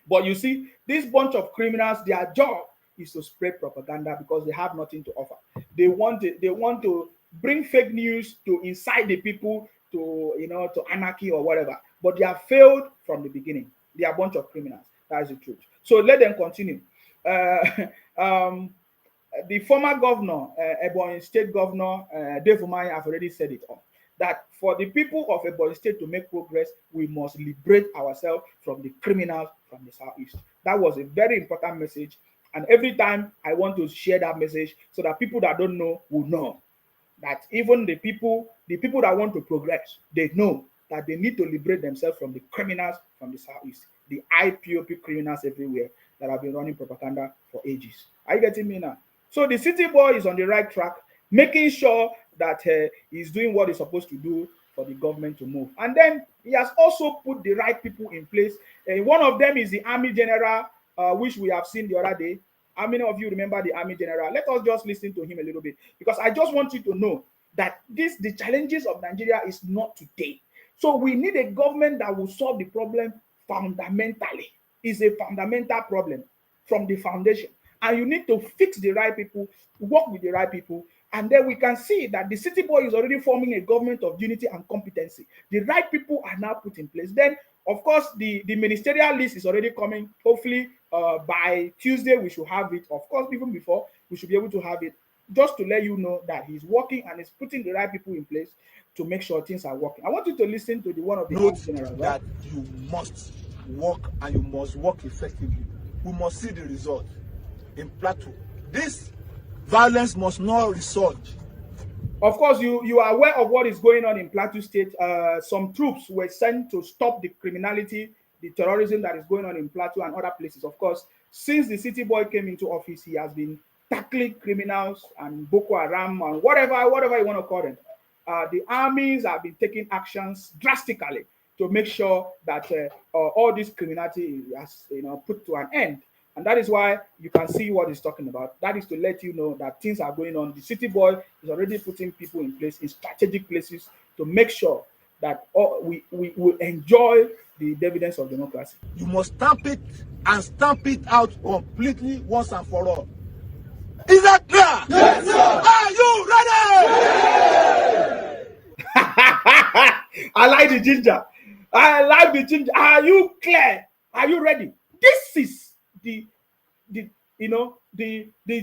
But you see, this bunch of criminals, their job is to spread propaganda because they have nothing to offer. They want to bring fake news to incite the people to, to anarchy or whatever. But they have failed from the beginning. They are a bunch of criminals. That is the truth. So let them continue. The former governor, Ebonyi State Governor Dave Umahi, have already said it all. That for the people of Ebonyi State to make progress, we must liberate ourselves from the criminals from the Southeast. That was a very important message. And every time I want to share that message so that people that don't know will know that even the people that want to progress, they know that they need to liberate themselves from the criminals from the Southeast, the IPOP criminals everywhere that have been running propaganda for ages. Are you getting me now? So the city boy is on the right track, making sure that he's doing what he's supposed to do for the government to move. And then he has also put the right people in place. One of them is the Army General, which we have seen the other day. How many of you remember the Army General? Let us just listen to him a little bit, because I just want you to know that the challenges of Nigeria is not today. So we need a government that will solve the problem fundamentally. It's a fundamental problem from the foundation. And you need to fix the right people, work with the right people, and then we can see that the city boy is already forming a government of unity and competency. The right people are now put in place. Then, of course, the ministerial list is already coming. Hopefully, by Tuesday, we should have it. Of course, even before, we should be able to have it. Just to let you know that he's working and is putting the right people in place to make sure things are working. I want you to listen to the one of the note generals, that you must work and you must work effectively. We must see the result in Plateau. This violence must not resurge. Of course, you are aware of what is going on in Plateau State. Some troops were sent to stop the criminality, the terrorism that is going on in Plateau and other places. Of course, since the city boy came into office, he has been tackling criminals and Boko Haram and whatever you want to call them. The armies have been taking actions drastically to make sure that all this criminality has put to an end. And that is why you can see what he's talking about. That is to let you know that things are going on. The city boy is already putting people in place in strategic places to make sure that we will enjoy the dividends of democracy. You must stamp it and stamp it out completely once and for all. Is that clear? Yes, sir. Are you ready? I like the ginger. I like the ginger. Are you clear? Are you ready? This is the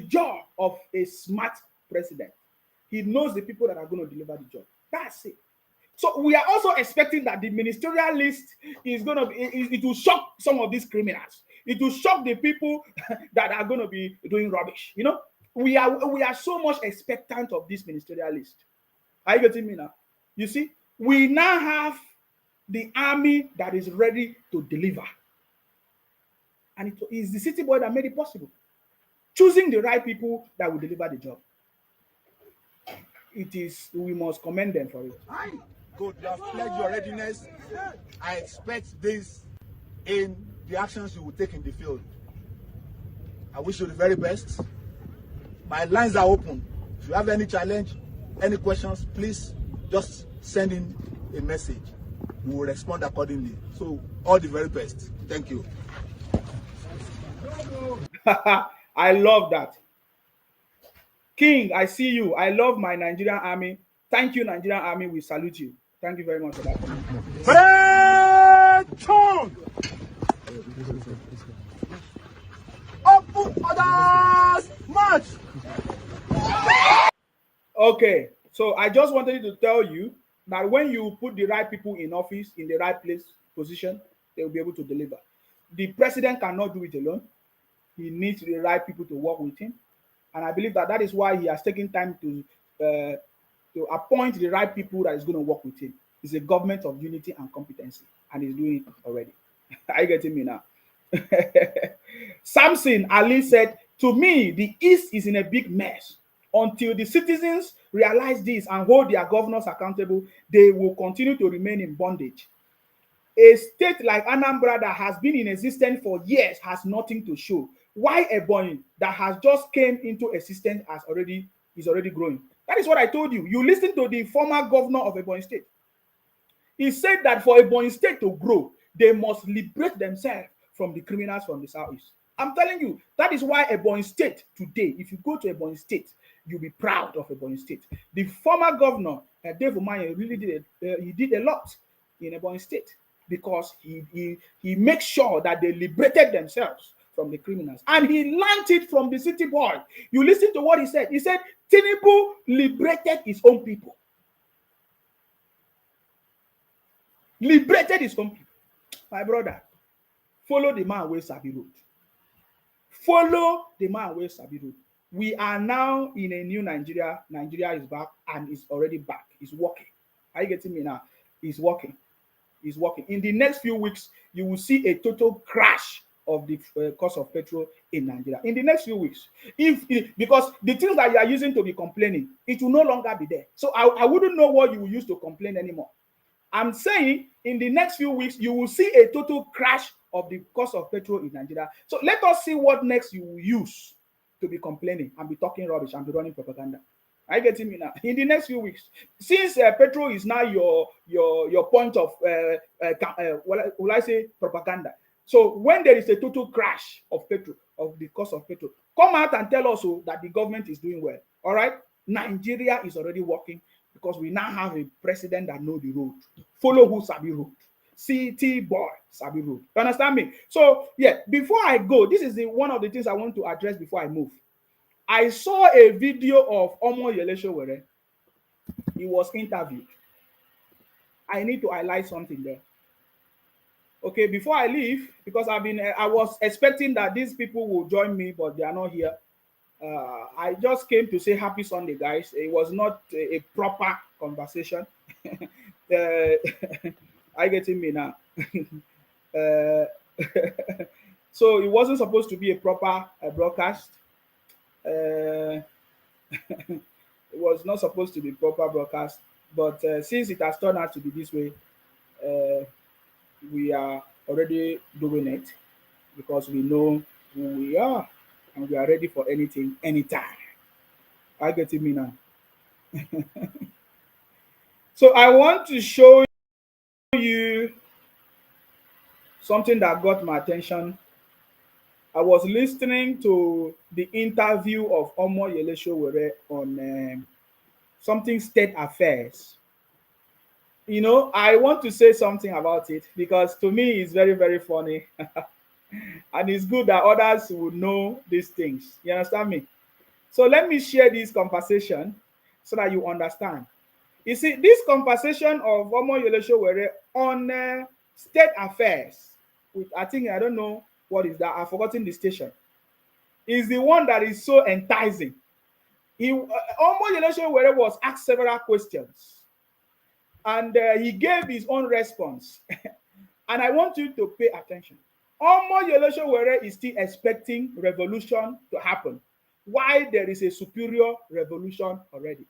job of a smart president. He knows the people that are going to deliver the job. That's it. So we are also expecting that the ministerial list is going to be, it will shock some of these criminals. It will shock the people that are going to be doing rubbish. We are so much expectant of this ministerial list. Are you getting me now? You see, we now have the army that is ready to deliver. And it is the city boy that made it possible. Choosing the right people that will deliver the job. We must commend them for it. Good, you have pledged your readiness. I expect this in the actions you will take in the field. I wish you the very best. My lines are open. If you have any challenge, any questions, please just send in a message. We will respond accordingly. So, all the very best. Thank you. I love that. King, I see you. I love my Nigerian army. Thank you, Nigerian army. We salute you. Thank you very much for that. Open orders, march. Okay, so I just wanted to tell you that when you put the right people in office, in the right place, position, they will be able to deliver. The president cannot do it alone. He needs the right people to work with him. And I believe that is why he has taken time to appoint the right people that is going to work with him. It's a government of unity and competency, and he's doing it already. Are you getting me now? Samson Ali said, to me, the East is in a big mess. Until the citizens realize this and hold their governors accountable, they will continue to remain in bondage. A state like Anambra that has been in existence for years has nothing to show. Why Ebonyi that has just came into existence is already growing? That is what I told you. You listen to the former governor of Ebonyi State. He said that for Ebonyi State to grow, they must liberate themselves from the criminals from the southeast. I'm telling you, that is why Ebonyi State today, if you go to Ebonyi State, you'll be proud of Ebonyi State. The former governor, Dave Umahi, really did a lot in Ebonyi State because he makes sure that they liberated themselves from the criminals. And he learned it from the city boy. You listen to what he said. He said, Tinubu liberated his own people. Liberated his own people. My brother, follow the man where Sabi road. Follow the man where Sabi road. We are now in a new Nigeria. Nigeria is back and is already back. It's working. Are you getting me now? It's working. It's working. In the next few weeks, you will see a total crash of the cost of petrol in Nigeria. In the next few weeks, because the things that you are using to be complaining, it will no longer be there. So I wouldn't know what you will use to complain anymore. I'm saying in the next few weeks, you will see a total crash of the cost of petrol in Nigeria. So let us see what next you will use to be complaining and be talking rubbish and be running propaganda. I get me now. In the next few weeks, since petrol is now your point of will I say propaganda. So when there is a total crash of petrol, of the cost of petrol, come out and tell us that the government is doing well. All right, Nigeria is already working because we now have a president that knows the road. Follow who sabi road. City boy sabi road. You understand me? So yeah, before I go, this is one of the things I want to address before I move. I saw a video of Omoyele Sowore. He was interviewed. I need to highlight something there. Okay, before I leave, because I was expecting that these people will join me, but they are not here. I just came to say happy Sunday, guys. It was not a proper conversation. I get me now. So it wasn't supposed to be a proper broadcast. It was not supposed to be proper broadcast, but since it has turned out to be this way, we are already doing it because we know who we are and we are ready for anything, anytime. I get me now. So I want to show you something that got my attention. I was listening to the interview of Omoyele Sowore on something state affairs. You know, I want to say something about it because to me it's very, very funny. And it's good that others would know these things. You understand me? So let me share this conversation so that you understand. You see, this conversation of Omoyele Sowore on state affairs, with I don't know what is that, I've forgotten the station, is the one that is so enticing. Omoyele Sowore was asked several questions and he gave his own response. And I want you to pay attention. Omoyele Sowore is still expecting revolution to happen. Why there is a superior revolution already?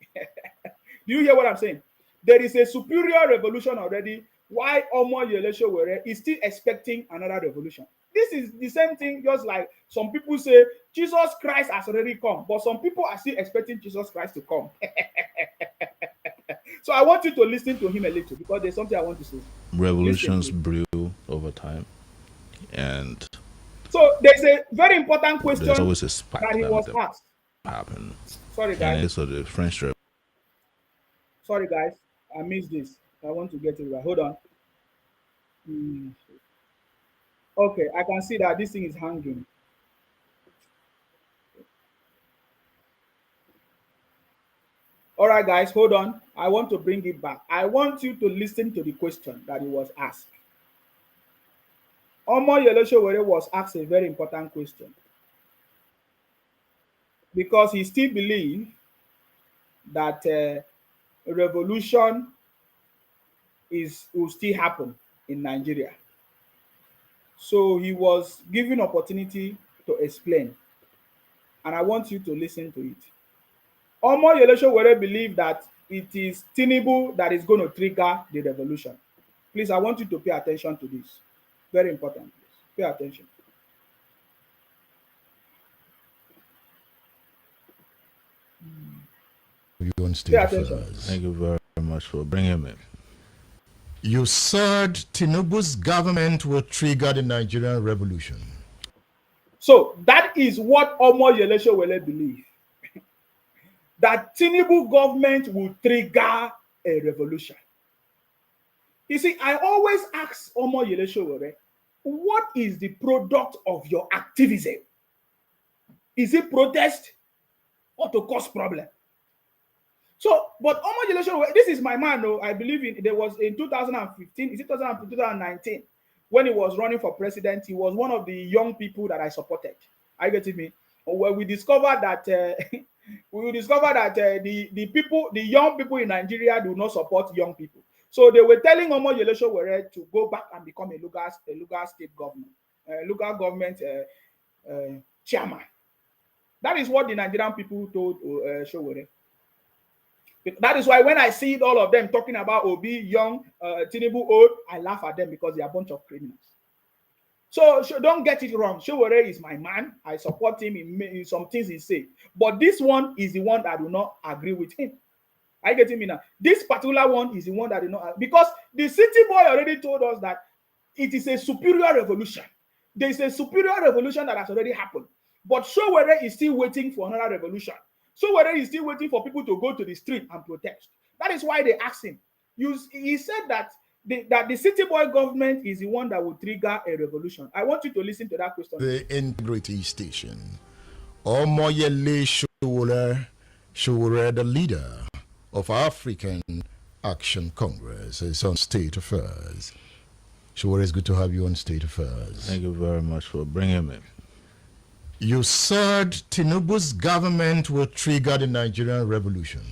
Do you hear what I'm saying? There is a superior revolution already. Why Omoyele Sowore is still expecting another revolution? This is the same thing, just like some people say Jesus Christ has already come, but some people are still expecting Jesus Christ to come. So I want you to listen to him a little because there's something I want to say. Revolutions brew over time, and so there's a very important question there's always a spike that he was asked. Happen. Sorry, guys. And so the French. Sorry, guys. I missed this. I want to get it right. Hold on. Okay, I can see that this thing is hanging. All right, guys, hold on. I want to bring it back. I want you to listen to the question that he was asked. Omoyele Sowore was asked a very important question because he still believes that revolution will still happen in Nigeria. So he was given opportunity to explain, and I want you to listen to it. Omoyele Sowore believe that it is Tinubu that is going to trigger the revolution. Please, I want you to pay attention to this. Very important. Please. Pay attention. You on stage for us. Thank you very much for bringing me. You said Tinubu's government will trigger the Nigerian revolution. So that is what Omoyele Sowore believe. That Tinubu government will trigger a revolution. You see, I always ask Omoyele Sowore, what is the product of your activism? Is it protest or to cause problem? So, but Omoyele Sowore, this is my man, though. I believe there was in 2015, is it 2019, when he was running for president, he was one of the young people that I supported. Are you getting me? Where we discovered that the young people in Nigeria do not support young people. So they were telling Omoyele Sowore to go back and become a local state government, local government chairman. That is what the Nigerian people told Sowore. That is why when I see all of them talking about Obi, Young, Tinubu, old, I laugh at them because they are a bunch of criminals. So don't get it wrong. Showore is my man. I support him in some things he say. But this one is the one that do not agree with him. I get him now. This particular one is the one that do not, because the city boy already told us that it is a superior revolution. There is a superior revolution that has already happened. But Showore is still waiting for another revolution. Showore is still waiting for people to go to the street and protest. That is why they asked him. He said that the city boy government is the one that will trigger a revolution. I want you to listen to that question. The Integrity Station. Omoyele Showore, the leader of African Action Congress, is on State Affairs. Showore, it's good to have you on State Affairs. Thank you very much for bringing me. You said Tinubu's government will trigger the Nigerian revolution.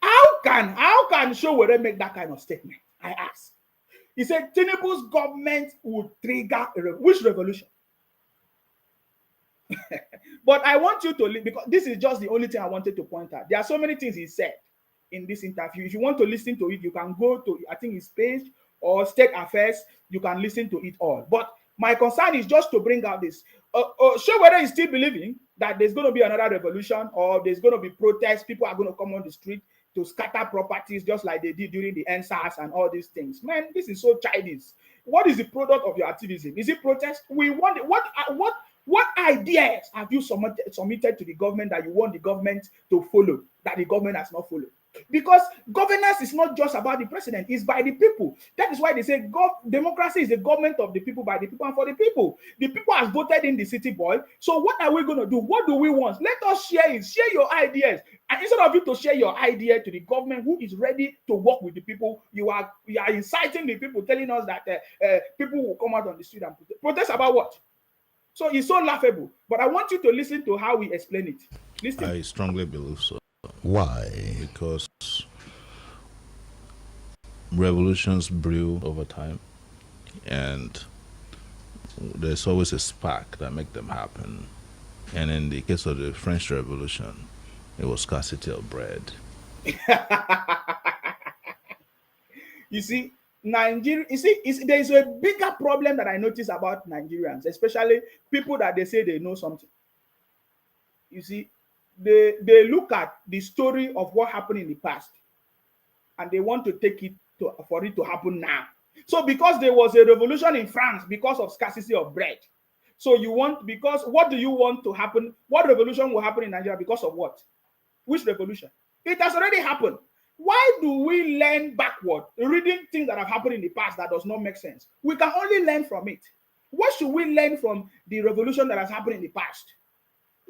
How can Showore make that kind of statement? I ask. He said Tinubu's government would trigger which revolution? But I want you to leave, because this is just the only thing I wanted to point out. There are so many things he said in this interview. If you want to listen to it, you can go to, I think, his page or State Affairs. You can listen to it all. But my concern is just to bring out this. Showore is still believing that there's going to be another revolution, or there's going to be protests. People are going to come on the street to scatter properties just like they did during the NSAS and all these things. Man, this is so childish. What is the product of your activism? Is it protest? We want it. What ideas have you submitted to the government that you want the government to follow that the government has not followed? Because governance is not just about the president, it's by the people. That is why they say democracy is the government of the people, by the people, and for the people. The people have voted in the city boy. So what are we going to do? What do we want? Let us share it. Share your ideas. And instead of you to share your idea to the government who is ready to work with the people, you are inciting the people, telling us that people will come out on the street and protest. Protest about what? So it's so laughable. But I want you to listen to how we explain it. Listen. I strongly believe so. Why? Because revolutions brew over time, and there's always a spark that makes them happen. And in the case of the French Revolution, it was scarcity of bread. You see, Nigeria, there is a bigger problem that I notice about Nigerians, especially people that they say they know something. You see, they look at the story of what happened in the past and they want to take it for it to happen now. So because there was a revolution in France because of scarcity of bread, so what do you want to happen? What revolution will happen in Nigeria because of what? Which revolution? It has already happened. Why do we learn backward, reading things that have happened in the past that does not make sense? We can only learn from it. What should we learn from the revolution that has happened in the past?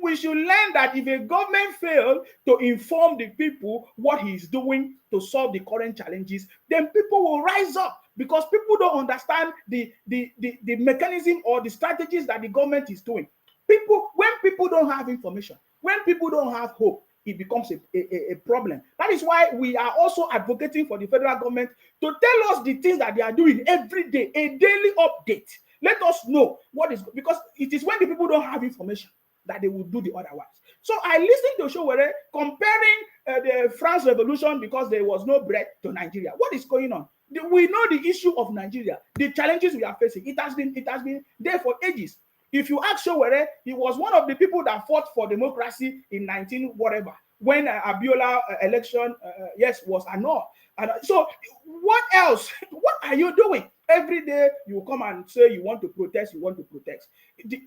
We should learn that if a government fails to inform the people what he is doing to solve the current challenges, then people will rise up, because people don't understand the mechanism or the strategies that the government is doing. When people don't have information, when people don't have hope, it becomes a problem. That is why we are also advocating for the federal government to tell us the things that they are doing every day, a daily update. Let us know what is, because it is when the people don't have information that they will do the otherwise. So I listened to Showore comparing the France Revolution because there was no bread to Nigeria. What is going on? We know the issue of Nigeria, the challenges we are facing. It has been there for ages. If you ask Showore, he was one of the people that fought for democracy in 19 whatever, when Abiola election, was annulled. And so what else? What are you doing? Every day you come and say you want to protest,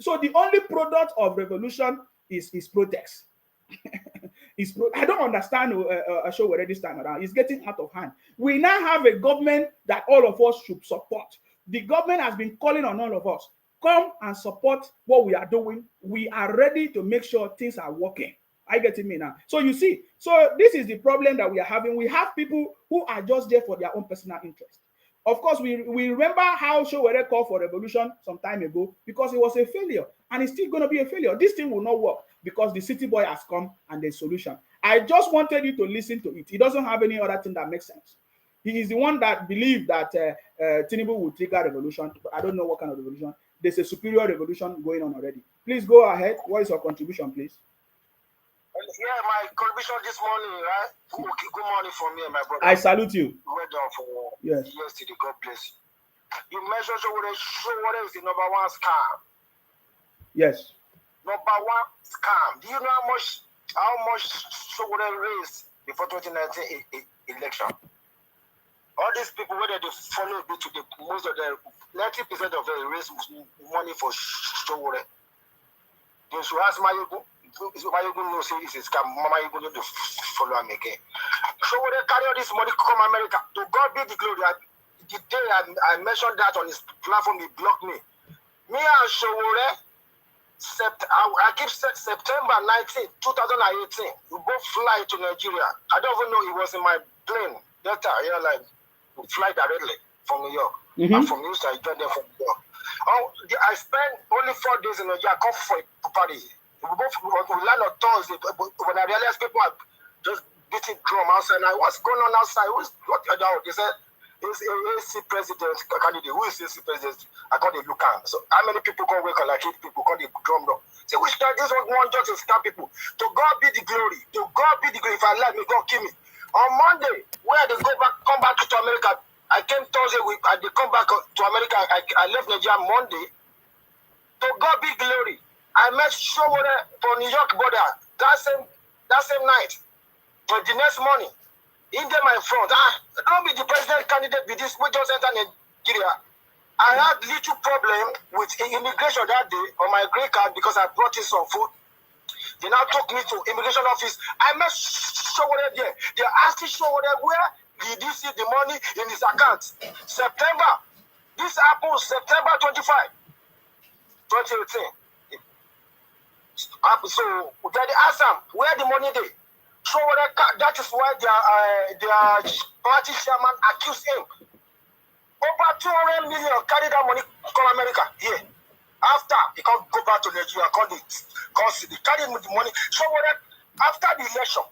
So the only product of revolution is protest. I don't understand Showore this time around. It's getting out of hand. We now have a government that all of us should support. The government has been calling on all of us. Come and support what we are doing. We are ready to make sure things are working. I get it now. So you see, this is the problem that we are having. We have people who are just there for their own personal interest. Of course, we remember how Showore called for revolution some time ago because it was a failure, and it's still going to be a failure. This thing will not work because the city boy has come and there's solution. I just wanted you to listen to it. He doesn't have any other thing that makes sense. He is the one that believed that Tinubu will trigger revolution, but I don't know what kind of revolution. There's a superior revolution going on already. Please go ahead. What is your contribution, please? Yeah, my contribution this morning, right? Good morning from me, my brother. I salute you. Well done for yesterday. God bless you. You mentioned Showore is the number one scam. Yes. Number one scam. Do you know how much Showore raised before 2019 election? All these people, whether they follow me to the most of the 90% of them raise money for Showore. They should ask Mayogu. Mayogu knows it's a scam. Mayogu need to follow him again. Showore carry all this money to come America. To God be the glory. The day I mentioned that on his platform, he blocked me. Me and Showore, I keep September 19, 2018. We both fly to Nigeria. I don't even know he was in my plane. Delta Airline. We fly directly from New York. And from Houston, I joined them from New York. I spent only 4 days in Nigeria. I come for a party. We land on Thursday. When I realized people are just beating drum outside, and what's going on outside? They said, it's AC president candidate. Who is AC president? I call the Lucan. So how many people go work like 8 people call the drum drum? Say which guy this one just to scam people? To God be the glory. To God be the glory. If I let me, God kill me. On Monday, where they come back to America. I came Thursday week. They come back to America. I left Nigeria Monday. To God be glory. I met Showore for New York border that same night. But the next morning, in there my front. Don't be the president candidate. Be this. We just enter Nigeria. I had little problem with immigration that day on my green card because I brought in some food. They now took me to immigration office. I met Showore there. They asked Showore where did he see the money in his account. September. This happened September 25, 2018. So they asked him where the money is. Showore, that is why their party chairman accused him. Over 200 million carry that money come America here. After he can't go back to Nigeria, because they carry the money. Showore, after the election,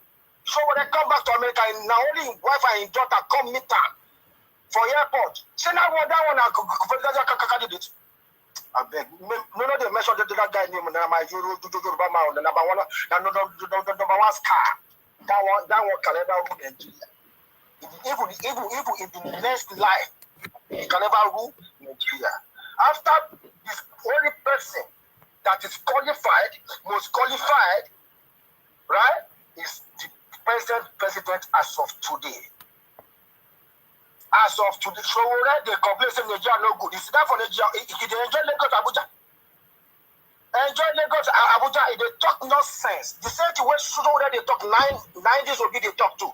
Showore come back to America, and now only his wife and his daughter come meet her for airport. Say now that one candidate. I beg. No, they mentioned that guy name. My Yoruba man, the number one scar. That one can never rule Nigeria. Even in the next life, he can never rule Nigeria. After this only person that is qualified, most qualified, right, is the president as of today. As of today, Showore, they complain saying Nigeria no good. It's not for Nigeria. They enjoy Lagos, Abuja. Enjoy Lagos, Abuja. They talk nonsense. The same way Showore, they talk 90s will be they talk too.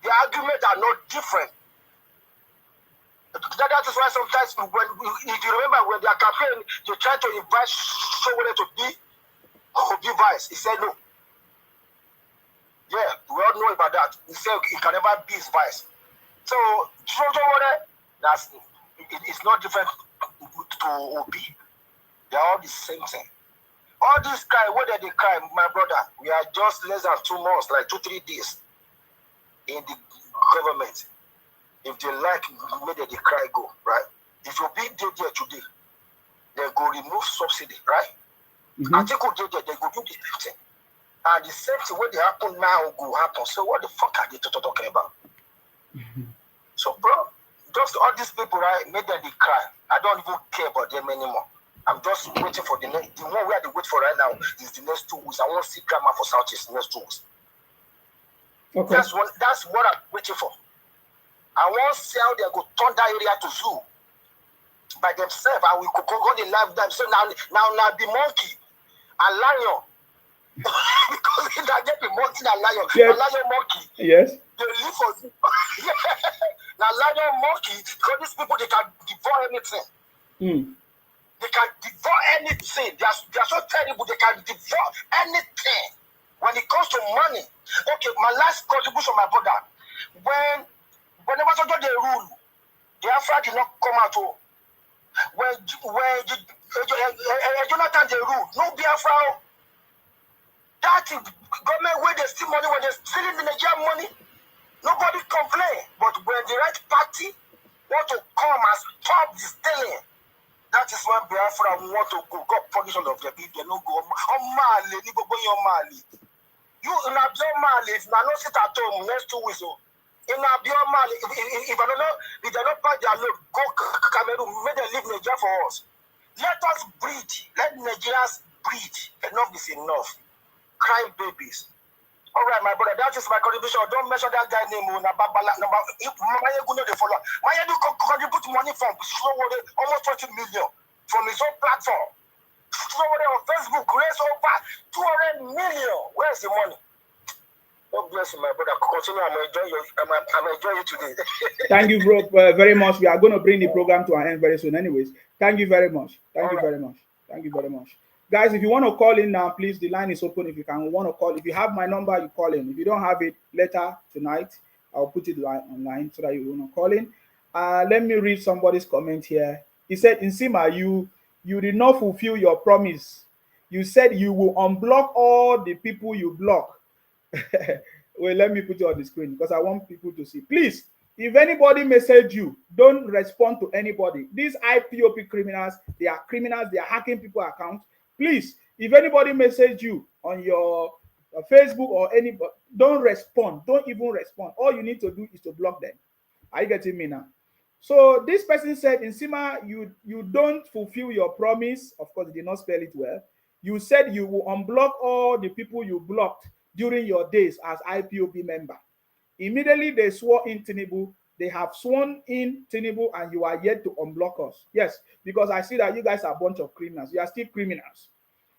The arguments are not different. That is why sometimes, if you remember, when they are campaigning, they try to invite Showore to be vice. He said no. Yeah, we all know about that. He said he can never be his vice. So, Showore, it's not different to OB. They are all the same thing. All this cry, whether they cry, my brother, we are just less than 2 months, like 2-3 days in the government. If they like, maybe they cry go, right? If you be there today, they go remove subsidy, right? I think they go do the same thing. And the same thing when they happen now will happen. So what the fuck are they talking about? So, bro, just all these people, right, made them they cry. I don't even care about them anymore. I'm just waiting for the one we have to wait for right now is the next 2 weeks. I want to see drama for Southeast next 2 weeks. Okay. That's what I'm waiting for. I want to see how they go turn that area to zoo by themselves, and we could go the live them. So now the monkey and lion. Because they get the monkey and lion. Yes. The lion monkey. Yes. They live for zoo. Now lion monkey, because these people they can devour anything. They can devour anything. They are so terrible, they can devour anything. When it comes to money. Okay, my last contribution, my brother. Whenever they rule, the Afra did not come out. When Jonathan they rule, no Biafra. That is government where they steal money, when they stealing the Nigerian money, nobody complain. But when the right party want to come and stop the stealing, that is when Biafra want to go position of the people. They no go Mali, you go Mali. You not Mali, if you not sit at home next 2 weeks. In Abioma, if I don't know, if they don't pack their load, go Cameroon, make them leave Nigeria for us. Let us breed. Let Nigerians breed. Enough is enough. Crying babies. All right, my brother, that is my contribution. Don't mention that guy name. If Maya go know the follow. Maya do contribute money from almost 20 million from his own platform. On Facebook, raise over 200 million. Where's the money? God bless you, my brother. Continue. I'm enjoying you today. Thank you, bro, very much. We are going to bring the program to an end very soon. Anyways, thank you very much. Thank you very much. Thank you very much. Guys, if you want to call in now, please, the line is open. If you want to call, if you have my number, you call in. If you don't have it later tonight, I'll put it online so that you want to call in. Let me read somebody's comment here. He said, Nsima, you did not fulfill your promise. You said you will unblock all the people you block. Well, let me put it on the screen because I want people to see. Please, if anybody message you, don't respond to anybody. These IPOP criminals, they are hacking people's accounts. Please, if anybody message you on your Facebook or anybody, don't respond. Don't even respond. All you need to do is to block them. Are you getting me now? So this person said, Nsima, you don't fulfill your promise. Of course, they did not spell it well. You said you will unblock all the people you blocked during your days as IPOB member. Immediately they swore in Tinubu. They have sworn in Tinubu and you are yet to unblock us. Yes, because I see that you guys are a bunch of criminals. You are still criminals.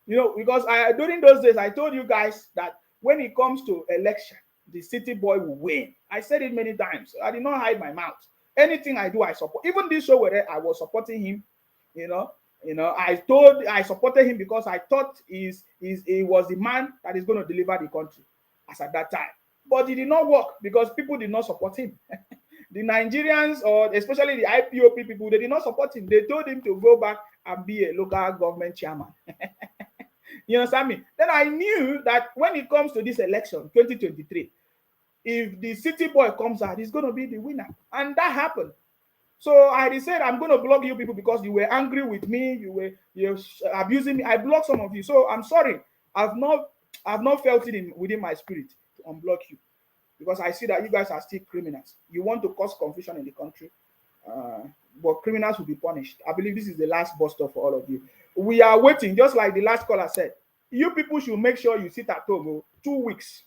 You know, because during those days, I told you guys that when it comes to election, the city boy will win. I said it many times. I did not hide my mouth. Anything I do, I support. Even this show where I was supporting him, I supported him because I thought he was the man that is going to deliver the country as at that time. But it did not work because people did not support him. The Nigerians, or especially the IPOP people, they did not support him. They told him to go back and be a local government chairman. You understand me? Then I knew that when it comes to this election, 2023, if the city boy comes out, he's going to be the winner. And that happened. So I said, I'm going to block you people because you were angry with me. You're abusing me. I blocked some of you. So I'm sorry. I've not felt it within my spirit to unblock you because I see that you guys are still criminals. You want to cause confusion in the country, but criminals will be punished. I believe this is the last bust up for all of you. We are waiting, just like the last caller said. You people should make sure you sit at home 2 weeks.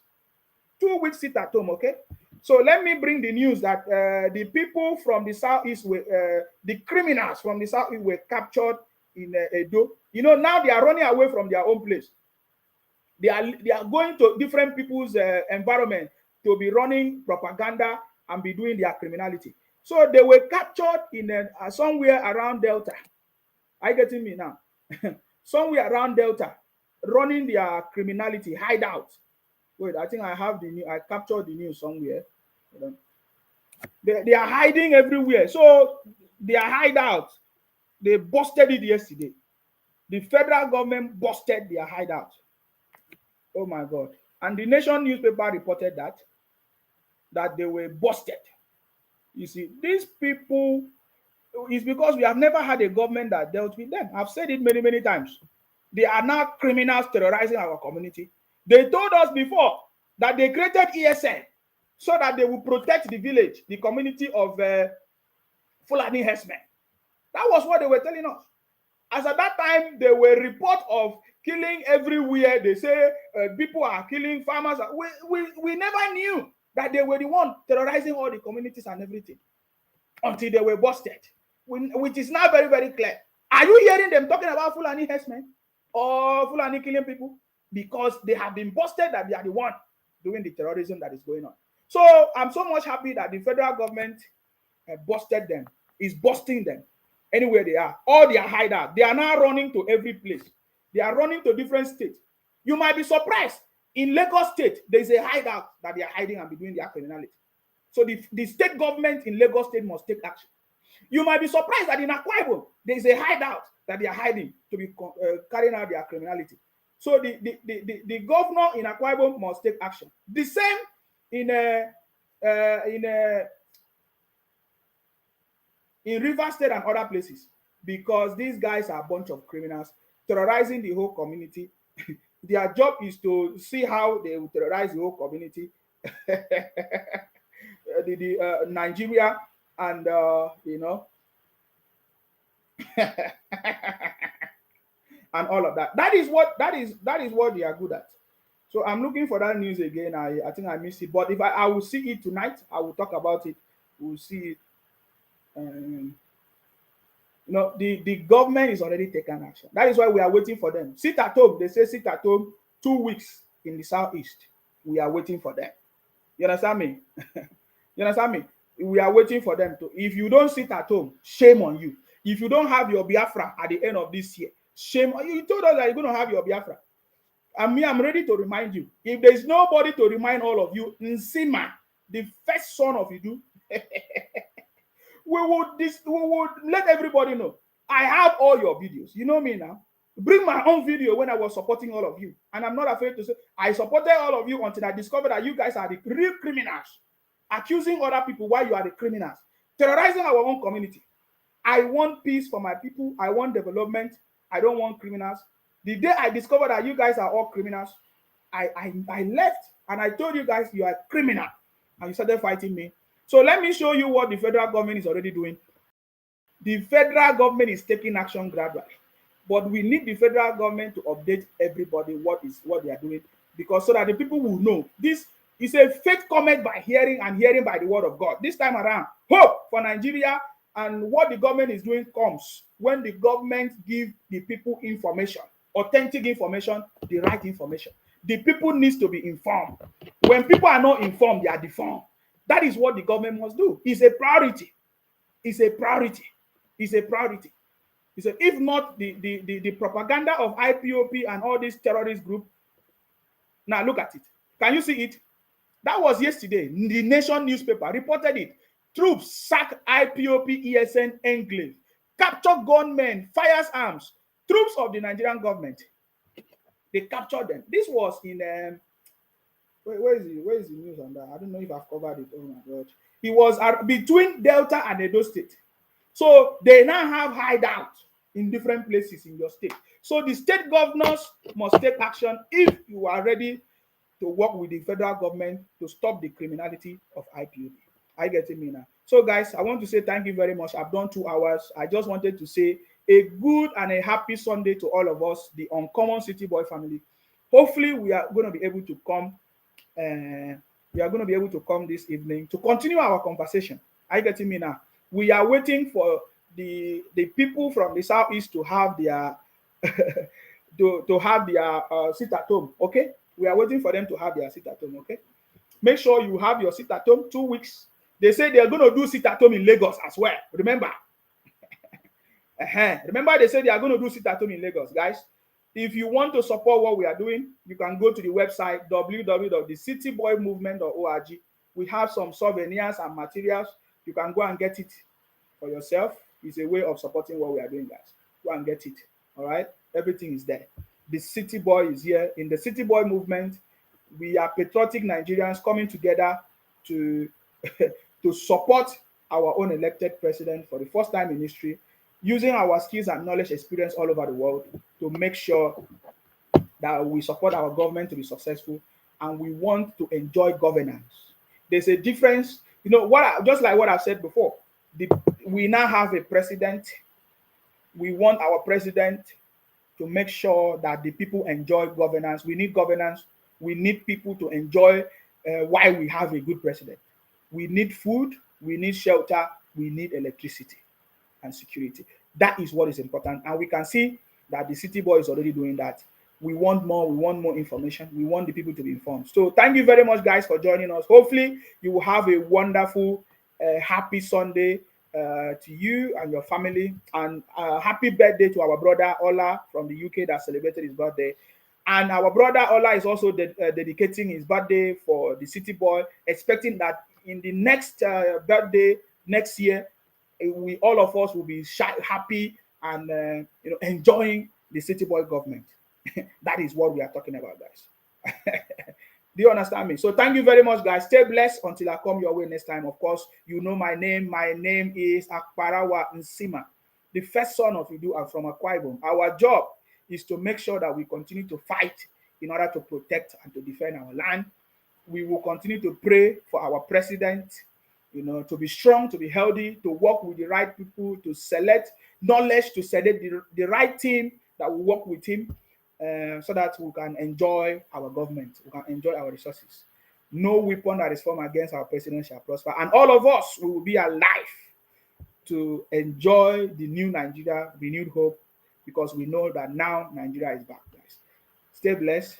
2 weeks sit at home, okay? So let me bring the news that the people from the southeast, the criminals from the southeast were captured in Edo. You know, now they are running away from their own place. They are going to different people's environment to be running propaganda and be doing their criminality. So they were captured in somewhere around Delta. Are you getting me now? Somewhere around Delta, running their criminality hideout. Wait, I think I have I captured the news somewhere. They are hiding everywhere. So their hideout, they busted it yesterday. The federal government busted their hideout. Oh my God. And the Nation newspaper reported that they were busted. You see, these people, it's because we have never had a government that dealt with them. I've said it many, many times. They are now criminals terrorizing our community. They told us before that they created ESN so that they will protect the village, the community of Fulani herdsmen. That was what they were telling us. As at that time, there were reports of killing everywhere. They say people are killing farmers. We never knew that they were the one terrorizing all the communities and everything until they were busted, which is now very, very clear. Are you hearing them talking about Fulani herdsmen or Fulani killing people? Because they have been busted that they are the one doing the terrorism that is going on. So I'm so much happy that the federal government busted them, is busting them anywhere they are. All their hideout, they are now running to every place. They are running to different states. You might be surprised. In Lagos State, there is a hideout that they are hiding and be doing their criminality. So the state government in Lagos State must take action. You might be surprised that in Akwa Ibom, there is a hideout that they are hiding to be carrying out their criminality. So the governor in Akwa Ibom must take action. The same in Rivers State and other places, because these guys are a bunch of criminals terrorizing the whole community. Their job is to see how they will terrorize the whole community. Nigeria and you know, and all of that. That is what they are good at. So I'm looking for that news again. I think I missed it, but if I will see it tonight, I will talk about it. We'll see it. You know, the government is already taking action. That is why we are waiting for them. Sit at home. They say sit at home 2 weeks in the southeast. We are waiting for them. You understand me? You understand me? We are waiting for them to. If you don't sit at home, shame on you. If you don't have your Biafra at the end of this year, shame on you. You told us that you're going to have your Biafra. And me, I'm ready to remind you. If there's nobody to remind all of you, Nsima, the first son of Idu, we would let everybody know. I have all your videos. You know me now. Bring my own video when I was supporting all of you. And I'm not afraid to say, I supported all of you until I discovered that you guys are the real criminals. Accusing other people while you are the criminals. Terrorizing our own community. I want peace for my people. I want development. I don't want criminals. The day I discovered that you guys are all criminals, I left and I told you guys you are criminal. And you started fighting me. So let me show you what the federal government is already doing. The federal government is taking action gradually. But we need the federal government to update everybody what they are doing, because so that the people will know. This is a faith comment by hearing and hearing by the word of God. This time around, hope for Nigeria and what the government is doing comes when the government give the people information, authentic information, the right information. The people needs to be informed. When people are not informed, they are deformed. That is what the government must do. It's a priority. It's a priority. It's a priority. He said, if not the propaganda of IPOP and all these terrorist groups. Now look at it. Can you see it? That was yesterday. The Nation newspaper reported it. Troops sack IPOP ESN enclave. Capture gunmen, fires arms. Troops of the Nigerian government. They captured them. This was in where is the news on that? I don't know if I've covered it. Oh my God. It was between Delta and Edo State. So they now have hideouts in different places in your state. So the state governors must take action if you are ready to work with the federal government to stop the criminality of IPOB. Are you getting me now? So guys, I want to say thank you very much. I've done 2 hours. I just wanted to say a good and a happy Sunday to all of us, the Uncommon City Boy family. Hopefully we are going to be able to come this evening to continue our conversation. Are you getting me now? We are waiting for the people from the southeast to have their to have their sit at home. Okay, we are waiting for them to have their sit at home. Okay, make sure you have your sit at home 2 weeks. They say they are going to do sit at home in Lagos as well. Remember, remember they say they are going to do sit at home in Lagos, guys. If you want to support what we are doing, you can go to the website www.thecityboymovement.org. We have some souvenirs and materials. You can go and get it for yourself. It's a way of supporting what we are doing, guys. Go and get it. All right? Everything is there. The City Boy is here. In the City Boy movement, we are patriotic Nigerians coming together to, to support our own elected president for the first time in history, using our skills and knowledge experience all over the world to make sure that we support our government to be successful, and we want to enjoy governance. There's a difference. You know, just like what I've said before, we now have a president. We want our president to make sure that the people enjoy governance. We need governance. We need people to enjoy why we have a good president. We need food. We need shelter. We need electricity and security. That is what is important. And we can see that the City Boy is already doing that. We want more. We want more information. We want the people to be informed. So thank you very much, guys, for joining us. Hopefully, you will have a wonderful, happy Sunday to you and your family. And happy birthday to our brother Ola from the UK that celebrated his birthday. And our brother Ola is also dedicating his birthday for the City Boy, expecting that in the next birthday next year, all of us will be happy and enjoying the City Boy government. That is what we are talking about, guys. Do you understand me? So thank you very much, guys. Stay blessed until I come your way next time. Of course, you know my name. My name is Akparawa Nsima, the first son of Idu and from Akwa Ibom. Our job is to make sure that we continue to fight in order to protect and to defend our land. We will continue to pray for our president. you know, to be strong, to be healthy, to work with the right people, to select knowledge, to select the right team that will work with him, so that we can enjoy our government, we can enjoy our resources. No weapon that is formed against our president shall prosper, and all of us we will be alive to enjoy the new Nigeria, renewed hope, because we know that now Nigeria is back, guys. Stay blessed.